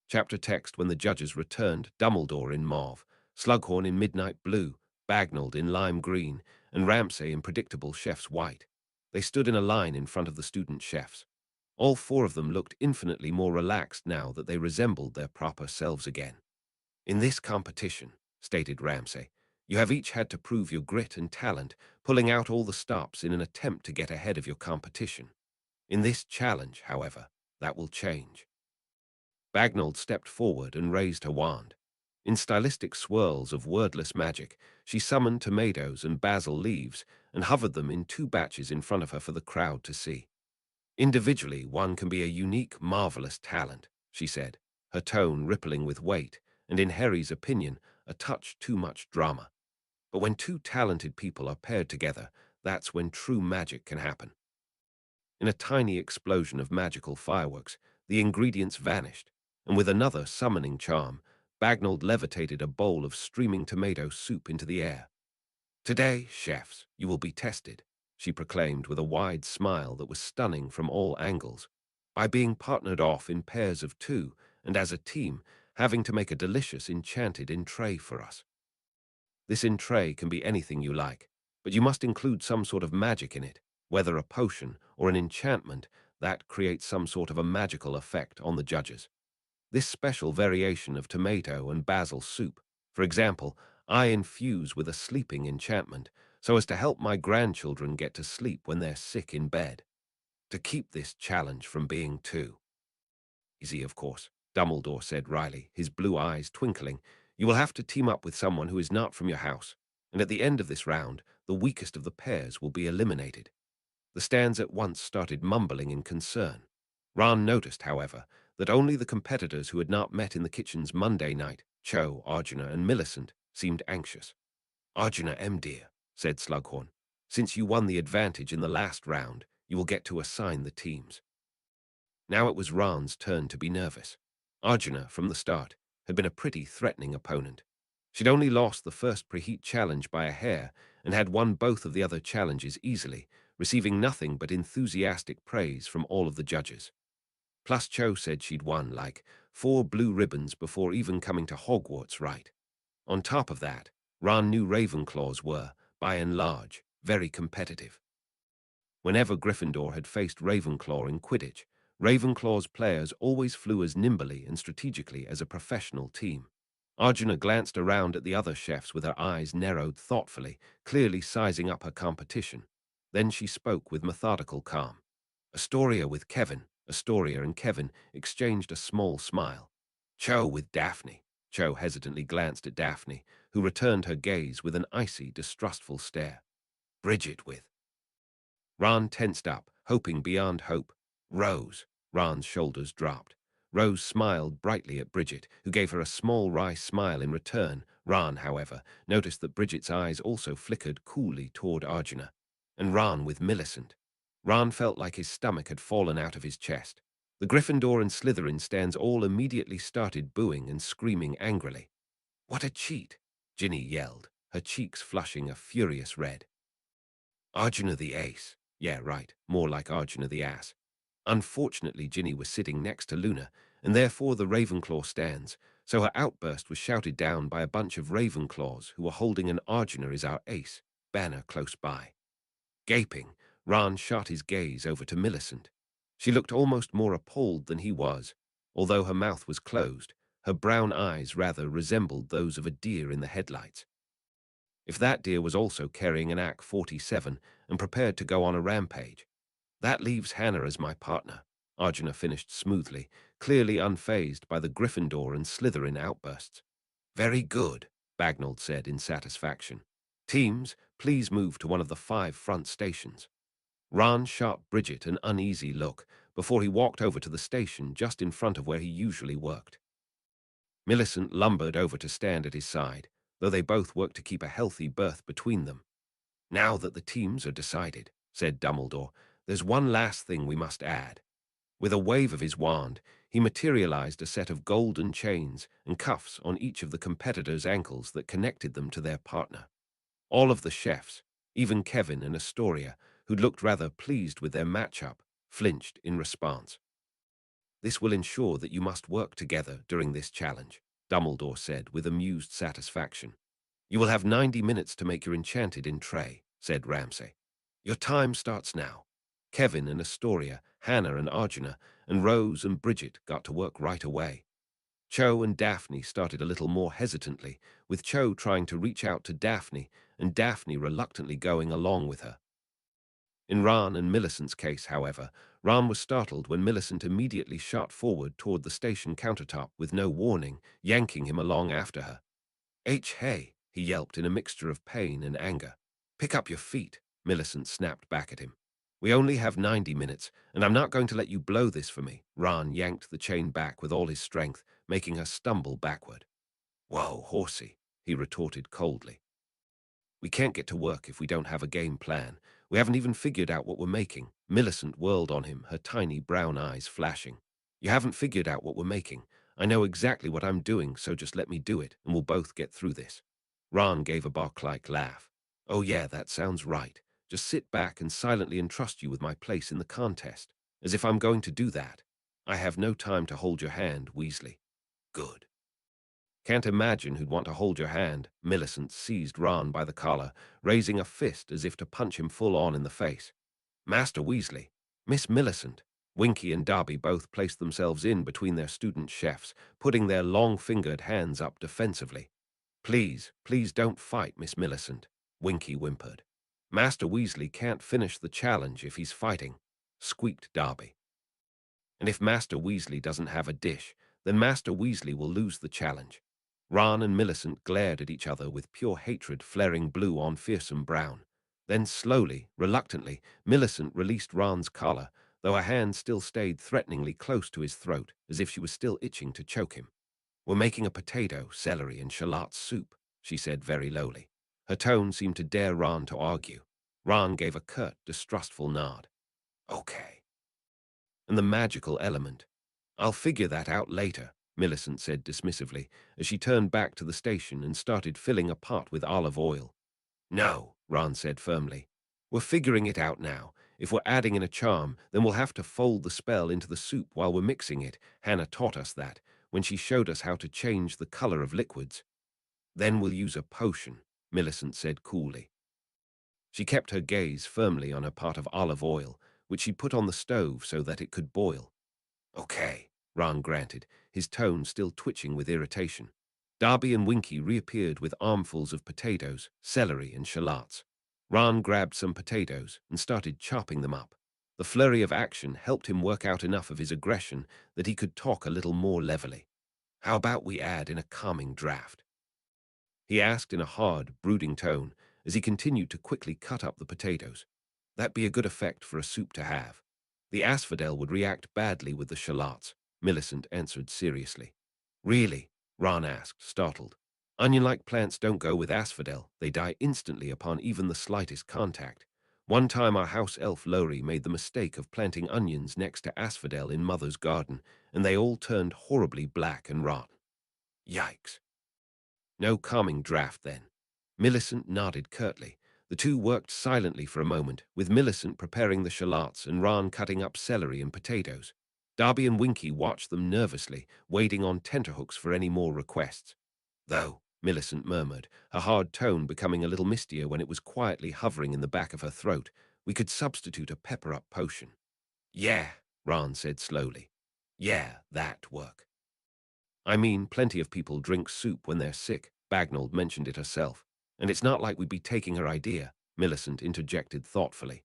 Chapter text when the judges returned, Dumbledore in mauve, Slughorn in midnight blue, Bagnald in lime green, and Ramsay in predictable chef's white. They stood in a line in front of the student chefs. All four of them looked infinitely more relaxed now that they resembled their proper selves again. In this competition, stated Ramsay, you have each had to prove your grit and talent, pulling out all the stops in an attempt to get ahead of your competition. In this challenge, however, that will change. Bagnald stepped forward and raised her wand. In stylistic swirls of wordless magic, she summoned tomatoes and basil leaves and hovered them in two batches in front of her for the crowd to see. Individually, one can be a unique, marvelous talent, she said, her tone rippling with weight, and in Harry's opinion, a touch too much drama. But when two talented people are paired together, that's when true magic can happen. In a tiny explosion of magical fireworks, the ingredients vanished, and with another summoning charm, Bagnald levitated a bowl of streaming tomato soup into the air. Today, chefs, you will be tested, she proclaimed with a wide smile that was stunning from all angles, by being partnered off in pairs of two, and as a team, having to make a delicious enchanted entree for us. This entree can be anything you like, but you must include some sort of magic in it, whether a potion or an enchantment that creates some sort of a magical effect on the judges. This special variation of tomato and basil soup, for example, I infuse with a sleeping enchantment so as to help my grandchildren get to sleep when they're sick in bed. To keep this challenge from being too easy, of course, Dumbledore said wryly, his blue eyes twinkling. You will have to team up with someone who is not from your house, and at the end of this round, the weakest of the pairs will be eliminated. The stands at once started mumbling in concern. Ron noticed, however, that only the competitors who had not met in the kitchens Monday night, Cho, Arjuna, and Millicent, seemed anxious. Arjuna, dear, said Slughorn, since you won the advantage in the last round, you will get to assign the teams. Now it was Ron's turn to be nervous. Arjuna, from the start, had been a pretty threatening opponent. She'd only lost the first preheat challenge by a hair and had won both of the other challenges easily, receiving nothing but enthusiastic praise from all of the judges. Plus Cho said she'd won, like, 4 blue ribbons before even coming to Hogwarts, right? On top of that, Ron knew Ravenclaws were, by and large, very competitive. Whenever Gryffindor had faced Ravenclaw in Quidditch, Ravenclaw's players always flew as nimbly and strategically as a professional team. Arjuna glanced around at the other chefs with her eyes narrowed thoughtfully, clearly sizing up her competition. Then she spoke with methodical calm. Astoria with Kevin. Astoria and Kevin exchanged a small smile. Cho with Daphne. Cho hesitantly glanced at Daphne, who returned her gaze with an icy, distrustful stare. Bridget with. Ron tensed up, hoping beyond hope. Rose. Ron's shoulders dropped. Rose smiled brightly at Bridget, who gave her a small wry smile in return. Ron, however, noticed that Bridget's eyes also flickered coolly toward Arjuna. And Ron with Millicent. Ron felt like his stomach had fallen out of his chest. The Gryffindor and Slytherin stands all immediately started booing and screaming angrily. What a cheat! Ginny yelled, her cheeks flushing a furious red. Arjuna the ace. Yeah, right, more like Arjuna the ass. Unfortunately, Ginny was sitting next to Luna, and therefore the Ravenclaw stands, so her outburst was shouted down by a bunch of Ravenclaws who were holding an Arjuna is our ace banner close by. Gaping, Ron shot his gaze over to Millicent. She looked almost more appalled than he was. Although her mouth was closed, her brown eyes rather resembled those of a deer in the headlights. If that deer was also carrying an AK-47 and prepared to go on a rampage, that leaves Hannah as my partner, Arjuna finished smoothly, clearly unfazed by the Gryffindor and Slytherin outbursts. Very good, Bagnold said in satisfaction. Teams, please move to one of the 5 front stations. Ron shot Bridget an uneasy look before he walked over to the station just in front of where he usually worked. Millicent lumbered over to stand at his side, though they both worked to keep a healthy berth between them. Now that the teams are decided, said Dumbledore, there's one last thing we must add. With a wave of his wand, he materialized a set of golden chains and cuffs on each of the competitors' ankles that connected them to their partner. All of the chefs, even Kevin and Astoria, who looked rather pleased with their matchup, flinched in response. This will ensure that you must work together during this challenge, Dumbledore said with amused satisfaction. You will have 90 minutes to make your enchanted in tray, said Ramsay. Your time starts now. Kevin and Astoria, Hannah and Arjuna, and Rose and Bridget got to work right away. Cho and Daphne started a little more hesitantly, with Cho trying to reach out to Daphne and Daphne reluctantly going along with her. In Ron and Millicent's case, however, Ron was startled when Millicent immediately shot forward toward the station countertop with no warning, yanking him along after her. Hey, he yelped in a mixture of pain and anger. Pick up your feet, Millicent snapped back at him. We only have 90 minutes, and I'm not going to let you blow this for me. Ron yanked the chain back with all his strength, making her stumble backward. Whoa, horsey, he retorted coldly. We can't get to work if we don't have a game plan. We haven't even figured out what we're making. Millicent whirled on him, her tiny brown eyes flashing. You haven't figured out what we're making. I know exactly what I'm doing, so just let me do it, and we'll both get through this. Ron gave a bark-like laugh. Oh yeah, that sounds right. Just sit back and silently entrust you with my place in the contest, as if I'm going to do that. I have no time to hold your hand, Weasley. Good. Can't imagine who'd want to hold your hand. Millicent seized Ron by the collar, raising a fist as if to punch him full on in the face. Master Weasley, Miss Millicent. Winky and Darby both placed themselves in between their student chefs, putting their long-fingered hands up defensively. Please don't fight, Miss Millicent, Winky whimpered. Master Weasley can't finish the challenge if he's fighting, squeaked Darby. And if Master Weasley doesn't have a dish, then Master Weasley will lose the challenge. Ron and Millicent glared at each other with pure hatred flaring blue on fearsome brown. Then slowly, reluctantly, Millicent released Ron's collar, though her hand still stayed threateningly close to his throat, as if she was still itching to choke him. We're making a potato, celery, and shallot soup, she said very lowly. Her tone seemed to dare Ron to argue. Ron gave a curt, distrustful nod. Okay. And the magical element. I'll figure that out later, Millicent said dismissively, as she turned back to the station and started filling a pot with olive oil. No, Ron said firmly. We're figuring it out now. If we're adding in a charm, then we'll have to fold the spell into the soup while we're mixing it. Hannah taught us that, when she showed us how to change the color of liquids. Then we'll use a potion, Millicent said coolly. She kept her gaze firmly on her pot of olive oil, which she put on the stove so that it could boil. Okay, Ron granted, his tone still twitching with irritation. Darby and Winky reappeared with armfuls of potatoes, celery, and shallots. Ron grabbed some potatoes and started chopping them up. The flurry of action helped him work out enough of his aggression that he could talk a little more levelly. How about we add in a calming draft? He asked in a hard, brooding tone as he continued to quickly cut up the potatoes. That'd be a good effect for a soup to have. The asphodel would react badly with the shallots, Millicent answered seriously. Really? Ron asked, startled. Onion-like plants don't go with asphodel. They die instantly upon even the slightest contact. One time our house elf Lowry made the mistake of planting onions next to asphodel in Mother's garden, and they all turned horribly black and rotten. Yikes. No calming draft, then. Millicent nodded curtly. The two worked silently for a moment, with Millicent preparing the shallots and Ron cutting up celery and potatoes. Darby and Winky watched them nervously, waiting on tenterhooks for any more requests. Though, Millicent murmured, her hard tone becoming a little mistier when it was quietly hovering in the back of her throat, We could substitute a pepper-up potion. Yeah, Ron said slowly. Yeah, that'd work. I mean, plenty of people drink soup when they're sick. Bagnold mentioned it herself. And it's not like we'd be taking her idea, Millicent interjected thoughtfully.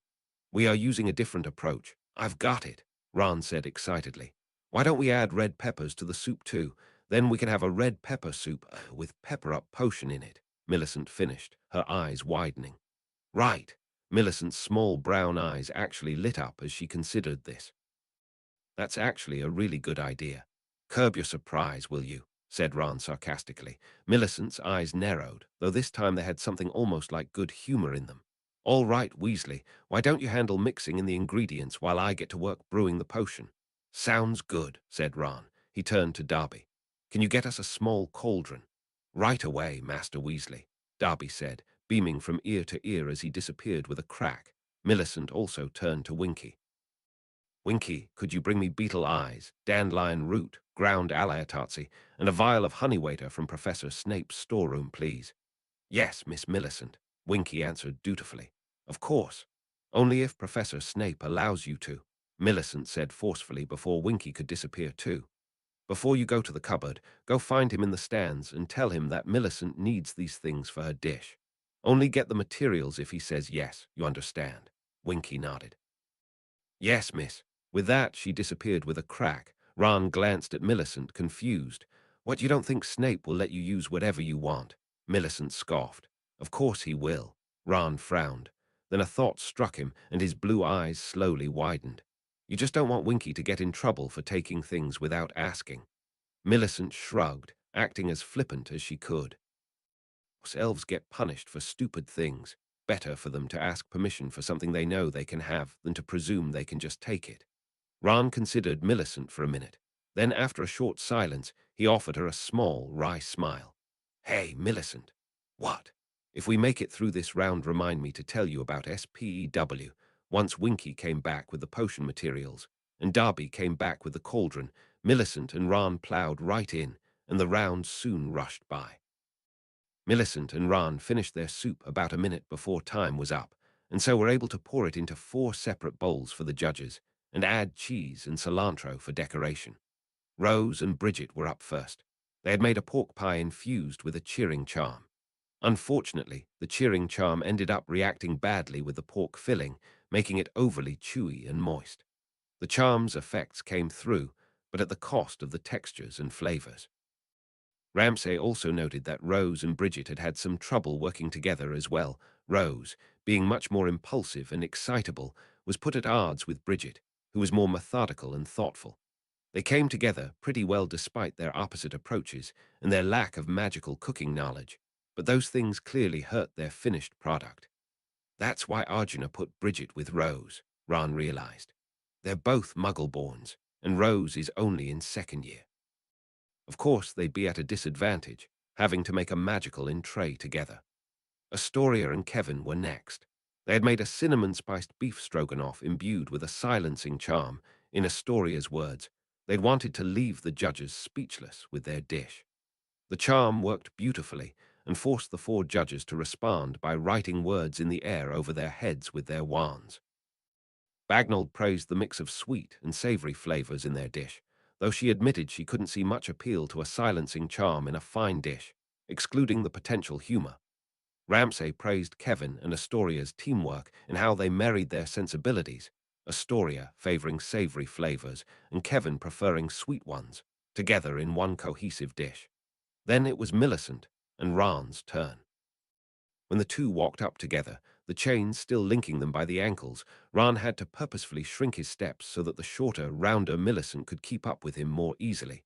We are using a different approach. I've got it, Ron said excitedly. Why don't we add red peppers to the soup too? Then we can have a red pepper soup with pepper-up potion in it, Millicent finished, her eyes widening. Right. Millicent's small brown eyes actually lit up as she considered this. That's actually a really good idea. Curb your surprise, will you? Said Ron sarcastically. Millicent's eyes narrowed, though this time they had something almost like good humor in them. All right, Weasley, why don't you handle mixing in the ingredients while I get to work brewing the potion? Sounds good, said Ron. He turned to Darby. Can you get us a small cauldron? Right away, Master Weasley, Darby said, beaming from ear to ear as he disappeared with a crack. Millicent also turned to Winky. Winky, could you bring me beetle eyes, dandelion root, ground alliatartsy, and a vial of honey water from Professor Snape's storeroom, please? Yes, Miss Millicent, Winky answered dutifully. Of course. Only if Professor Snape allows you to, Millicent said forcefully before Winky could disappear too. Before you go to the cupboard, go find him in the stands and tell him that Millicent needs these things for her dish. Only get the materials if he says yes, you understand. Winky nodded. Yes, miss. With that, she disappeared with a crack. Ron glanced at Millicent, confused. What, you don't think Snape will let you use whatever you want? Millicent scoffed. Of course he will. Ron frowned. Then a thought struck him, and his blue eyes slowly widened. You just don't want Winky to get in trouble for taking things without asking. Millicent shrugged, acting as flippant as she could. Elves get punished for stupid things. Better for them to ask permission for something they know they can have than to presume they can just take it. Ron considered Millicent for a minute. Then, after a short silence, he offered her a small, wry smile. Hey, Millicent. What? If we make it through this round, remind me to tell you about SPEW. Once Winky came back with the potion materials, and Darby came back with the cauldron, Millicent and Ron ploughed right in, and the round soon rushed by. Millicent and Ron finished their soup about a minute before time was up, and so were able to pour it into 4 separate bowls for the judges, and add cheese and cilantro for decoration. Rose and Bridget were up first. They had made a pork pie infused with a cheering charm. Unfortunately, the cheering charm ended up reacting badly with the pork filling, making it overly chewy and moist. The charm's effects came through, but at the cost of the textures and flavors. Ramsay also noted that Rose and Bridget had had some trouble working together as well. Rose, being much more impulsive and excitable, was put at odds with Bridget, who was more methodical and thoughtful. They came together pretty well despite their opposite approaches and their lack of magical cooking knowledge, but those things clearly hurt their finished product. That's why Arjuna put Bridget with Rose, Ron realized. They're both Muggle-borns, and Rose is only in 2nd year. Of course, they'd be at a disadvantage, having to make a magical entree together. Astoria and Kevin were next. They had made a cinnamon-spiced beef stroganoff imbued with a silencing charm. In Astoria's words, they'd wanted to leave the judges speechless with their dish. The charm worked beautifully and forced the 4 judges to respond by writing words in the air over their heads with their wands. Bagnold praised the mix of sweet and savory flavors in their dish, though she admitted she couldn't see much appeal to a silencing charm in a fine dish, excluding the potential humor. Ramsay praised Kevin and Astoria's teamwork in how they married their sensibilities, Astoria favoring savory flavors and Kevin preferring sweet ones, together in one cohesive dish. Then it was Millicent and Ron's turn. When the two walked up together, the chains still linking them by the ankles, Ron had to purposefully shrink his steps so that the shorter, rounder Millicent could keep up with him more easily.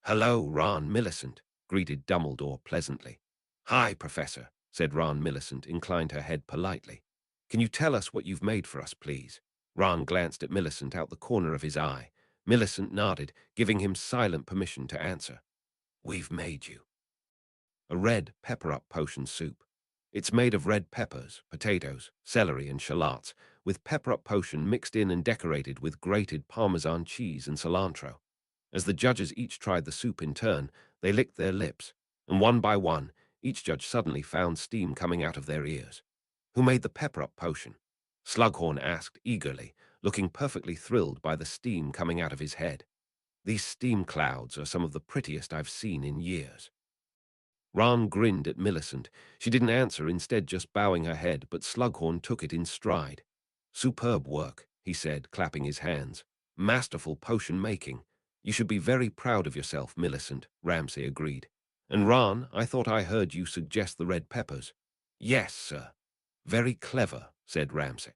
"Hello, Ron Millicent," greeted Dumbledore pleasantly. "Hi, Professor," said Ron Millicent, inclined her head politely. "Can you tell us what you've made for us, please?" Ron glanced at Millicent out the corner of his eye. Millicent nodded, giving him silent permission to answer. "We've made you a red pepper-up potion soup. It's made of red peppers, potatoes, celery, and shallots, with pepper-up potion mixed in and decorated with grated Parmesan cheese and cilantro. As the judges each tried the soup in turn, they licked their lips, and one by one, each judge suddenly found steam coming out of their ears. "Who made the pepper-up potion?" Slughorn asked eagerly, looking perfectly thrilled by the steam coming out of his head. These steam clouds are some of the prettiest I've seen in years. Ron grinned at Millicent. She didn't answer, instead just bowing her head, but Slughorn took it in stride. Superb work, he said, clapping his hands. Masterful potion making. You should be very proud of yourself, Millicent, Ramsay agreed. And Ron, I thought I heard you suggest the red peppers. Yes, sir. Very clever, said Ramsay.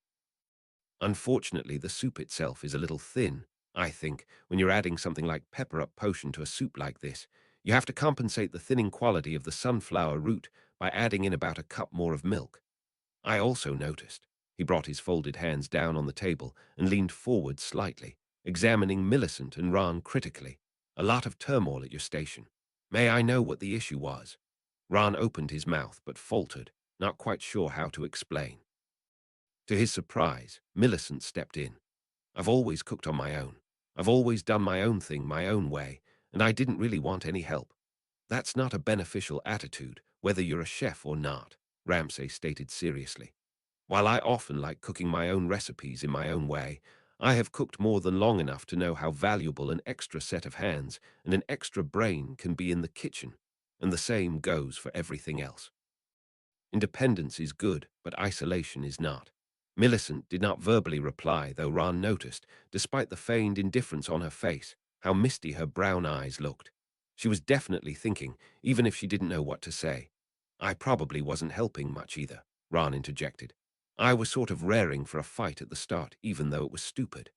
Unfortunately, the soup itself is a little thin, I think, when you're adding something like pepper-up potion to a soup like this. You have to compensate the thinning quality of the sunflower root by adding in about a cup more of milk. I also noticed. He brought his folded hands down on the table and leaned forward slightly, examining Millicent and Ron critically. A lot of turmoil at your station. May I know what the issue was? Ron opened his mouth but faltered, not quite sure how to explain. To his surprise, Millicent stepped in. I've always cooked on my own. I've always done my own thing my own way, and I didn't really want any help. That's not a beneficial attitude, whether you're a chef or not, Ramsay stated seriously. While I often like cooking my own recipes in my own way, I have cooked more than long enough to know how valuable an extra set of hands and an extra brain can be in the kitchen, and the same goes for everything else. Independence is good, but isolation is not. Millicent did not verbally reply, though Ron noticed, despite the feigned indifference on her face, how misty her brown eyes looked. She was definitely thinking, even if she didn't know what to say. I probably wasn't helping much either, Ron interjected. I was sort of raring for a fight at the start, even though it was stupid.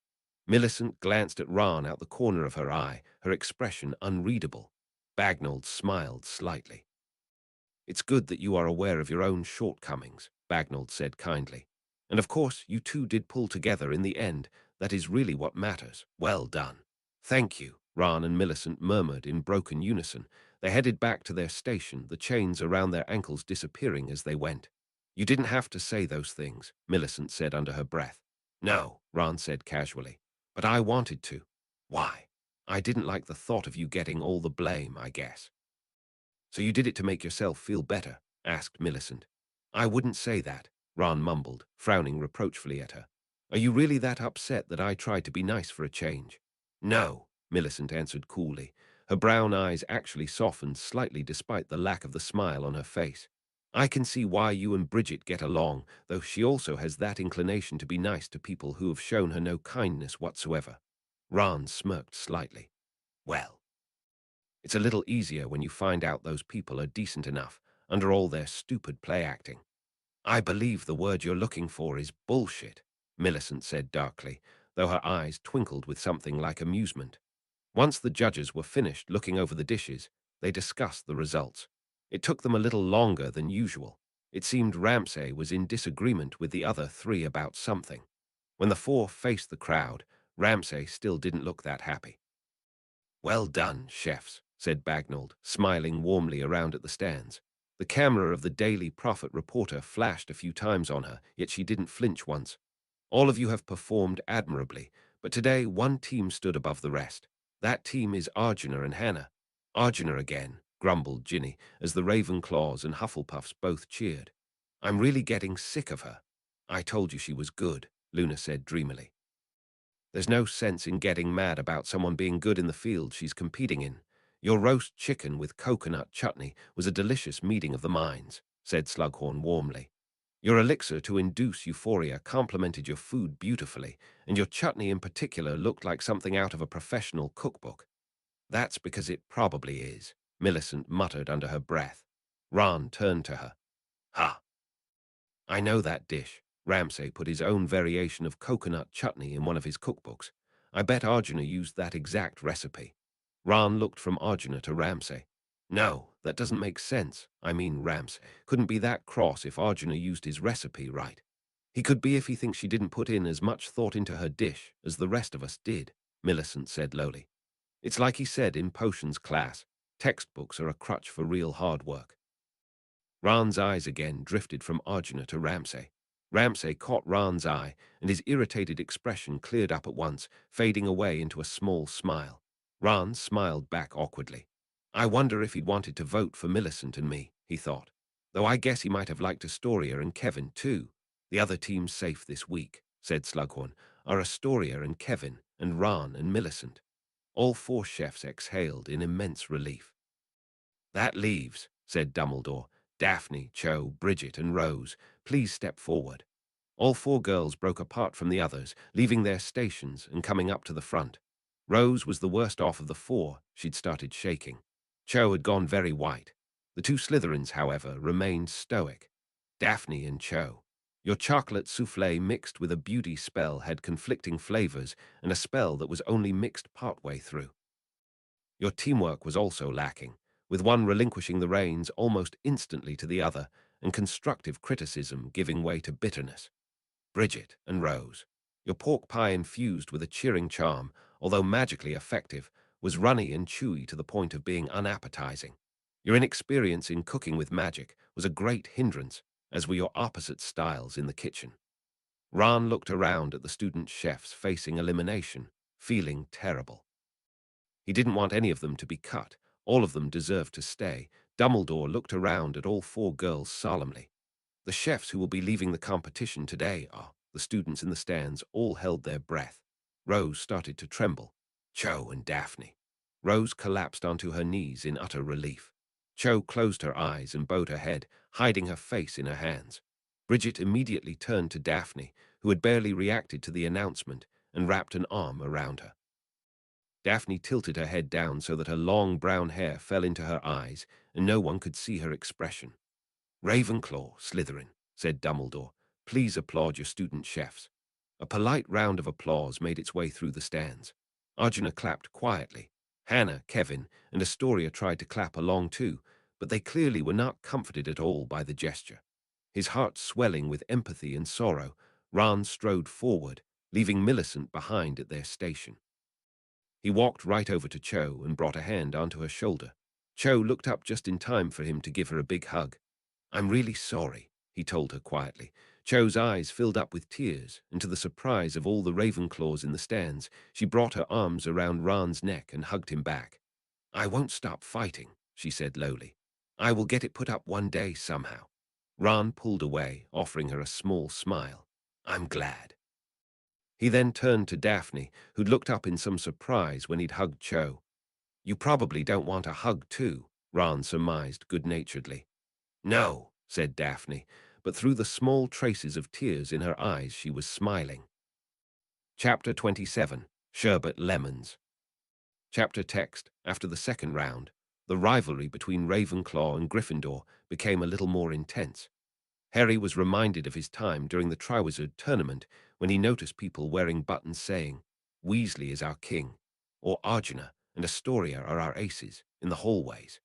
Millicent glanced at Ron out the corner of her eye, her expression unreadable. Bagnold smiled slightly. It's good that you are aware of your own shortcomings, Bagnold said kindly. And of course, you two did pull together in the end. That is really what matters. Well done. Thank you, Ron and Millicent murmured in broken unison. They headed back to their station, the chains around their ankles disappearing as they went. You didn't have to say those things, Millicent said under her breath. No, Ron said casually. But I wanted to. Why? I didn't like the thought of you getting all the blame, I guess. So you did it to make yourself feel better? Asked Millicent. I wouldn't say that, Ron mumbled, frowning reproachfully at her. Are you really that upset that I tried to be nice for a change? No, Millicent answered coolly. Her brown eyes actually softened slightly despite the lack of the smile on her face. I can see why you and Bridget get along, though she also has that inclination to be nice to people who have shown her no kindness whatsoever. Ron smirked slightly. Well, it's a little easier when you find out those people are decent enough, under all their stupid play acting. I believe the word you're looking for is bullshit, Millicent said darkly, though her eyes twinkled with something like amusement. Once the judges were finished looking over the dishes, they discussed the results. It took them a little longer than usual. It seemed Ramsay was in disagreement with the other three about something. When the four faced the crowd, Ramsay still didn't look that happy. Well done, chefs, said Bagnold, smiling warmly around at the stands. The camera of the Daily Prophet reporter flashed a few times on her, yet she didn't flinch once. All of you have performed admirably, but today one team stood above the rest. That team is Arjuna and Hannah. Arjuna again, grumbled Ginny, as the Ravenclaws and Hufflepuffs both cheered. I'm really getting sick of her. I told you she was good, Luna said dreamily. There's no sense in getting mad about someone being good in the field she's competing in. Your roast chicken with coconut chutney was a delicious meeting of the minds, said Slughorn warmly. Your elixir to induce euphoria complemented your food beautifully, and your chutney in particular looked like something out of a professional cookbook. That's because it probably is, Millicent muttered under her breath. Ron turned to her. Ha! I know that dish. Ramsay put his own variation of coconut chutney in one of his cookbooks. I bet Arjuna used that exact recipe. Ron looked from Arjuna to Ramsay. No, that doesn't make sense. I mean, Ramsay couldn't be that cross if Arjuna used his recipe right. He could be if he thinks she didn't put in as much thought into her dish as the rest of us did, Millicent said lowly. It's like he said in potions class, textbooks are a crutch for real hard work. Ran's eyes again drifted from Arjuna to Ramsay. Ramsay caught Ran's eye, and his irritated expression cleared up at once, fading away into a small smile. Ran smiled back awkwardly. I wonder if he'd wanted to vote for Millicent and me, he thought. Though I guess he might have liked Astoria and Kevin, too. The other team's safe this week, said Slughorn, are Astoria and Kevin and Ron and Millicent. All four chefs exhaled in immense relief. That leaves, said Dumbledore, Daphne, Cho, Bridget, and Rose. Please step forward. All four girls broke apart from the others, leaving their stations and coming up to the front. Rose was the worst off of the four. She'd started shaking. Cho had gone very white. The two Slytherins, however, remained stoic. Daphne and Cho. Your chocolate souffle mixed with a beauty spell had conflicting flavors and a spell that was only mixed partway through. Your teamwork was also lacking, with one relinquishing the reins almost instantly to the other and constructive criticism giving way to bitterness. Bridget and Rose. Your pork pie infused with a cheering charm, although magically effective, was runny and chewy to the point of being unappetizing. Your inexperience in cooking with magic was a great hindrance, as were your opposite styles in the kitchen. Ron looked around at the student chefs facing elimination, feeling terrible. He didn't want any of them to be cut. All of them deserved to stay. Dumbledore looked around at all four girls solemnly. The chefs who will be leaving the competition today are. The students in the stands all held their breath. Rose started to tremble. Cho and Daphne. Rose collapsed onto her knees in utter relief. Cho closed her eyes and bowed her head, hiding her face in her hands. Bridget immediately turned to Daphne, who had barely reacted to the announcement, and wrapped an arm around her. Daphne tilted her head down so that her long brown hair fell into her eyes, and no one could see her expression. Ravenclaw, Slytherin, said Dumbledore. Please applaud your student chefs. A polite round of applause made its way through the stands. Arjuna clapped quietly. Hannah, Kevin, and Astoria tried to clap along too, but they clearly were not comforted at all by the gesture. His heart swelling with empathy and sorrow, Ron strode forward, leaving Millicent behind at their station. He walked right over to Cho and brought a hand onto her shoulder. Cho looked up just in time for him to give her a big hug. I'm really sorry, he told her quietly. Cho's eyes filled up with tears, and to the surprise of all the Ravenclaws in the stands, she brought her arms around Ron's neck and hugged him back. I won't stop fighting, she said lowly. I will get it put up one day somehow. Ron pulled away, offering her a small smile. I'm glad. He then turned to Daphne, who'd looked up in some surprise when he'd hugged Cho. You probably don't want a hug too, Ron surmised good-naturedly. No, said Daphne, but through the small traces of tears in her eyes she was smiling. Chapter 27, Sherbet Lemons. Chapter text, after the second round, the rivalry between Ravenclaw and Gryffindor became a little more intense. Harry was reminded of his time during the Triwizard Tournament when he noticed people wearing buttons saying, Weasley is our king, or Arjuna and Astoria are our aces, in the hallways.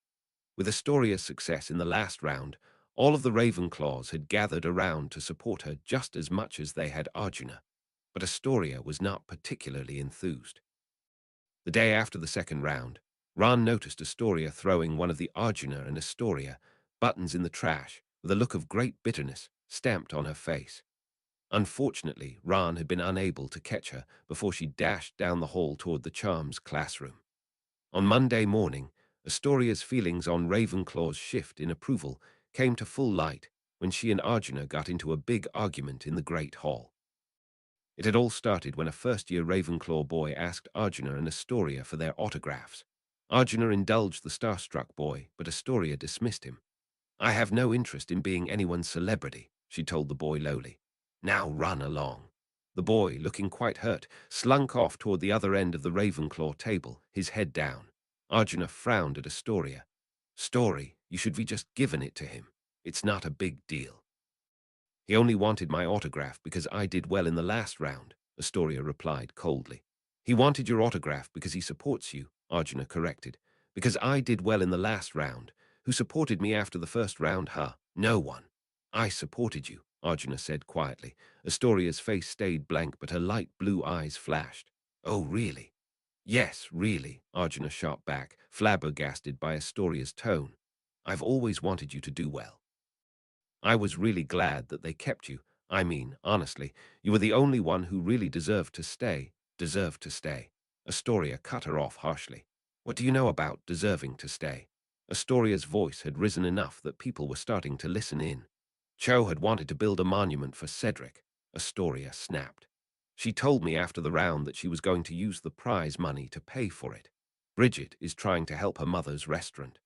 With Astoria's success in the last round, all of the Ravenclaws had gathered around to support her just as much as they had Arjuna, but Astoria was not particularly enthused. The day after the second round, Ron noticed Astoria throwing one of the Arjuna and Astoria buttons in the trash with a look of great bitterness stamped on her face. Unfortunately, Ron had been unable to catch her before she dashed down the hall toward the Charms classroom. On Monday morning, Astoria's feelings on Ravenclaw's shift in approval came to full light when she and Arjuna got into a big argument in the Great Hall. It had all started when a first-year Ravenclaw boy asked Arjuna and Astoria for their autographs. Arjuna indulged the starstruck boy, but Astoria dismissed him. I have no interest in being anyone's celebrity, she told the boy lowly. Now run along. The boy, looking quite hurt, slunk off toward the other end of the Ravenclaw table, his head down. Arjuna frowned at Astoria. Story, you should be just given it to him. It's not a big deal. He only wanted my autograph because I did well in the last round, Astoria replied coldly. He wanted your autograph because he supports you, Arjuna corrected. Because I did well in the last round. Who supported me after the first round, huh? No one. I supported you, Arjuna said quietly. Astoria's face stayed blank, but her light blue eyes flashed. Oh, really? Yes, really, Arjuna shot back, flabbergasted by Astoria's tone. I've always wanted you to do well. I was really glad that they kept you. I mean, honestly, you were the only one who really deserved to stay. Deserved to stay. Astoria cut her off harshly. What do you know about deserving to stay? Astoria's voice had risen enough that people were starting to listen in. Cho had wanted to build a monument for Cedric, Astoria snapped. She told me after the round that she was going to use the prize money to pay for it. Bridget is trying to help her mother's restaurant.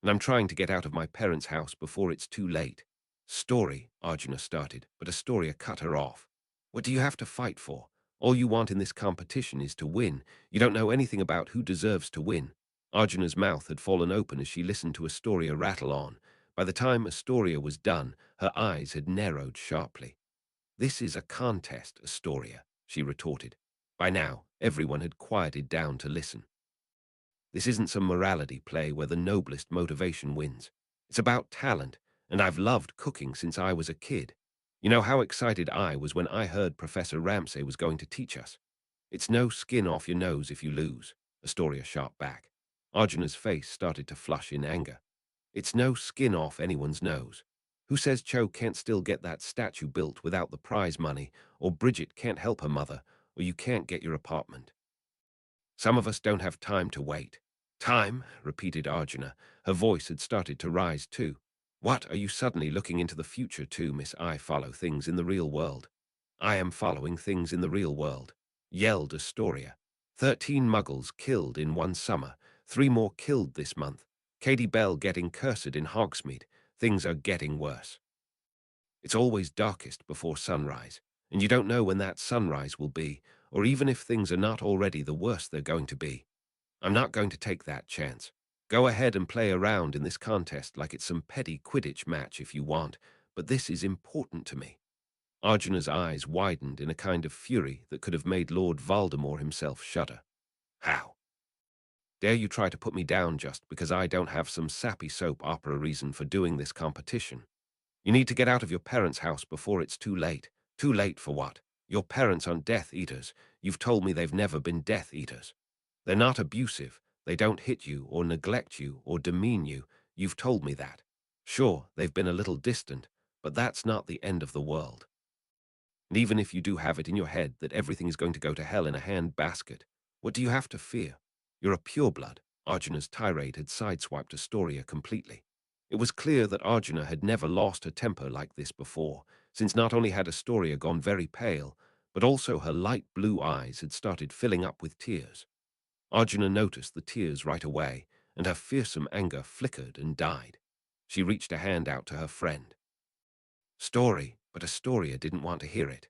And I'm trying to get out of my parents' house before it's too late. Story, Arjuna started, but Astoria cut her off. What do you have to fight for? All you want in this competition is to win. You don't know anything about who deserves to win. Arjuna's mouth had fallen open as she listened to Astoria rattle on. By the time Astoria was done, her eyes had narrowed sharply. This is a contest, Astoria, she retorted. By now, everyone had quieted down to listen. This isn't some morality play where the noblest motivation wins. It's about talent, and I've loved cooking since I was a kid. You know how excited I was when I heard Professor Ramsay was going to teach us. It's no skin off your nose if you lose, Astoria shot back. Arjuna's face started to flush in anger. It's no skin off anyone's nose. Who says Cho can't still get that statue built without the prize money, or Bridget can't help her mother, or you can't get your apartment? Some of us don't have time to wait. Time, repeated Arjuna. Her voice had started to rise too. What, are you suddenly looking into the future too, Miss? I follow things in the real world. I am following things in the real world, yelled Astoria. 13 muggles killed in one summer, 3 more killed this month. Katie Bell getting cursed in Hogsmeade. Things are getting worse. It's always darkest before sunrise, and you don't know when that sunrise will be, or even if things are not already the worst they're going to be. I'm not going to take that chance. Go ahead and play around in this contest like it's some petty Quidditch match if you want, but this is important to me. Arjuna's eyes widened in a kind of fury that could have made Lord Voldemort himself shudder. How? Dare you try to put me down just because I don't have some sappy soap opera reason for doing this competition? You need to get out of your parents' house before it's too late. Too late for what? Your parents aren't Death Eaters. You've told me they've never been Death Eaters. They're not abusive. They don't hit you or neglect you or demean you. You've told me that. Sure, they've been a little distant, but that's not the end of the world. And even if you do have it in your head that everything is going to go to hell in a hand basket, what do you have to fear? You're a pureblood. Arjuna's tirade had sideswiped Astoria completely. It was clear that Arjuna had never lost her temper like this before, since not only had Astoria gone very pale, but also her light blue eyes had started filling up with tears. Arjuna noticed the tears right away, and her fearsome anger flickered and died. She reached a hand out to her friend. Story, but Astoria didn't want to hear it.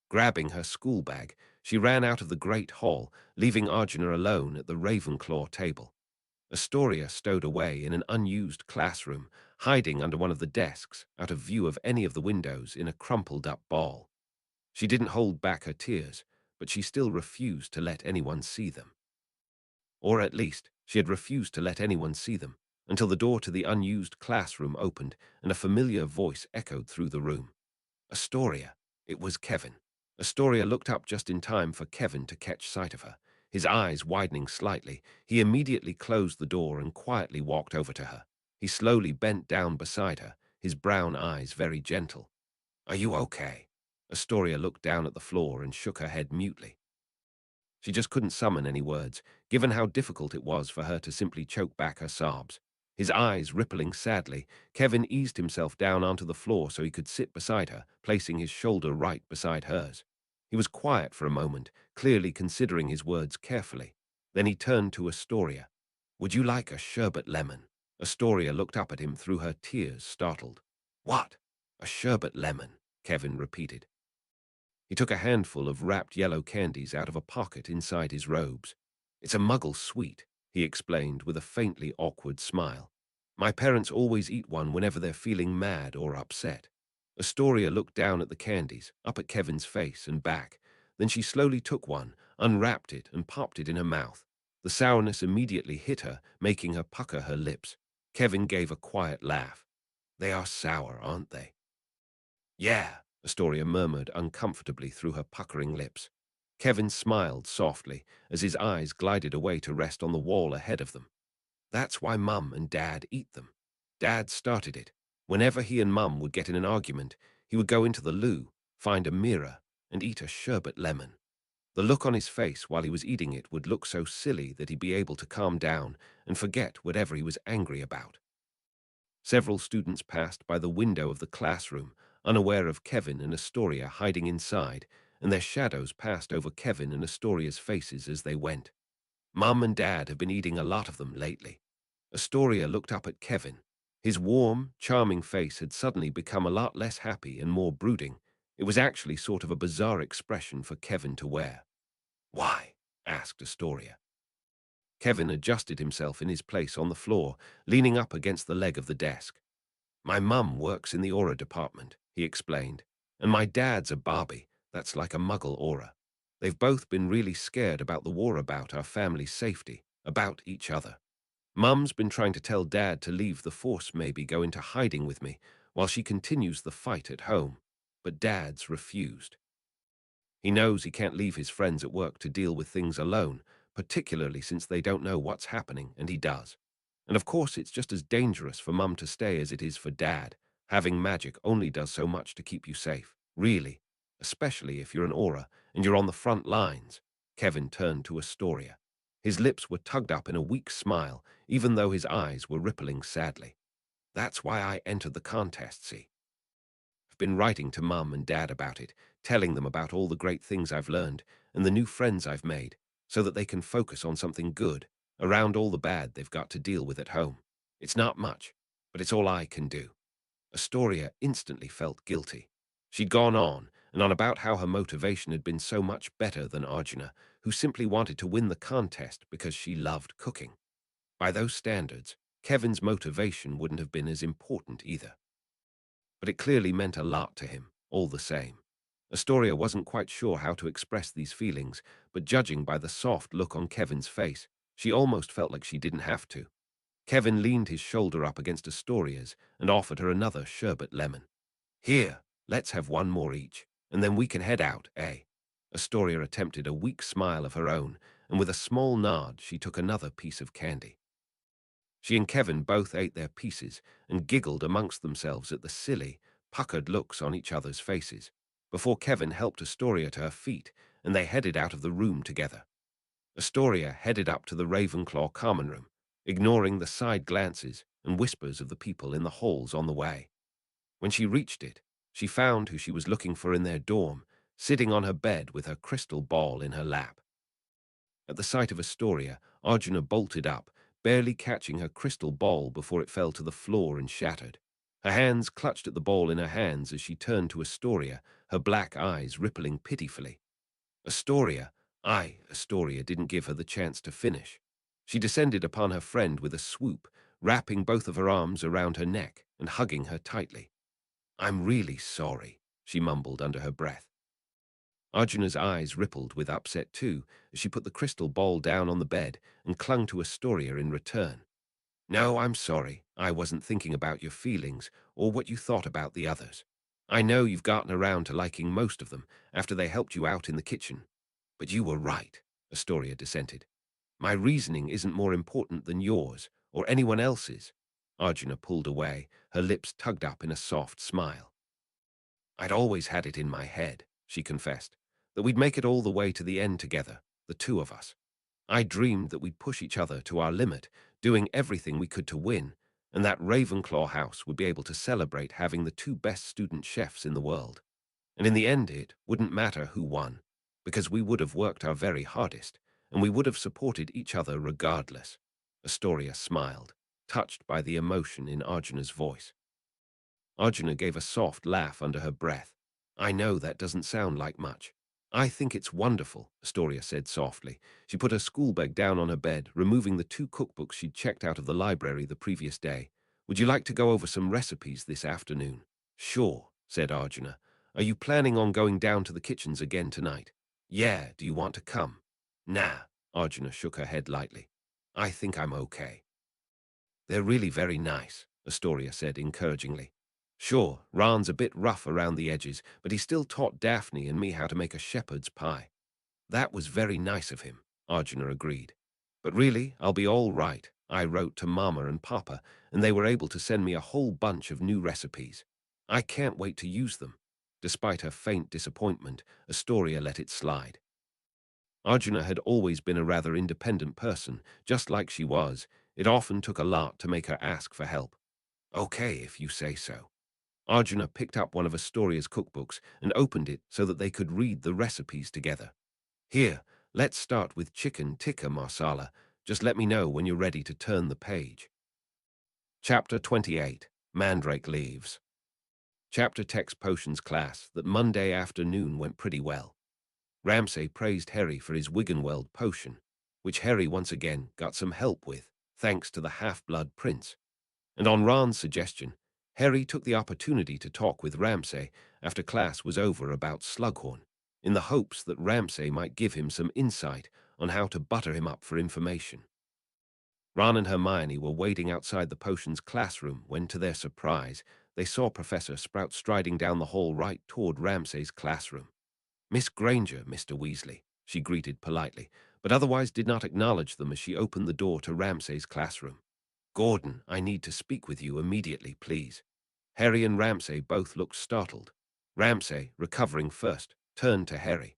Grabbing her school bag, she ran out of the great hall, leaving Arjuna alone at the Ravenclaw table. Astoria stowed away in an unused classroom, hiding under one of the desks, out of view of any of the windows in a crumpled-up ball. She didn't hold back her tears, but she still refused to let anyone see them. Or at least, she had refused to let anyone see them, until the door to the unused classroom opened and a familiar voice echoed through the room. Astoria. It was Kevin. Astoria looked up just in time for Kevin to catch sight of her. His eyes widening slightly, he immediately closed the door and quietly walked over to her. He slowly bent down beside her, his brown eyes very gentle. Are you okay? Astoria looked down at the floor and shook her head mutely. She just couldn't summon any words, given how difficult it was for her to simply choke back her sobs. His eyes rippling sadly, Kevin eased himself down onto the floor so he could sit beside her, placing his shoulder right beside hers. He was quiet for a moment, clearly considering his words carefully. Then he turned to Astoria. Would you like a sherbet lemon? Astoria looked up at him through her tears, startled. What? A sherbet lemon, Kevin repeated. He took a handful of wrapped yellow candies out of a pocket inside his robes. It's a muggle sweet, he explained with a faintly awkward smile. My parents always eat one whenever they're feeling mad or upset. Astoria looked down at the candies, up at Kevin's face and back. Then she slowly took one, unwrapped it, and popped it in her mouth. The sourness immediately hit her, making her pucker her lips. Kevin gave a quiet laugh. They are sour, aren't they? Yeah, Astoria murmured uncomfortably through her puckering lips. Kevin smiled softly as his eyes glided away to rest on the wall ahead of them. That's why Mum and Dad eat them. Dad started it. Whenever he and Mum would get in an argument, he would go into the loo, find a mirror, and eat a sherbet lemon. The look on his face while he was eating it would look so silly that he'd be able to calm down and forget whatever he was angry about. Several students passed by the window of the classroom, unaware of Kevin and Astoria hiding inside, and their shadows passed over Kevin and Astoria's faces as they went. Mum and Dad have been eating a lot of them lately. Astoria looked up at Kevin. His warm, charming face had suddenly become a lot less happy and more brooding. It was actually sort of a bizarre expression for Kevin to wear. "Why?" asked Astoria. Kevin adjusted himself in his place on the floor, leaning up against the leg of the desk. "My mum works in the aura department," he explained, "and my dad's a Barbie. That's like a muggle aura. They've both been really scared about the war, about our family's safety, about each other. Mum's been trying to tell Dad to leave the force, maybe go into hiding with me, while she continues the fight at home. But Dad's refused. He knows he can't leave his friends at work to deal with things alone, particularly since they don't know what's happening, and he does. And of course it's just as dangerous for Mum to stay as it is for Dad. Having magic only does so much to keep you safe, really, especially if you're an aura and you're on the front lines." Kevin turned to Astoria. His lips were tugged up in a weak smile, even though his eyes were rippling sadly. "That's why I entered the contest, see? I've been writing to Mum and Dad about it, telling them about all the great things I've learned and the new friends I've made, so that they can focus on something good, around all the bad they've got to deal with at home. It's not much, but it's all I can do." Astoria instantly felt guilty. She'd gone on about how her motivation had been so much better than Arjuna, who simply wanted to win the contest because she loved cooking. By those standards, Kevin's motivation wouldn't have been as important either. But it clearly meant a lot to him, all the same. Astoria wasn't quite sure how to express these feelings, but judging by the soft look on Kevin's face, she almost felt like she didn't have to. Kevin leaned his shoulder up against Astoria's and offered her another sherbet lemon. "Here, let's have one more each, and then we can head out, eh?" Astoria attempted a weak smile of her own, and with a small nod she took another piece of candy. She and Kevin both ate their pieces and giggled amongst themselves at the silly, puckered looks on each other's faces, before Kevin helped Astoria to her feet and they headed out of the room together. Astoria headed up to the Ravenclaw common room, ignoring the side glances and whispers of the people in the halls on the way. When she reached it, she found who she was looking for in their dorm, sitting on her bed with her crystal ball in her lap. At the sight of Astoria, Arjuna bolted up, barely catching her crystal ball before it fell to the floor and shattered. Her hands clutched at the ball in her hands as she turned to Astoria, her black eyes rippling pitifully. "Astoria, Astoria didn't give her the chance to finish. She descended upon her friend with a swoop, wrapping both of her arms around her neck and hugging her tightly. "I'm really sorry," she mumbled under her breath. Arjuna's eyes rippled with upset too as she put the crystal ball down on the bed and clung to Astoria in return. "No, I'm sorry. I wasn't thinking about your feelings or what you thought about the others. I know you've gotten around to liking most of them after they helped you out in the kitchen. But you were right," Astoria dissented. "My reasoning isn't more important than yours or anyone else's." Arjuna pulled away, her lips tugged up in a soft smile. "I'd always had it in my head," she confessed, "that we'd make it all the way to the end together, the two of us. I dreamed that we'd push each other to our limit, doing everything we could to win, and that Ravenclaw house would be able to celebrate having the two best student chefs in the world. And in the end it wouldn't matter who won, because we would have worked our very hardest, and we would have supported each other regardless." Astoria smiled, touched by the emotion in Arjuna's voice. Arjuna gave a soft laugh under her breath. "I know that doesn't sound like much. I think it's wonderful," Astoria said softly. She put her school bag down on her bed, removing the 2 cookbooks she'd checked out of the library the previous day. "Would you like to go over some recipes this afternoon?" "Sure," said Arjuna. "Are you planning on going down to the kitchens again tonight?" "Yeah, do you want to come?" "Nah," Arjuna shook her head lightly. "I think I'm okay." "They're really very nice," Astoria said encouragingly. "Sure, Ron's a bit rough around the edges, but he still taught Daphne and me how to make a shepherd's pie." "That was very nice of him," Arjuna agreed. "But really, I'll be all right. I wrote to Mama and Papa, and they were able to send me a whole bunch of new recipes. I can't wait to use them." Despite her faint disappointment, Astoria let it slide. Arjuna had always been a rather independent person, just like she was. It often took a lot to make her ask for help. Okay, if you say so. Arjuna picked up one of Astoria's cookbooks and opened it so that they could read the recipes together. Here, let's start with chicken tikka masala. Just let me know when you're ready to turn the page. Chapter 28, Mandrake Leaves. Chapter text potions class. That Monday afternoon went pretty well. Ramsay praised Harry for his Wiggenweld potion, which Harry once again got some help with, thanks to the half-blood prince. And on Ron's suggestion, Harry took the opportunity to talk with Ramsay after class was over about Slughorn, in the hopes that Ramsay might give him some insight on how to butter him up for information. Ron and Hermione were waiting outside the potions classroom when, to their surprise, they saw Professor Sprout striding down the hall right toward Ramsay's classroom. "Miss Granger, Mr. Weasley," she greeted politely, but otherwise did not acknowledge them as she opened the door to Ramsay's classroom. "Gordon, I need to speak with you immediately, please." Harry and Ramsay both looked startled. Ramsay, recovering first, turned to Harry.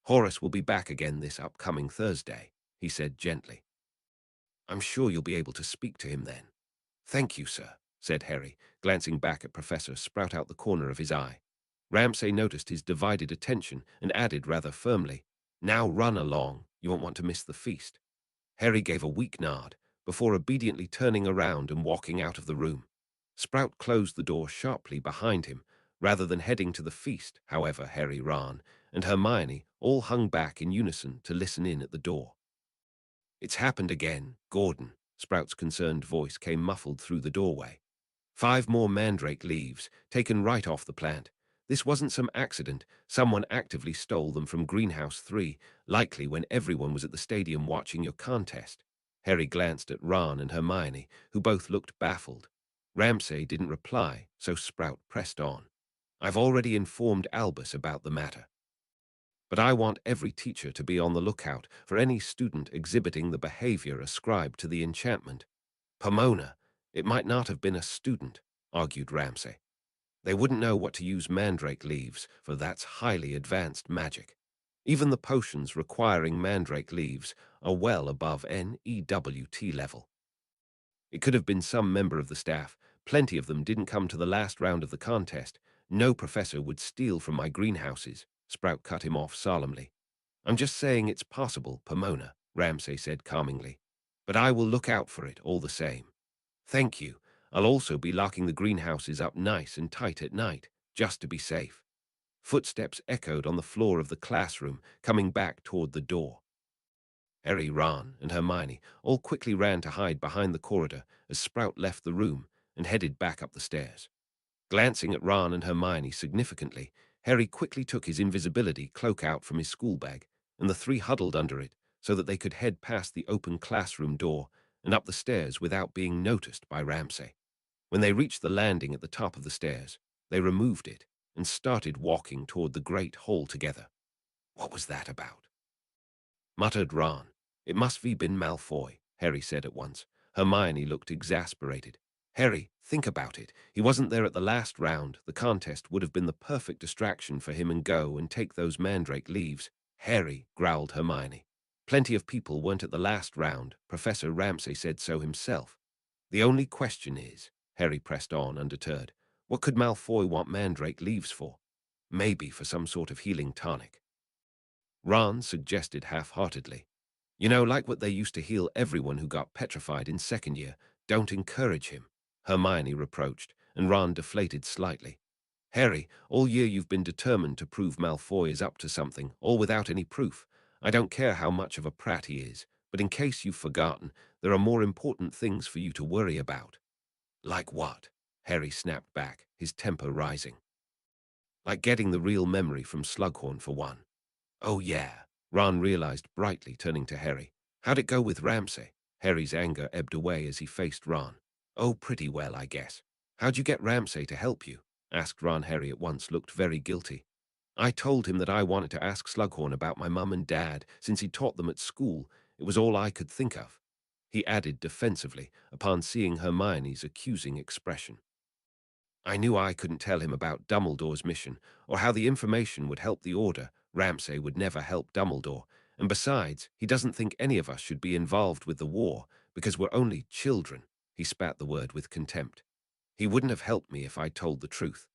"Horace will be back again this upcoming Thursday," he said gently. "I'm sure you'll be able to speak to him then." "Thank you, sir," said Harry, glancing back at Professor Sprout out the corner of his eye. Ramsay noticed his divided attention and added rather firmly, "Now run along, you won't want to miss the feast." Harry gave a weak nod, before obediently turning around and walking out of the room. Sprout closed the door sharply behind him. Rather than heading to the feast, however, Harry ran, and Hermione all hung back in unison to listen in at the door. "It's happened again, Gordon," Sprout's concerned voice came muffled through the doorway. "5 more mandrake leaves, taken right off the plant. This wasn't some accident. Someone actively stole them from Greenhouse 3, likely when everyone was at the stadium watching your contest." Harry glanced at Ron and Hermione, who both looked baffled. Ramsay didn't reply, so Sprout pressed on. "I've already informed Albus about the matter. But I want every teacher to be on the lookout for any student exhibiting the behavior ascribed to the enchantment." "Pomona, it might not have been a student," argued Ramsay. "They wouldn't know what to use mandrake leaves, for that's highly advanced magic. Even the potions requiring mandrake leaves are well above NEWT level. It could have been some member of the staff. Plenty of them didn't come to the last round of the contest. No professor would steal from my greenhouses." Sprout cut him off solemnly. "I'm just saying it's possible, Pomona," Ramsay said calmingly. "But I will look out for it all the same." "Thank you. I'll also be locking the greenhouses up nice and tight at night, just to be safe." Footsteps echoed on the floor of the classroom, coming back toward the door. Harry, Ron, and Hermione all quickly ran to hide behind the corridor as Sprout left the room and headed back up the stairs. Glancing at Ron and Hermione significantly, Harry quickly took his invisibility cloak out from his school bag, and the three huddled under it so that they could head past the open classroom door and up the stairs without being noticed by Ramsay. When they reached the landing at the top of the stairs, they removed it and started walking toward the great hall together. "What was that about?" muttered Ron. "It must have been Malfoy," Harry said at once. Hermione looked exasperated. "Harry, think about it. He wasn't there at the last round. The contest would have been the perfect distraction for him and go and take those mandrake leaves." "Harry," growled Hermione. "Plenty of people weren't at the last round. Professor Ramsay said so himself." "The only question is," Harry pressed on, undeterred, "what could Malfoy want mandrake leaves for? Maybe for some sort of healing tonic." Ron suggested half-heartedly, "You know, like what they used to heal everyone who got petrified in second year. Don't encourage him," Hermione reproached, and Ron deflated slightly. "Harry, all year you've been determined to prove Malfoy is up to something, all without any proof. I don't care how much of a prat he is, but in case you've forgotten, there are more important things for you to worry about." "Like what?" Harry snapped back, his temper rising. "Like getting the real memory from Slughorn, for one." "Oh, yeah," Ron realized brightly, turning to Harry. "How'd it go with Ramsay?" Harry's anger ebbed away as he faced Ron. "Oh, pretty well, I guess." "How'd you get Ramsay to help you?" asked Ron. Harry at once looked very guilty. "I told him that I wanted to ask Slughorn about my mum and dad, since he taught them at school. It was all I could think of," he added defensively, upon seeing Hermione's accusing expression. "I knew I couldn't tell him about Dumbledore's mission, or how the information would help the Order. Ramsay would never help Dumbledore, and besides, he doesn't think any of us should be involved with the war, because we're only children." He spat the word with contempt. He wouldn't have helped me if I told the truth.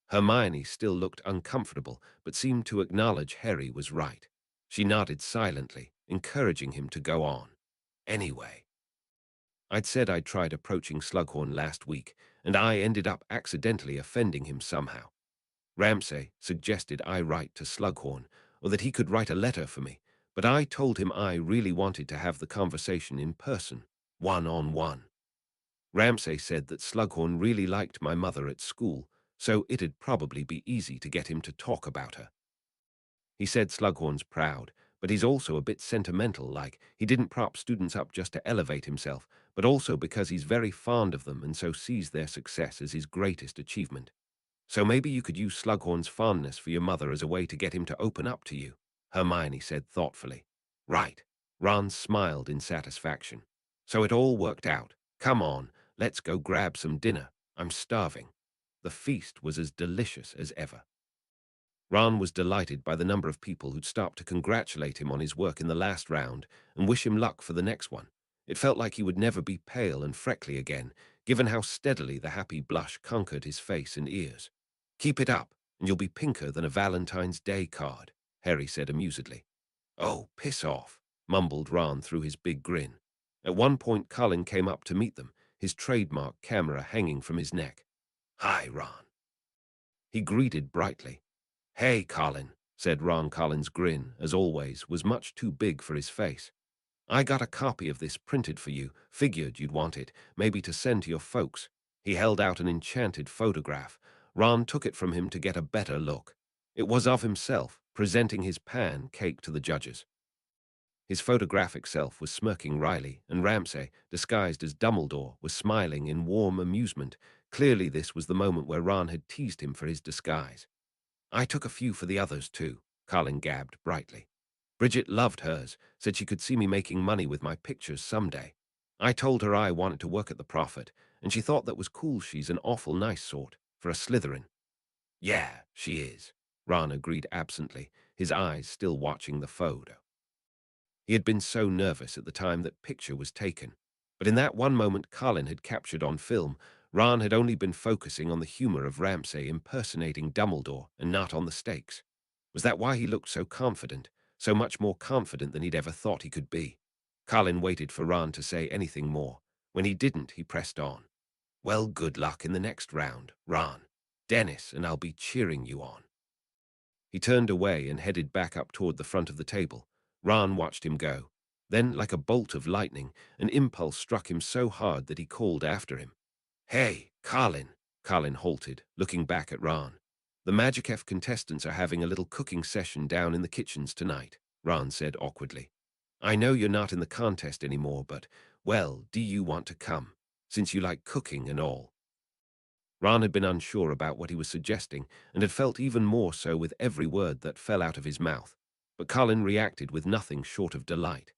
Hermione still looked uncomfortable, but seemed to acknowledge Harry was right. She nodded silently, encouraging him to go on. Anyway, I'd said I'd tried approaching Slughorn last week, and I ended up accidentally offending him somehow. Ramsay suggested I write to Slughorn, or that he could write a letter for me, but I told him I really wanted to have the conversation in person, one-on-one. Ramsay said that Slughorn really liked my mother at school, so it'd probably be easy to get him to talk about her. He said Slughorn's proud, but he's also a bit sentimental, like he didn't prop students up just to elevate himself, but also because he's very fond of them and so sees their success as his greatest achievement. So maybe you could use Slughorn's fondness for your mother as a way to get him to open up to you, Hermione said thoughtfully. Right. Ron smiled in satisfaction. So it all worked out. Come on, let's go grab some dinner. I'm starving. The feast was as delicious as ever. Ron was delighted by the number of people who'd stopped to congratulate him on his work in the last round and wish him luck for the next one. It felt like he would never be pale and freckly again, given how steadily the happy blush conquered his face and ears. Keep it up, and you'll be pinker than a Valentine's Day card, Harry said amusedly. Oh, piss off, mumbled Ron through his big grin. At one point, Colin came up to meet them, his trademark camera hanging from his neck. Hi, Ron. He greeted brightly. Hey, Colin, said Ron. Colin's grin, as always, was much too big for his face. I got a copy of this printed for you, figured you'd want it, maybe to send to your folks. He held out an enchanted photograph. Ron took it from him to get a better look. It was of himself, presenting his pan cake to the judges. His photographic self was smirking wryly, and Ramsay, disguised as Dumbledore, was smiling in warm amusement. Clearly this was the moment where Ron had teased him for his disguise. I took a few for the others, too, Colin gabbed brightly. Bridget loved hers, said she could see me making money with my pictures someday. I told her I wanted to work at the Prophet, and she thought that was cool. She's an awful nice sort, for a Slytherin. Yeah, she is, Ron agreed absently, his eyes still watching the photo. He had been so nervous at the time that picture was taken, but in that one moment Colin had captured on film, Ron had only been focusing on the humor of Ramsay impersonating Dumbledore and not on the stakes. Was that why he looked so confident, so much more confident than he'd ever thought he could be? Colin waited for Ron to say anything more. When he didn't, he pressed on. Well, good luck in the next round, Ron. Dennis and I'll be cheering you on. He turned away and headed back up toward the front of the table. Ron watched him go. Then, like a bolt of lightning, an impulse struck him so hard that he called after him. Hey, Colin! Colin halted, looking back at Ron. The Magic F contestants are having a little cooking session down in the kitchens tonight, Ron said awkwardly. I know you're not in the contest anymore, but, well, do you want to come, since you like cooking and all? Ron had been unsure about what he was suggesting, and had felt even more so with every word that fell out of his mouth. But Colin reacted with nothing short of delight.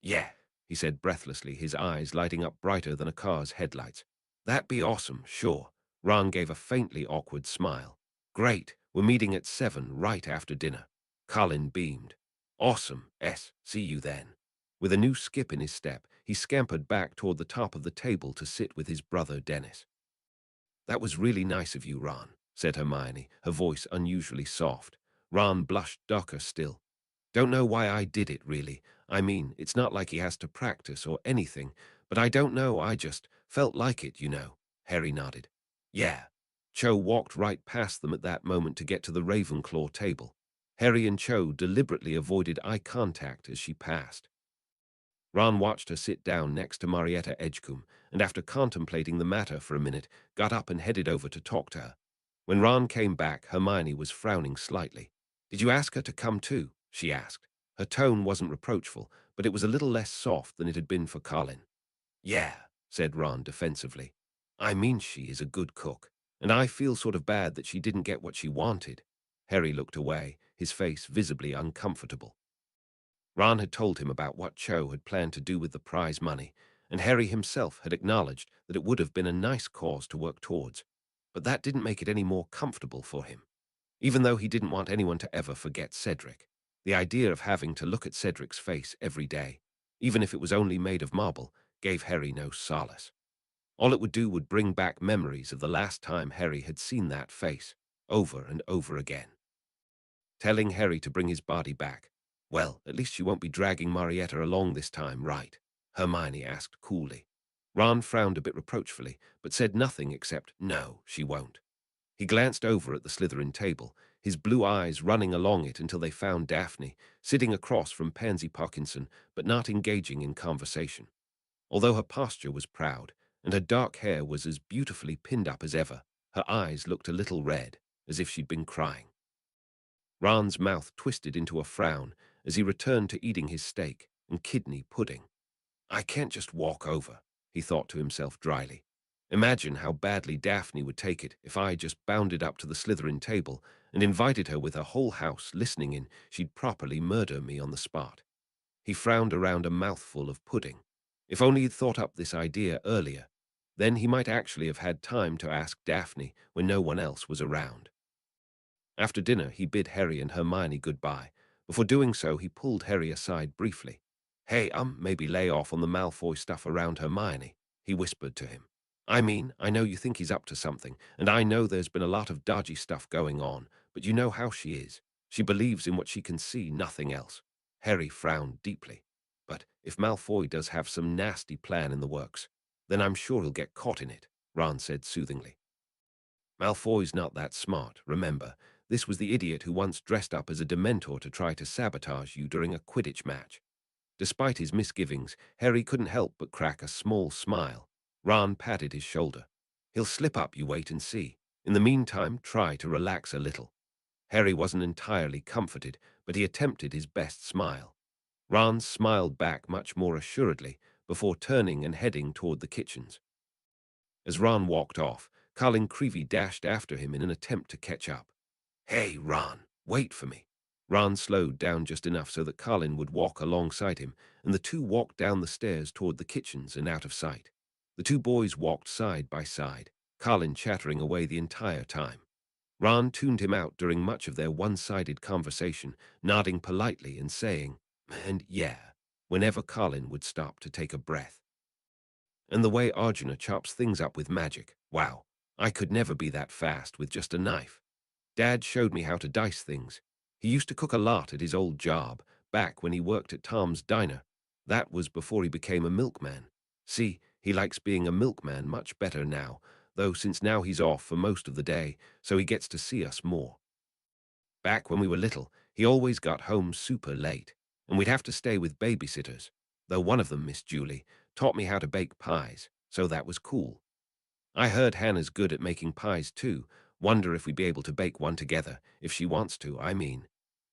Yeah, he said breathlessly, his eyes lighting up brighter than a car's headlights. That'd be awesome, sure. Ron gave a faintly awkward smile. Great, we're meeting at 7, right after dinner. Colin beamed. Awesome, see you then. With a new skip in his step, he scampered back toward the top of the table to sit with his brother Dennis. That was really nice of you, Ron, said Hermione, her voice unusually soft. Ron blushed darker still. Don't know why I did it, really. I mean, it's not like he has to practice or anything, but I don't know, I just felt like it, you know. Harry nodded. Yeah. Cho walked right past them at that moment to get to the Ravenclaw table. Harry and Cho deliberately avoided eye contact as she passed. Ron watched her sit down next to Marietta Edgecombe, and after contemplating the matter for a minute, got up and headed over to talk to her. When Ron came back, Hermione was frowning slightly. Did you ask her to come too? She asked. Her tone wasn't reproachful, but it was a little less soft than it had been for Colin. Yeah, said Ron defensively. I mean, she is a good cook, and I feel sort of bad that she didn't get what she wanted. Harry looked away, his face visibly uncomfortable. Ron had told him about what Cho had planned to do with the prize money, and Harry himself had acknowledged that it would have been a nice cause to work towards. But that didn't make it any more comfortable for him. Even though he didn't want anyone to ever forget Cedric, the idea of having to look at Cedric's face every day, even if it was only made of marble, gave Harry no solace. All it would do would bring back memories of the last time Harry had seen that face, over and over again. Telling Harry to bring his body back. Well, at least she won't be dragging Marietta along this time, right? Hermione asked coolly. Ron frowned a bit reproachfully, but said nothing except, no, she won't. He glanced over at the Slytherin table, his blue eyes running along it until they found Daphne, sitting across from Pansy Parkinson, but not engaging in conversation. Although her posture was proud, and her dark hair was as beautifully pinned up as ever, her eyes looked a little red, as if she'd been crying. Ron's mouth twisted into a frown as he returned to eating his steak and kidney pudding. I can't just walk over, he thought to himself dryly. Imagine how badly Daphne would take it if I just bounded up to the Slytherin table and invited her with her whole house listening in. She'd properly murder me on the spot. He frowned around a mouthful of pudding. If only he'd thought up this idea earlier, then he might actually have had time to ask Daphne when no one else was around. After dinner, he bid Harry and Hermione goodbye. Before doing so, he pulled Harry aside briefly. Hey, maybe lay off on the Malfoy stuff around Hermione, he whispered to him. I mean, I know you think he's up to something, and I know there's been a lot of dodgy stuff going on, but you know how she is. She believes in what she can see, nothing else. Harry frowned deeply. But if Malfoy does have some nasty plan in the works, then I'm sure he'll get caught in it, Ron said soothingly. Malfoy's not that smart, remember. This was the idiot who once dressed up as a Dementor to try to sabotage you during a Quidditch match. Despite his misgivings, Harry couldn't help but crack a small smile. Ron patted his shoulder. He'll slip up, you wait and see. In the meantime, try to relax a little. Harry wasn't entirely comforted, but he attempted his best smile. Ron smiled back much more assuredly before turning and heading toward the kitchens. As Ron walked off, Colin Creevey dashed after him in an attempt to catch up. Hey, Ron, wait for me. Ron slowed down just enough so that Colin would walk alongside him, and the two walked down the stairs toward the kitchens and out of sight. The two boys walked side by side, Colin chattering away the entire time. Ron tuned him out during much of their one-sided conversation, nodding politely and saying, and yeah, whenever Colin would stop to take a breath. And the way Arjuna chops things up with magic, wow, I could never be that fast with just a knife. Dad showed me how to dice things. He used to cook a lot at his old job, back when he worked at Tom's Diner. That was before he became a milkman. See, he likes being a milkman much better now, though since now he's off for most of the day, so he gets to see us more. Back when we were little, he always got home super late, and we'd have to stay with babysitters, though one of them, Miss Julie, taught me how to bake pies, so that was cool. I heard Hannah's good at making pies too. Wonder if we'd be able to bake one together, if she wants to, I mean.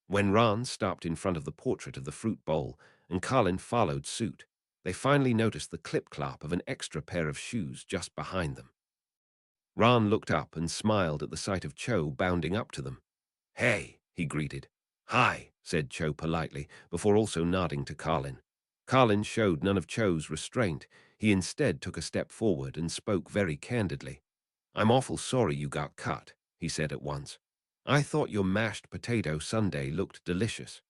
When Ron stopped in front of the portrait of the fruit bowl, and Colin followed suit, they finally noticed the clip-clop of an extra pair of shoes just behind them. Ron looked up and smiled at the sight of Cho bounding up to them. Hey, he greeted. Hi, said Cho politely, before also nodding to Colin. Colin showed none of Cho's restraint. He instead took a step forward and spoke very candidly. I'm awful sorry you got cut, he said at once. I thought your mashed potato sundae looked delicious.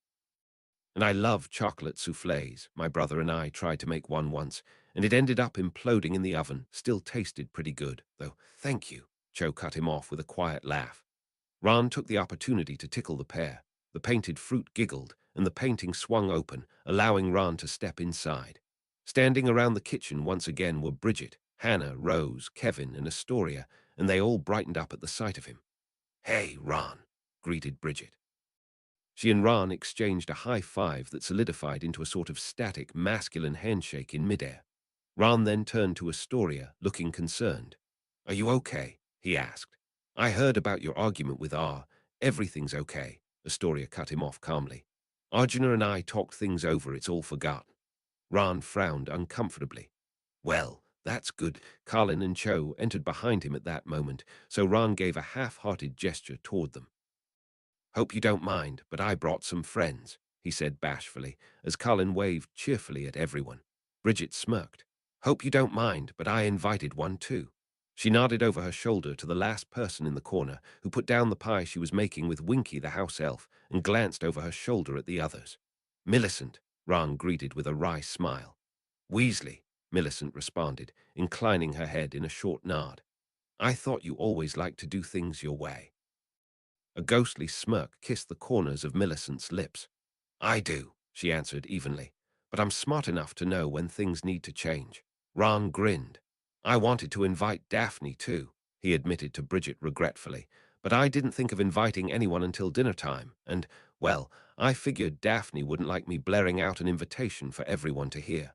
And I love chocolate soufflés. My brother and I tried to make one once, and it ended up imploding in the oven. Still tasted pretty good, though. Thank you, Cho cut him off with a quiet laugh. Ron took the opportunity to tickle the pair. The painted fruit giggled, and the painting swung open, allowing Ron to step inside. Standing around the kitchen once again were Bridget, Hannah, Rose, Kevin, and Astoria, and they all brightened up at the sight of him. Hey, Ron, greeted Bridget. She and Ron exchanged a high five that solidified into a sort of static, masculine handshake in midair. Ron then turned to Astoria, looking concerned. Are you okay? He asked. I heard about your argument with R. Everything's okay, Astoria cut him off calmly. Arjuna and I talked things over, it's all forgotten. Ron frowned uncomfortably. Well, that's good. Colin and Cho entered behind him at that moment, so Ron gave a half-hearted gesture toward them. Hope you don't mind, but I brought some friends, he said bashfully, as Colin waved cheerfully at everyone. Bridget smirked. Hope you don't mind, but I invited one too. She nodded over her shoulder to the last person in the corner, who put down the pie she was making with Winky the house elf, and glanced over her shoulder at the others. Millicent, Ron greeted with a wry smile. Weasley, Millicent responded, inclining her head in a short nod. I thought you always liked to do things your way. A ghostly smirk kissed the corners of Millicent's lips. I do, she answered evenly, but I'm smart enough to know when things need to change. Ron grinned. I wanted to invite Daphne too, he admitted to Bridget regretfully, but I didn't think of inviting anyone until dinner time, and, well, I figured Daphne wouldn't like me blaring out an invitation for everyone to hear.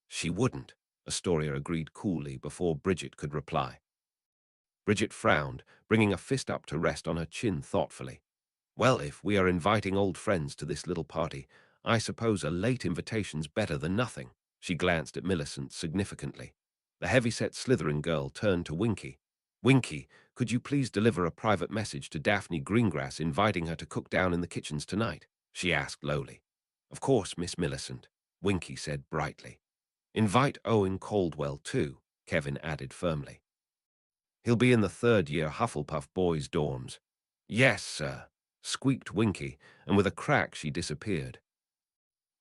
She wouldn't, Astoria agreed coolly before Bridget could reply. Bridget frowned, bringing a fist up to rest on her chin thoughtfully. Well, if we are inviting old friends to this little party, I suppose a late invitation's better than nothing. She glanced at Millicent significantly. The heavy-set Slytherin girl turned to Winky. Winky, could you please deliver a private message to Daphne Greengrass inviting her to cook down in the kitchens tonight? She asked lowly. Of course, Miss Millicent, Winky said brightly. Invite Owen Caldwell too, Kevin added firmly. He'll be in the third-year Hufflepuff boys' dorms. Yes, sir, squeaked Winky, and with a crack she disappeared.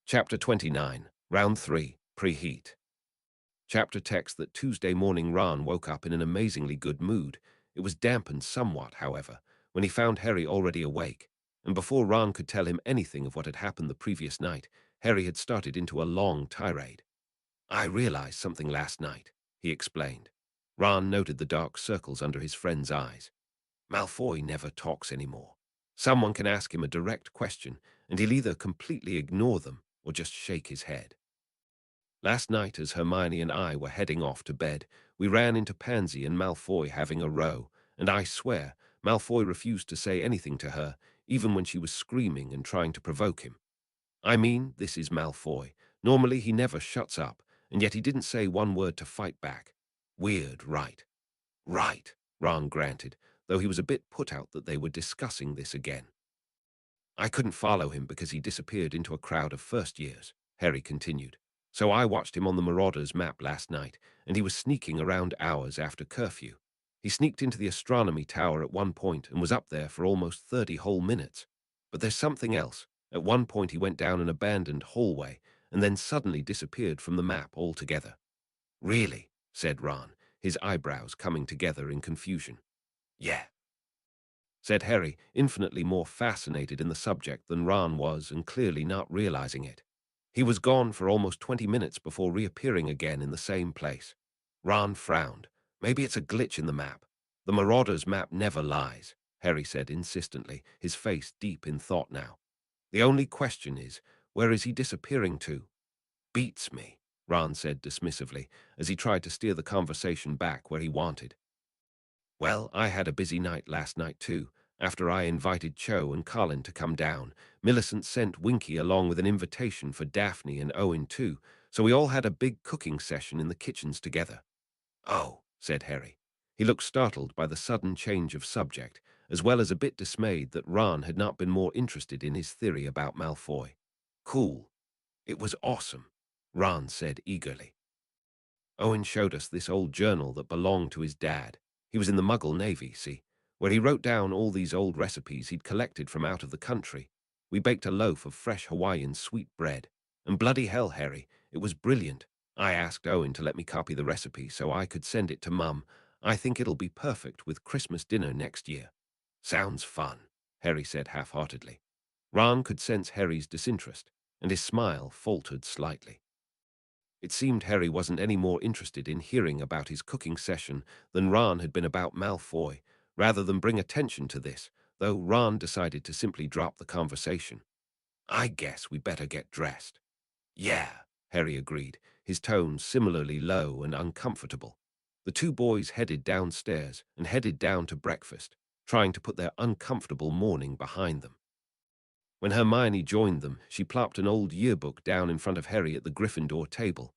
Chapter 29, Round 3, Preheat. Chapter text that Tuesday morning Ron woke up in an amazingly good mood. It was dampened somewhat, however, when he found Harry already awake, and before Ron could tell him anything of what had happened the previous night, Harry had started into a long tirade. I realized something last night, he explained. Ron noted the dark circles under his friend's eyes. Malfoy never talks anymore. Someone can ask him a direct question, and he'll either completely ignore them or just shake his head. Last night, as Hermione and I were heading off to bed, we ran into Pansy and Malfoy having a row, and I swear, Malfoy refused to say anything to her, even when she was screaming and trying to provoke him. I mean, this is Malfoy. Normally he never shuts up, and yet he didn't say one word to fight back. Weird, right? Right, Ron granted, though he was a bit put out that they were discussing this again. I couldn't follow him because he disappeared into a crowd of first years, Harry continued. So I watched him on the Marauders map last night, and he was sneaking around hours after curfew. He sneaked into the astronomy tower at one point and was up there for almost 30 whole minutes. But there's something else. At one point he went down an abandoned hallway and then suddenly disappeared from the map altogether. Really? Said Ron, his eyebrows coming together in confusion. Yeah, said Harry, infinitely more fascinated in the subject than Ron was and clearly not realizing it. He was gone for almost 20 minutes before reappearing again in the same place. Ron frowned. Maybe it's a glitch in the map. The Marauders map never lies, Harry said insistently, his face deep in thought now. The only question is, where is he disappearing to? Beats me, Ron said dismissively, as he tried to steer the conversation back where he wanted. Well, I had a busy night last night too. After I invited Cho and Colin to come down, Millicent sent Winky along with an invitation for Daphne and Owen too, so we all had a big cooking session in the kitchens together. Oh, said Harry. He looked startled by the sudden change of subject, as well as a bit dismayed that Ron had not been more interested in his theory about Malfoy. Cool. It was awesome, Ron said eagerly. Owen showed us this old journal that belonged to his dad. He was in the Muggle Navy, see, where he wrote down all these old recipes he'd collected from out of the country. We baked a loaf of fresh Hawaiian sweet bread. And bloody hell, Harry, it was brilliant. I asked Owen to let me copy the recipe so I could send it to Mum. I think it'll be perfect with Christmas dinner next year. Sounds fun, Harry said half-heartedly. Ron could sense Harry's disinterest, and his smile faltered slightly. It seemed Harry wasn't any more interested in hearing about his cooking session than Ron had been about Malfoy, rather than bring attention to this, though Ron decided to simply drop the conversation. I guess we better get dressed. Yeah, Harry agreed, his tone similarly low and uncomfortable. The two boys headed downstairs and headed down to breakfast, trying to put their uncomfortable morning behind them. When Hermione joined them, she plopped an old yearbook down in front of Harry at the Gryffindor table.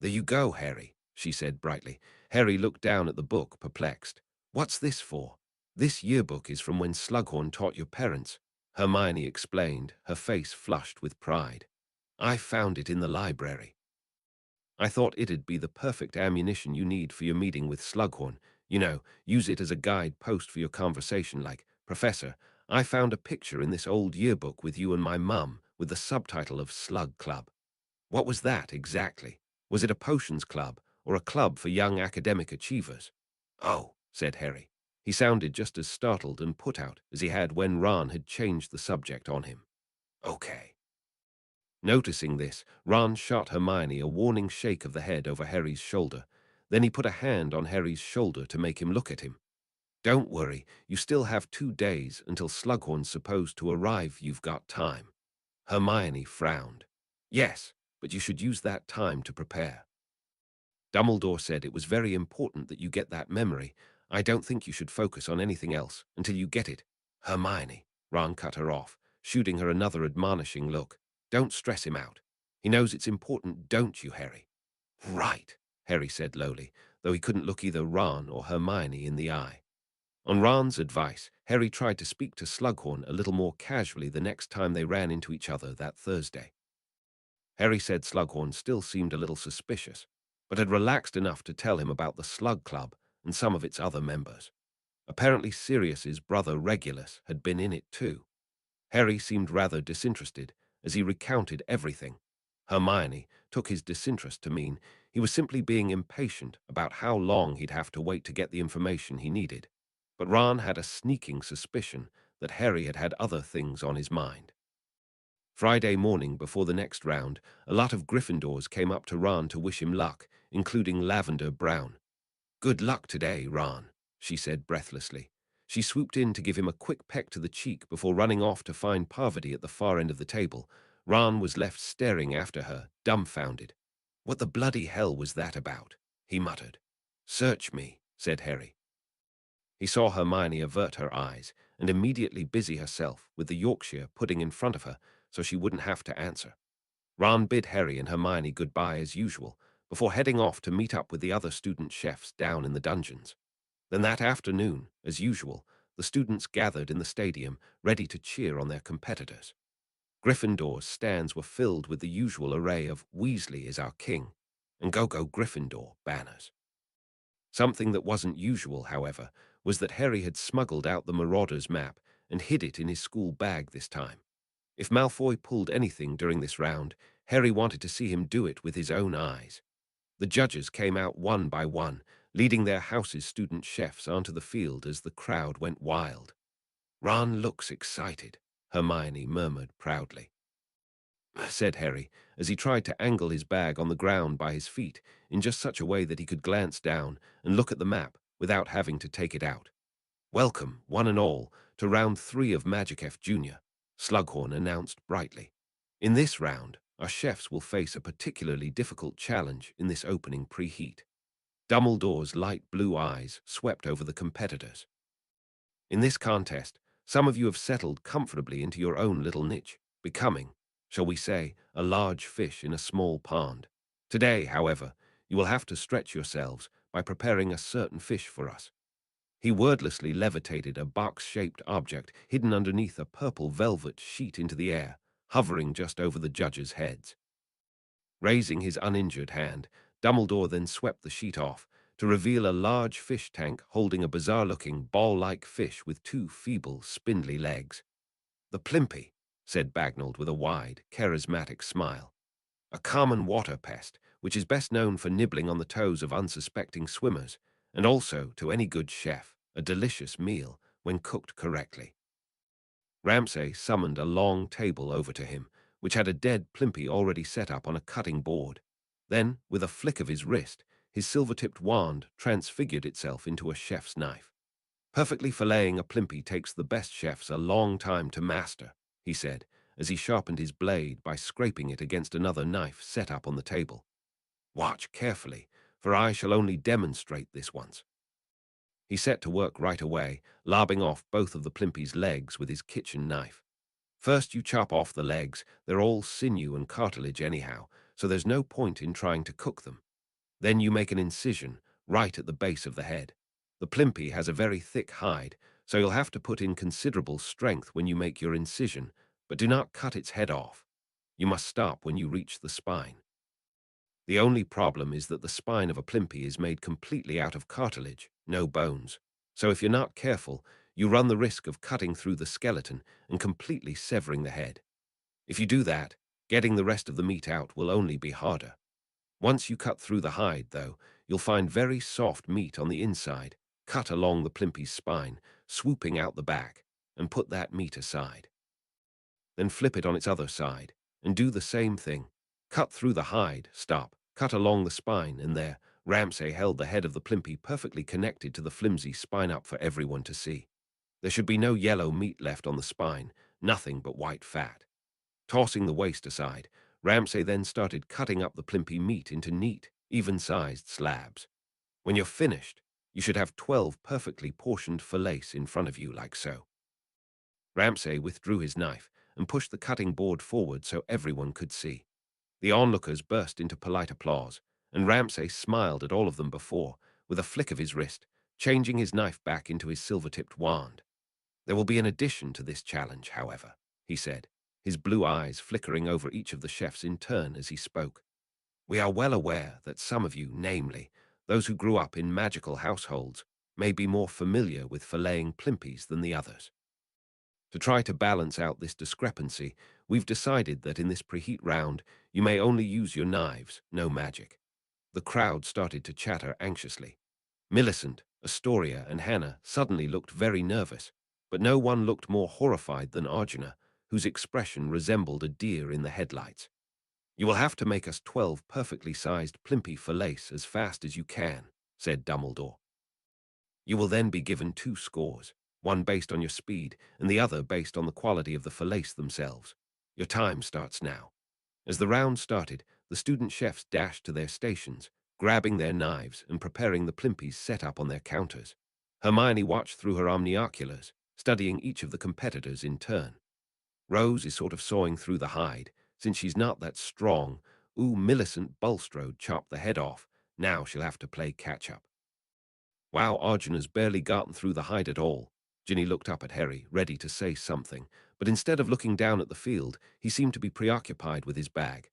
There you go, Harry, she said brightly. Harry looked down at the book, perplexed. What's this for? This yearbook is from when Slughorn taught your parents, Hermione explained, her face flushed with pride. I found it in the library. I thought it'd be the perfect ammunition you need for your meeting with Slughorn. You know, use it as a guide post for your conversation like, Professor, I found a picture in this old yearbook with you and my mum with the subtitle of Slug Club. What was that exactly? Was it a potions club or a club for young academic achievers? Oh, said Harry. He sounded just as startled and put out as he had when Ron had changed the subject on him. Okay. Noticing this, Ron shot Hermione a warning shake of the head over Harry's shoulder. Then he put a hand on Harry's shoulder to make him look at him. Don't worry, you still have 2 days until Slughorn's supposed to arrive. You've got time. Hermione frowned. Yes, but you should use that time to prepare. Dumbledore said it was very important that you get that memory. I don't think you should focus on anything else until you get it. Hermione, Ron cut her off, shooting her another admonishing look. Don't stress him out. He knows it's important, don't you, Harry? Right, Harry said lowly, though he couldn't look either Ron or Hermione in the eye. On Ron's advice, Harry tried to speak to Slughorn a little more casually the next time they ran into each other that Thursday. Harry said Slughorn still seemed a little suspicious, but had relaxed enough to tell him about the Slug Club and some of its other members. Apparently Sirius's brother Regulus had been in it too. Harry seemed rather disinterested as he recounted everything. Hermione took his disinterest to mean he was simply being impatient about how long he'd have to wait to get the information he needed. But Ron had a sneaking suspicion that Harry had had other things on his mind. Friday morning before the next round, a lot of Gryffindors came up to Ron to wish him luck, including Lavender Brown. Good luck today, Ron, she said breathlessly. She swooped in to give him a quick peck to the cheek before running off to find Parvati at the far end of the table. Ron was left staring after her, dumbfounded. What the bloody hell was that about? He muttered. Search me, said Harry. He saw Hermione avert her eyes and immediately busy herself with the Yorkshire pudding in front of her so she wouldn't have to answer. Ron bid Harry and Hermione goodbye as usual before heading off to meet up with the other student chefs down in the dungeons. Then that afternoon, as usual, the students gathered in the stadium ready to cheer on their competitors. Gryffindor's stands were filled with the usual array of "Weasley is our king" and "Go Go Gryffindor" banners. Something that wasn't usual, however, was that Harry had smuggled out the Marauders map and hid it in his school bag this time. If Malfoy pulled anything during this round, Harry wanted to see him do it with his own eyes. The judges came out one by one, leading their house's student chefs onto the field as the crowd went wild. Ron looks excited, Hermione murmured proudly. Said Harry, as he tried to angle his bag on the ground by his feet in just such a way that he could glance down and look at the map without having to take it out. Welcome, one and all, to round 3 of Magic F Junior, Slughorn announced brightly. In this round, our chefs will face a particularly difficult challenge in this opening preheat. Dumbledore's light blue eyes swept over the competitors. In this contest, some of you have settled comfortably into your own little niche, becoming, shall we say, a large fish in a small pond. Today, however, you will have to stretch yourselves by preparing a certain fish for us. He wordlessly levitated a box-shaped object hidden underneath a purple velvet sheet into the air, hovering just over the judges' heads. Raising his uninjured hand, Dumbledore then swept the sheet off to reveal a large fish tank holding a bizarre-looking, ball-like fish with 2 feeble, spindly legs. The Plimpy, said Bagnold with a wide, charismatic smile. A common water pest, which is best known for nibbling on the toes of unsuspecting swimmers, and also, to any good chef, a delicious meal when cooked correctly. Ramsay summoned a long table over to him, which had a dead Plimpy already set up on a cutting board. Then, with a flick of his wrist, his silver-tipped wand transfigured itself into a chef's knife. Perfectly filleting a Plimpy takes the best chefs a long time to master, he said, as he sharpened his blade by scraping it against another knife set up on the table. Watch carefully, for I shall only demonstrate this once. He set to work right away, lobbing off both of the Plimpy's legs with his kitchen knife. First you chop off the legs, they're all sinew and cartilage anyhow, so there's no point in trying to cook them. Then you make an incision right at the base of the head. The Plimpy has a very thick hide, so you'll have to put in considerable strength when you make your incision, but do not cut its head off. You must stop when you reach the spine. The only problem is that the spine of a Plimpy is made completely out of cartilage, no bones. So if you're not careful, you run the risk of cutting through the skeleton and completely severing the head. If you do that, getting the rest of the meat out will only be harder. Once you cut through the hide, though, you'll find very soft meat on the inside. Cut along the plimpy's spine, swooping out the back, and put that meat aside. Then flip it on its other side, and do the same thing. Cut through the hide, stop, cut along the spine, and there, Ramsay held the head of the plimpy perfectly connected to the flimsy spine up for everyone to see. There should be no yellow meat left on the spine, nothing but white fat. Tossing the waste aside, Ramsay then started cutting up the plimpy meat into neat, even-sized slabs. When you're finished, you should have 12 perfectly portioned fillets in front of you like so. Ramsay withdrew his knife and pushed the cutting board forward so everyone could see. The onlookers burst into polite applause, and Ramsay smiled at all of them before, with a flick of his wrist, changing his knife back into his silver-tipped wand. There will be an addition to this challenge, however, he said, his blue eyes flickering over each of the chefs in turn as he spoke. We are well aware that some of you, namely, those who grew up in magical households, may be more familiar with filleting plimpies than the others. To try to balance out this discrepancy, we've decided that in this preheat round, you may only use your knives, no magic. The crowd started to chatter anxiously. Millicent, Astoria, and Hannah suddenly looked very nervous, but no one looked more horrified than Arjuna, whose expression resembled a deer in the headlights. You will have to make us 12 perfectly sized plimpy fillets as fast as you can, said Dumbledore. You will then be given 2 scores, one based on your speed and the other based on the quality of the fillets themselves. Your time starts now. As the round started, the student chefs dashed to their stations, grabbing their knives and preparing the plimpies set up on their counters. Hermione watched through her omnioculars, studying each of the competitors in turn. Rose is sort of sawing through the hide, since she's not that strong. Millicent Bulstrode chopped the head off. Now she'll have to play catch-up. Wow, Arjuna's barely gotten through the hide at all. Ginny looked up at Harry, ready to say something, but instead of looking down at the field, he seemed to be preoccupied with his bag.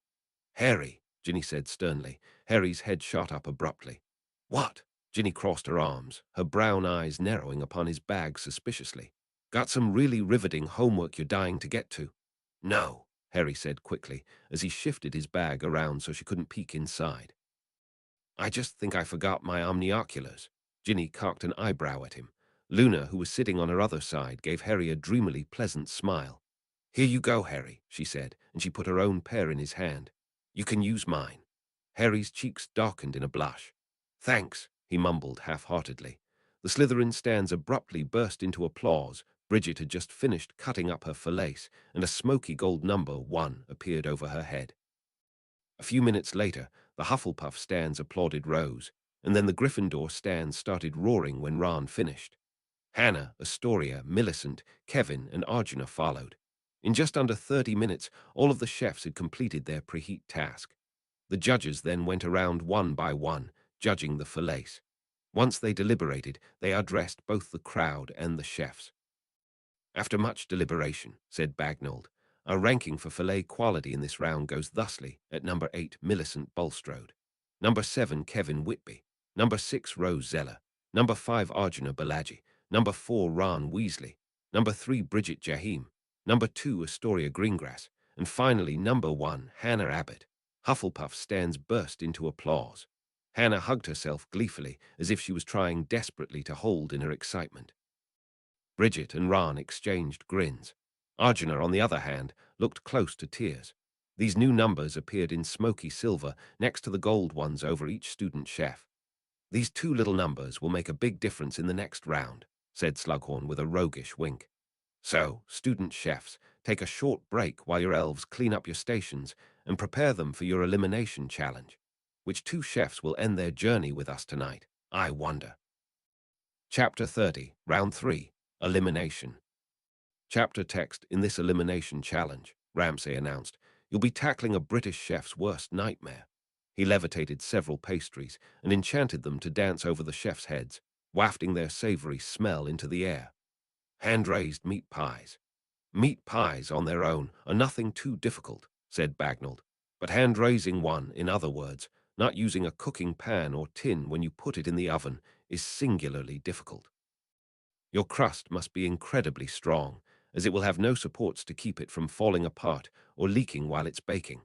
Harry, Ginny said sternly. Harry's head shot up abruptly. What? Ginny crossed her arms, her brown eyes narrowing upon his bag suspiciously. Got some really riveting homework you're dying to get to? No, Harry said quickly, as he shifted his bag around so she couldn't peek inside. I just think I forgot my omnioculars. Ginny cocked an eyebrow at him. Luna, who was sitting on her other side, gave Harry a dreamily pleasant smile. Here you go, Harry, she said, and she put her own pair in his hand. You can use mine. Harry's cheeks darkened in a blush. Thanks, he mumbled half-heartedly. The Slytherin stands abruptly burst into applause. Bridget had just finished cutting up her fillets, and a smoky gold number 1 appeared over her head. A few minutes later, the Hufflepuff stands applauded Rose, and then the Gryffindor stands started roaring when Ron finished. Hannah, Astoria, Millicent, Kevin, and Arjuna followed. In just under 30 minutes, all of the chefs had completed their preheat task. The judges then went around one by one, judging the fillets. Once they deliberated, they addressed both the crowd and the chefs. After much deliberation, said Bagnold, our ranking for fillet quality in this round goes thusly: at number 8, Millicent Bulstrode; number 7, Kevin Whitby; number 6, Rose Zeller; number 5, Arjuna Balaji; number 4, Ron Weasley; number 3, Bridget Jahim; number 2, Astoria Greengrass; and finally number 1, Hannah Abbott. Hufflepuff stands burst into applause. Hannah hugged herself gleefully, as if she was trying desperately to hold in her excitement. Bridget and Ron exchanged grins. Arjuna, on the other hand, looked close to tears. These new numbers appeared in smoky silver next to the gold ones over each student chef. These 2 little numbers will make a big difference in the next round, said Slughorn with a roguish wink. So, student chefs, take a short break while your elves clean up your stations and prepare them for your elimination challenge. Which 2 chefs will end their journey with us tonight, I wonder. Chapter 30, Round 3, Elimination. Chapter text in this elimination challenge, Ramsay announced. You'll be tackling a British chef's worst nightmare. He levitated several pastries and enchanted them to dance over the chefs' heads, wafting their savory smell into the air. Hand-raised meat pies. Meat pies on their own are nothing too difficult, said Bagnold. But hand-raising one, in other words, not using a cooking pan or tin when you put it in the oven, is singularly difficult. Your crust must be incredibly strong, as it will have no supports to keep it from falling apart or leaking while it's baking.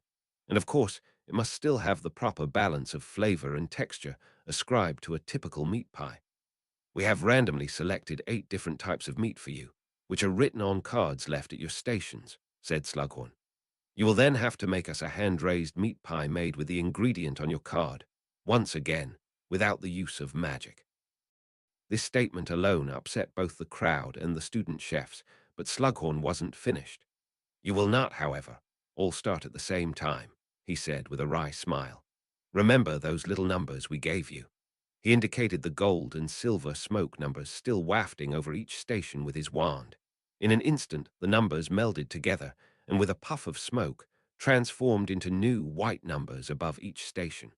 And of course, it must still have the proper balance of flavor and texture ascribed to a typical meat pie. We have randomly selected 8 different types of meat for you, which are written on cards left at your stations," said Slughorn. "You will then have to make us a hand-raised meat pie made with the ingredient on your card, once again, without the use of magic." This statement alone upset both the crowd and the student chefs, but Slughorn wasn't finished. "You will not, however, all start at the same time," he said with a wry smile. "Remember those little numbers we gave you?" He indicated the gold and silver smoke numbers still wafting over each station with his wand. In an instant, the numbers melded together, and with a puff of smoke, transformed into new white numbers above each station.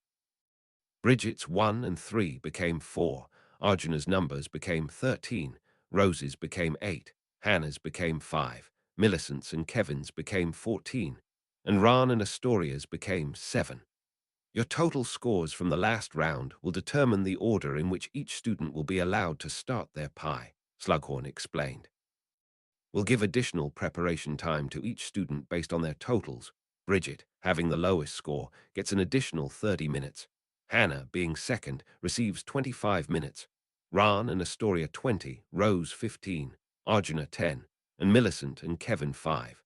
Bridget's 1 and 3 became 4, Arjuna's numbers became 13, Rose's became 8, Hannah's became 5, Millicent's and Kevin's became 14, and Ron and Astoria's became 7. Your total scores from the last round will determine the order in which each student will be allowed to start their pie, Slughorn explained. "We'll give additional preparation time to each student based on their totals. Bridget, having the lowest score, gets an additional 30 minutes. Hannah, being second, receives 25 minutes. Ron and Astoria 20, Rose 15, Arjuna 10, and Millicent and Kevin 5.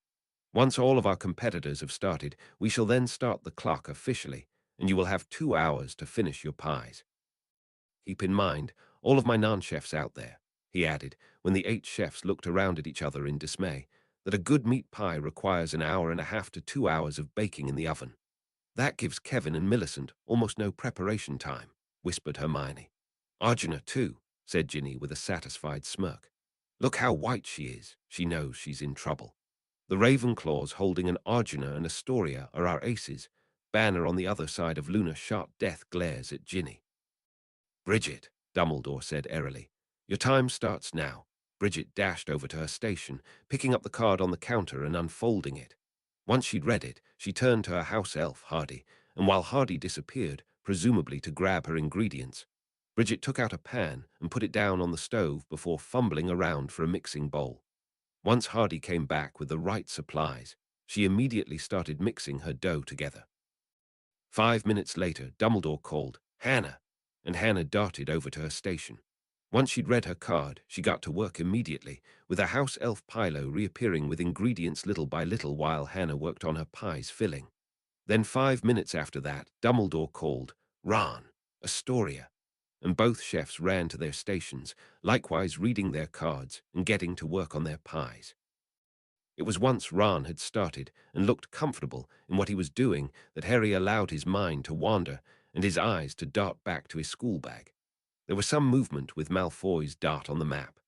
Once all of our competitors have started, we shall then start the clock officially, and you will have 2 hours to finish your pies. Keep in mind, all of my non-chefs out there," he added, when the 8 chefs looked around at each other in dismay, "that a good meat pie requires an hour and a half to 2 hours of baking in the oven." "That gives Kevin and Millicent almost no preparation time," whispered Hermione. "Arjuna too," said Ginny with a satisfied smirk. "Look how white she is. She knows she's in trouble." The Ravenclaws holding an Arjuna and Astoria are our aces. Banner on the other side of Luna Shot Death glares at Ginny. "Bridget," Dumbledore said airily, "your time starts now." Bridget dashed over to her station, picking up the card on the counter and unfolding it. Once she'd read it, she turned to her house elf, Hardy, and while Hardy disappeared, presumably to grab her ingredients, Bridget took out a pan and put it down on the stove before fumbling around for a mixing bowl. Once Hardy came back with the right supplies, she immediately started mixing her dough together. 5 minutes later, Dumbledore called, "Hannah," and Hannah darted over to her station. Once she'd read her card, she got to work immediately, with a house elf Pilo reappearing with ingredients little by little while Hannah worked on her pie's filling. Then 5 minutes after that, Dumbledore called, "Ron, Astoria," and both chefs ran to their stations, likewise reading their cards and getting to work on their pies. It was once Ron had started and looked comfortable in what he was doing that Harry allowed his mind to wander and his eyes to dart back to his school bag. There was some movement with Malfoy's dart on the map.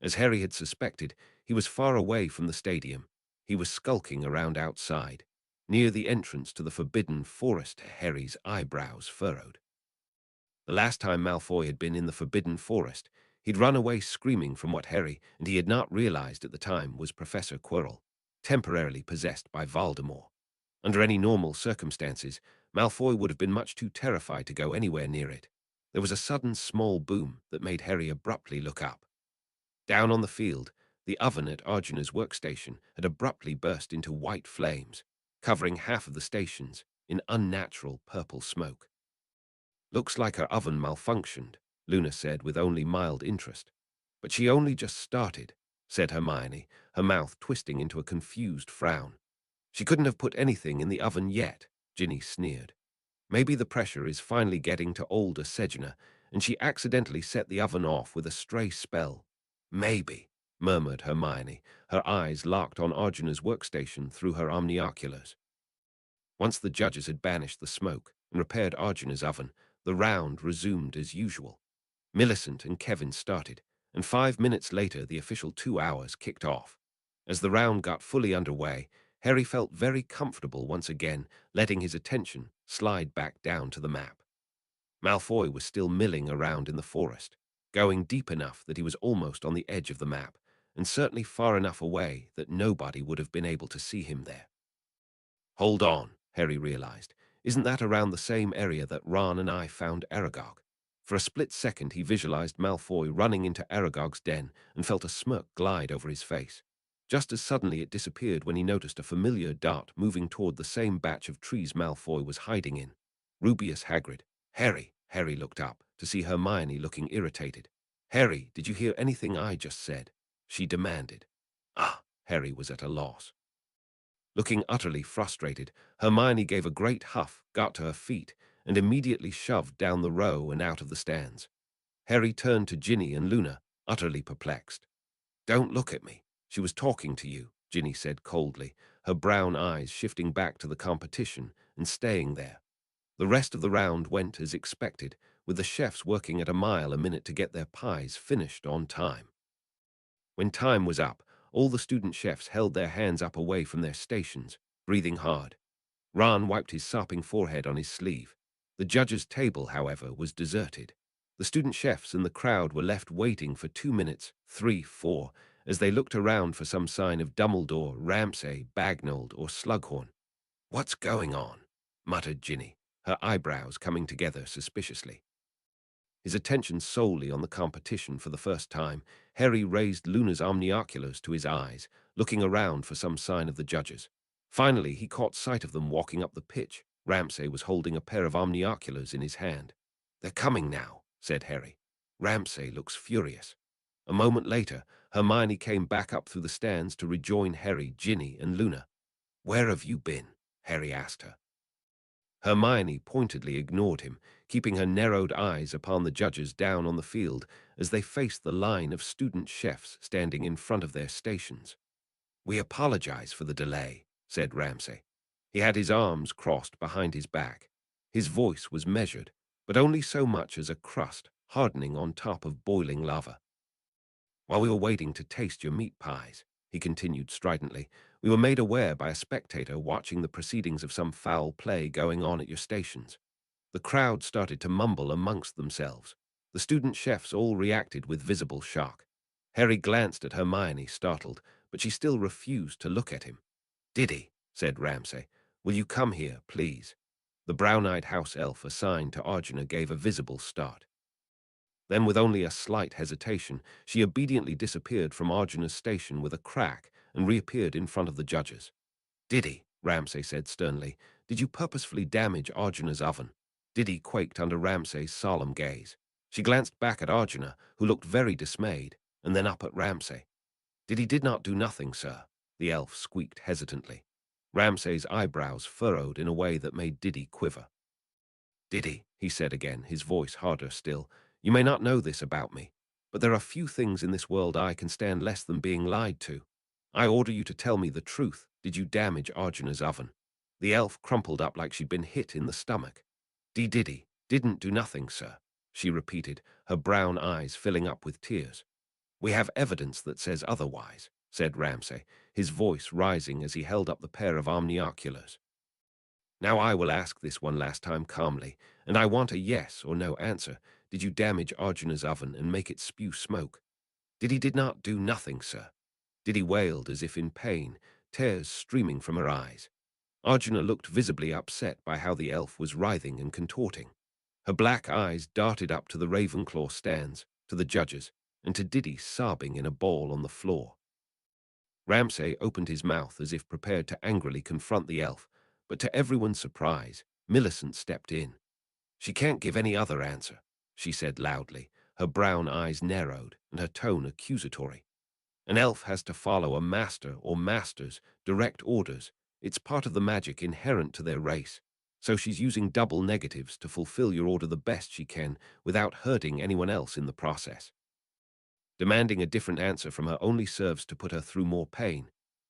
As Harry had suspected, he was far away from the stadium. He was skulking around outside, near the entrance to the Forbidden Forest. Harry's eyebrows furrowed. The last time Malfoy had been in the Forbidden Forest, he'd run away screaming from what Harry and he had not realized at the time was Professor Quirrell, temporarily possessed by Voldemort. Under any normal circumstances, Malfoy would have been much too terrified to go anywhere near it. There was a sudden small boom that made Harry abruptly look up. Down on the field, the oven at Arjuna's workstation had abruptly burst into white flames, covering half of the stations in unnatural purple smoke. "Looks like her oven malfunctioned," Luna said with only mild interest. "But she only just started," said Hermione, her mouth twisting into a confused frown. "She couldn't have put anything in the oven yet," Ginny sneered. "Maybe the pressure is finally getting to older Segina, and she accidentally set the oven off with a stray spell." "Maybe," murmured Hermione, her eyes locked on Arjuna's workstation through her omnioculars. Once the judges had banished the smoke and repaired Arjuna's oven, the round resumed as usual. Millicent and Kevin started, and 5 minutes later the official 2 hours kicked off. As the round got fully underway, Harry felt very comfortable once again, letting his attention slide back down to the map. Malfoy was still milling around in the forest, going deep enough that he was almost on the edge of the map, and certainly far enough away that nobody would have been able to see him there. "Hold on," Harry realized. "Isn't that around the same area that Ron and I found Aragog?" For a split second he visualized Malfoy running into Aragog's den and felt a smirk glide over his face. Just as suddenly it disappeared when he noticed a familiar dart moving toward the same batch of trees Malfoy was hiding in. Rubeus Hagrid. Harry. Harry looked up to see Hermione looking irritated. Harry, did you hear anything I just said? She demanded. Ah, Harry was at a loss. Looking utterly frustrated, Hermione gave a great huff, got to her feet, and immediately shoved down the row and out of the stands. Harry turned to Ginny and Luna, utterly perplexed. Don't look at me. She was talking to you, Ginny said coldly, her brown eyes shifting back to the competition and staying there. The rest of the round went as expected, with the chefs working at a mile a minute to get their pies finished on time. When time was up, all the student chefs held their hands up away from their stations, breathing hard. Ron wiped his sopping forehead on his sleeve. The judges' table, however, was deserted. The student chefs and the crowd were left waiting for 2 minutes, 3, 4, as they looked around for some sign of Dumbledore, Ramsay, Bagnold, or Slughorn. What's going on? Muttered Ginny, her eyebrows coming together suspiciously. His attention solely on the competition for the first time, Harry raised Luna's omnioculars to his eyes, looking around for some sign of the judges. Finally, he caught sight of them walking up the pitch. Ramsay was holding a pair of omnioculars in his hand. They're coming now, said Harry. Ramsay looks furious. A moment later, Hermione came back up through the stands to rejoin Harry, Ginny, and Luna. Where have you been? Harry asked her. Hermione pointedly ignored him, keeping her narrowed eyes upon the judges down on the field as they faced the line of student chefs standing in front of their stations. We apologize for the delay, said Ramsay. He had his arms crossed behind his back. His voice was measured, but only so much as a crust hardening on top of boiling lava. While we were waiting to taste your meat pies, he continued stridently, we were made aware by a spectator watching the proceedings of some foul play going on at your stations. The crowd started to mumble amongst themselves. The student chefs all reacted with visible shock. Harry glanced at Hermione, startled, but she still refused to look at him. Diddy, said Ramsay, will you come here, please? The brown-eyed house elf assigned to Arjuna gave a visible start. Then, with only a slight hesitation, she obediently disappeared from Arjuna's station with a crack and reappeared in front of the judges. Diddy, Ramsay said sternly, did you purposefully damage Arjuna's oven? Diddy quaked under Ramsay's solemn gaze. She glanced back at Arjuna, who looked very dismayed, and then up at Ramsay. Diddy did not do nothing, sir, the elf squeaked hesitantly. Ramsay's eyebrows furrowed in a way that made Diddy quiver. Diddy, he said again, his voice harder still, you may not know this about me, but there are few things in this world I can stand less than being lied to. I order you to tell me the truth. Did you damage Arjuna's oven? The elf crumpled up like she'd been hit in the stomach. Diddy, didn't do nothing, sir, she repeated, her brown eyes filling up with tears. We have evidence that says otherwise, said Ramsay, his voice rising as he held up the pair of omnioculars. Now I will ask this one last time calmly, and I want a yes or no answer. Did you damage Arjuna's oven and make it spew smoke? Did not do nothing, sir. Diddy wailed as if in pain, tears streaming from her eyes. Arjuna looked visibly upset by how the elf was writhing and contorting. Her black eyes darted up to the Ravenclaw stands, to the judges, and to Diddy sobbing in a ball on the floor. Ramsay opened his mouth as if prepared to angrily confront the elf, but to everyone's surprise, Millicent stepped in. She can't give any other answer, she said loudly, her brown eyes narrowed and her tone accusatory. An elf has to follow a master or masters' direct orders. It's part of the magic inherent to their race. So she's using double negatives to fulfill your order the best she can without hurting anyone else in the process. Demanding a different answer from her only serves to put her through more pain.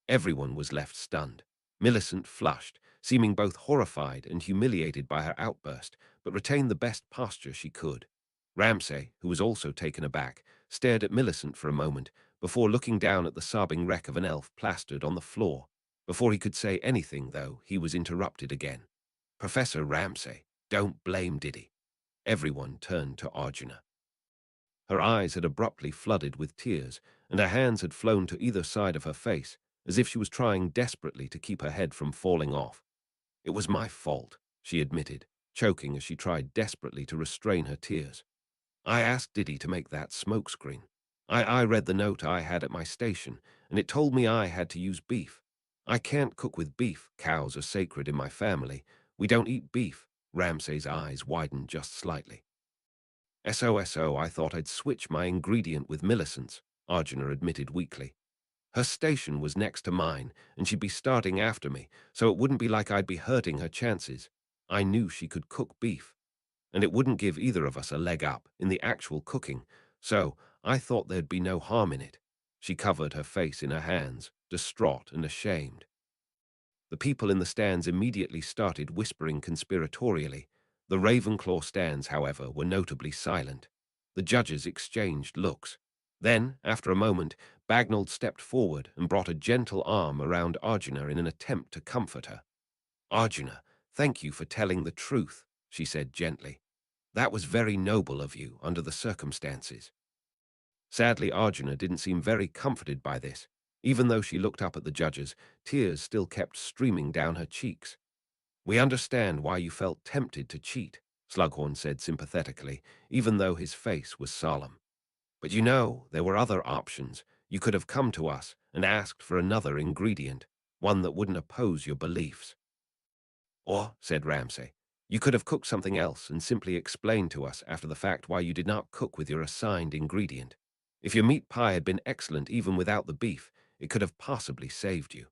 Everyone was left stunned. Millicent flushed, seeming both horrified and humiliated by her outburst, but retained the best posture she could. Ramsay, who was also taken aback, stared at Millicent for a moment, before looking down at the sobbing wreck of an elf plastered on the floor. Before he could say anything, though, he was interrupted again. Professor Ramsay, don't blame Diddy. Everyone turned to Arjuna. Her eyes had abruptly flooded with tears, and her hands had flown to either side of her face, as if she was trying desperately to keep her head from falling off. It was my fault, she admitted, choking as she tried desperately to restrain her tears. I asked Diddy to make that smokescreen. I read the note I had at my station, and it told me I had to use beef. I can't cook with beef. Cows are sacred in my family. We don't eat beef. Ramsay's eyes widened just slightly. SOSO, I thought I'd switch my ingredient with Millicent's, Arjuna admitted weakly. Her station was next to mine, and she'd be starting after me, so it wouldn't be like I'd be hurting her chances. I knew she could cook beef, and it wouldn't give either of us a leg up in the actual cooking, so I thought there'd be no harm in it. She covered her face in her hands, distraught and ashamed. The people in the stands immediately started whispering conspiratorially. The Ravenclaw stands, however, were notably silent. The judges exchanged looks. Then, after a moment, Bagnold stepped forward and brought a gentle arm around Arjuna in an attempt to comfort her. Arjuna, thank you for telling the truth, she said gently. That was very noble of you under the circumstances. Sadly, Arjuna didn't seem very comforted by this. Even though she looked up at the judges, tears still kept streaming down her cheeks. We understand why you felt tempted to cheat, Slughorn said sympathetically, even though his face was solemn. But you know, there were other options. You could have come to us and asked for another ingredient, one that wouldn't oppose your beliefs. Or, said Ramsay, you could have cooked something else and simply explained to us after the fact why you did not cook with your assigned ingredient. If your meat pie had been excellent even without the beef, it could have possibly saved you.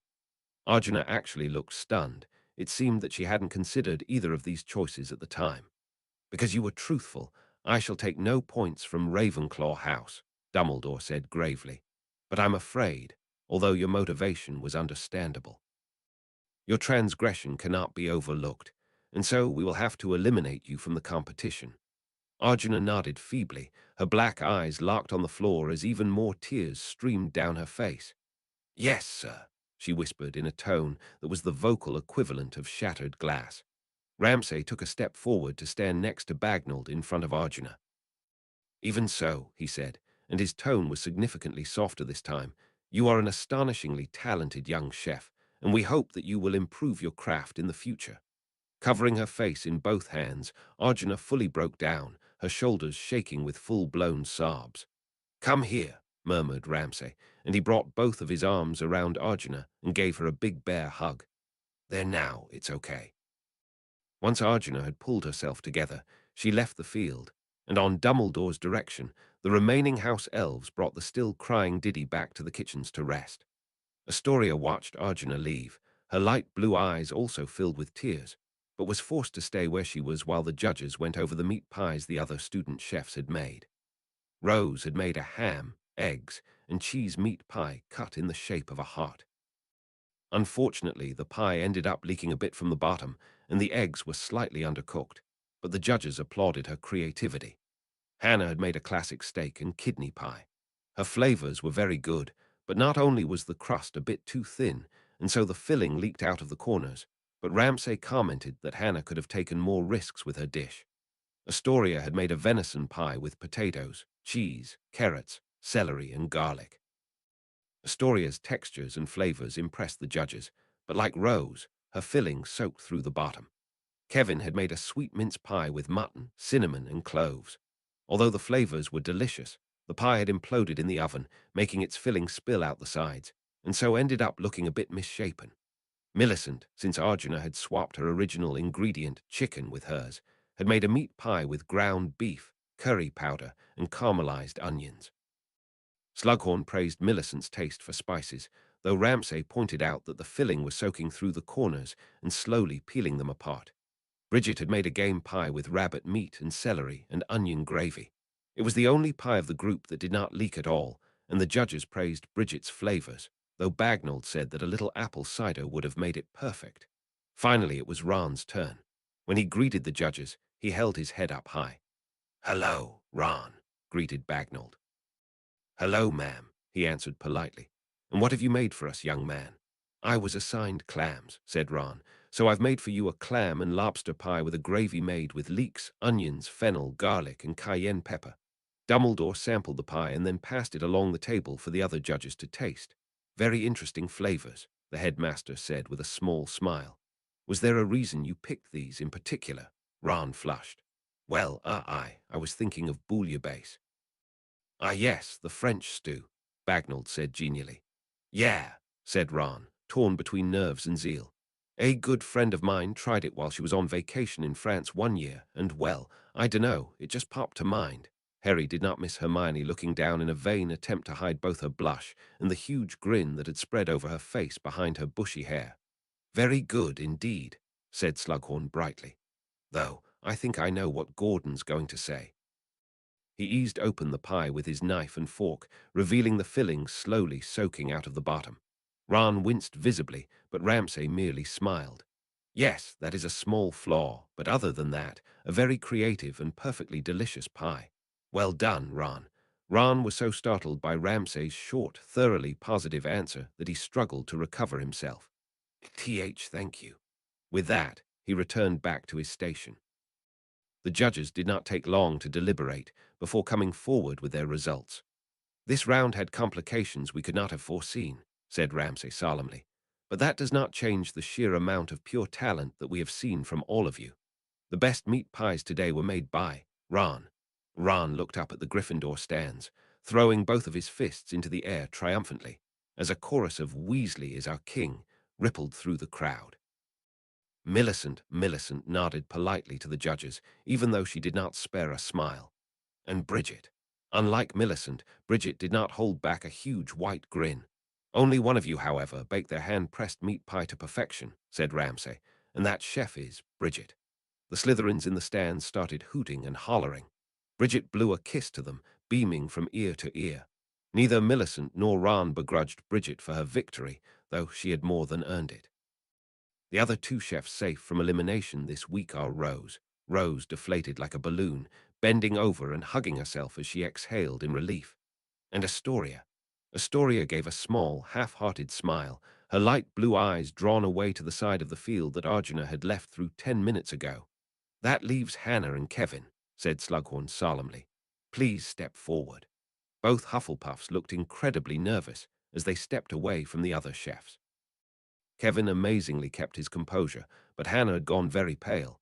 Arjuna actually looked stunned. It seemed that she hadn't considered either of these choices at the time. Because you were truthful, I shall take no points from Ravenclaw House, Dumbledore said gravely. But I'm afraid, although your motivation was understandable, your transgression cannot be overlooked, and so we will have to eliminate you from the competition. Arjuna nodded feebly, her black eyes locked on the floor as even more tears streamed down her face. Yes, sir, she whispered in a tone that was the vocal equivalent of shattered glass. Ramsay took a step forward to stand next to Bagnold in front of Arjuna. Even so, he said, and his tone was significantly softer this time, you are an astonishingly talented young chef, and we hope that you will improve your craft in the future. Covering her face in both hands, Arjuna fully broke down, her shoulders shaking with full-blown sobs. Come here, murmured Ramsay, and he brought both of his arms around Arjuna and gave her a big bear hug. There now, it's okay. Once Arjuna had pulled herself together, she left the field, and on Dumbledore's direction, the remaining house elves brought the still crying Diddy back to the kitchens to rest. Astoria watched Arjuna leave, her light blue eyes also filled with tears, but was forced to stay where she was while the judges went over the meat pies the other student chefs had made. Rose had made a ham, eggs, and cheese meat pie cut in the shape of a heart. Unfortunately, the pie ended up leaking a bit from the bottom, and the eggs were slightly undercooked, but the judges applauded her creativity. Hannah had made a classic steak and kidney pie. Her flavors were very good, but not only was the crust a bit too thin, and so the filling leaked out of the corners, but Ramsay commented that Hannah could have taken more risks with her dish. Astoria had made a venison pie with potatoes, cheese, carrots, celery, and garlic. Astoria's textures and flavors impressed the judges, but like Rose, her filling soaked through the bottom. Kevin had made a sweet mince pie with mutton, cinnamon, and cloves. Although the flavors were delicious, the pie had imploded in the oven, making its filling spill out the sides, and so ended up looking a bit misshapen. Millicent, since Arjuna had swapped her original ingredient, chicken, with hers, had made a meat pie with ground beef, curry powder, and caramelized onions. Slughorn praised Millicent's taste for spices, though Ramsay pointed out that the filling was soaking through the corners and slowly peeling them apart. Bridget had made a game pie with rabbit meat and celery and onion gravy. It was the only pie of the group that did not leak at all, and the judges praised Bridget's flavors, though Bagnold said that a little apple cider would have made it perfect. Finally, it was Ron's turn. When he greeted the judges, he held his head up high. Hello, Ron, greeted Bagnold. Hello, ma'am, he answered politely. And what have you made for us, young man? I was assigned clams, said Ron, so I've made for you a clam and lobster pie with a gravy made with leeks, onions, fennel, garlic, and cayenne pepper. Dumbledore sampled the pie and then passed it along the table for the other judges to taste. Very interesting flavors, the headmaster said with a small smile. Was there a reason you picked these in particular? Ron flushed. Well, I was thinking of bouillabaisse. Ah, yes, the French stew, Bagnold said genially. Yeah, said Ron, torn between nerves and zeal. A good friend of mine tried it while she was on vacation in France one year, and well, I dunno, it just popped to mind. Harry did not miss Hermione looking down in a vain attempt to hide both her blush and the huge grin that had spread over her face behind her bushy hair. Very good indeed, said Slughorn brightly. Though, I think I know what Gordon's going to say. He eased open the pie with his knife and fork, revealing the filling slowly soaking out of the bottom. Ron winced visibly, but Ramsay merely smiled. Yes, that is a small flaw, but other than that, a very creative and perfectly delicious pie. Well done, Ron. Ron was so startled by Ramsay's short, thoroughly positive answer that he struggled to recover himself. Thank you. With that, he returned back to his station. The judges did not take long to deliberate before coming forward with their results. This round had complications we could not have foreseen, said Ramsay solemnly, but that does not change the sheer amount of pure talent that we have seen from all of you. The best meat pies today were made by Ron. Ron looked up at the Gryffindor stands, throwing both of his fists into the air triumphantly, as a chorus of Weasley is our king rippled through the crowd. Millicent nodded politely to the judges, even though she did not spare a smile. And Bridget. Unlike Millicent, Bridget did not hold back a huge white grin. Only one of you, however, baked their hand-pressed meat pie to perfection, said Ramsay, and that chef is Bridget. The Slytherins in the stands started hooting and hollering. Bridget blew a kiss to them, beaming from ear to ear. Neither Millicent nor Ron begrudged Bridget for her victory, though she had more than earned it. The other two chefs safe from elimination this week are Rose. Rose deflated like a balloon, bending over and hugging herself as she exhaled in relief. And Astoria. Astoria gave a small, half-hearted smile, her light blue eyes drawn away to the side of the field that Arjuna had left through 10 minutes ago. That leaves Hannah and Kevin, said Slughorn solemnly. Please step forward. Both Hufflepuffs looked incredibly nervous as they stepped away from the other chefs. Kevin amazingly kept his composure, but Hannah had gone very pale.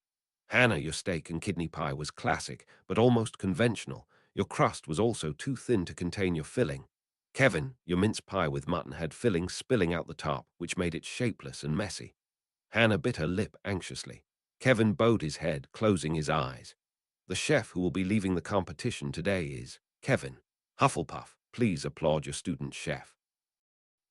Hannah, your steak and kidney pie was classic, but almost conventional. Your crust was also too thin to contain your filling. Kevin, your mince pie with mutton had filling spilling out the top, which made it shapeless and messy. Hannah bit her lip anxiously. Kevin bowed his head, closing his eyes. The chef who will be leaving the competition today is Kevin. Hufflepuff, please applaud your student chef.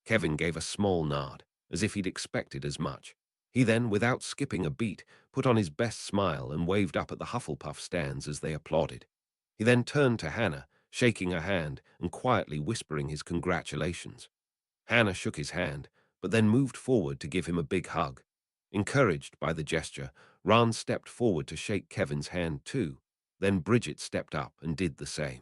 Kevin gave a small nod, as if he'd expected as much. He then, without skipping a beat, put on his best smile and waved up at the Hufflepuff stands as they applauded. He then turned to Hannah, shaking her hand and quietly whispering his congratulations. Hannah shook his hand, but then moved forward to give him a big hug. Encouraged by the gesture, Ron stepped forward to shake Kevin's hand too. Then Bridget stepped up and did the same.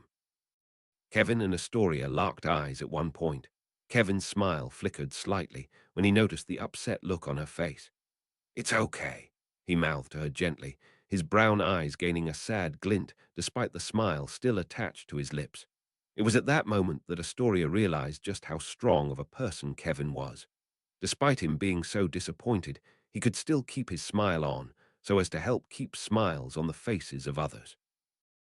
Kevin and Astoria locked eyes at one point. Kevin's smile flickered slightly when he noticed the upset look on her face. It's okay, he mouthed to her gently, his brown eyes gaining a sad glint despite the smile still attached to his lips. It was at that moment that Astoria realized just how strong of a person Kevin was. Despite him being so disappointed, he could still keep his smile on, so as to help keep smiles on the faces of others.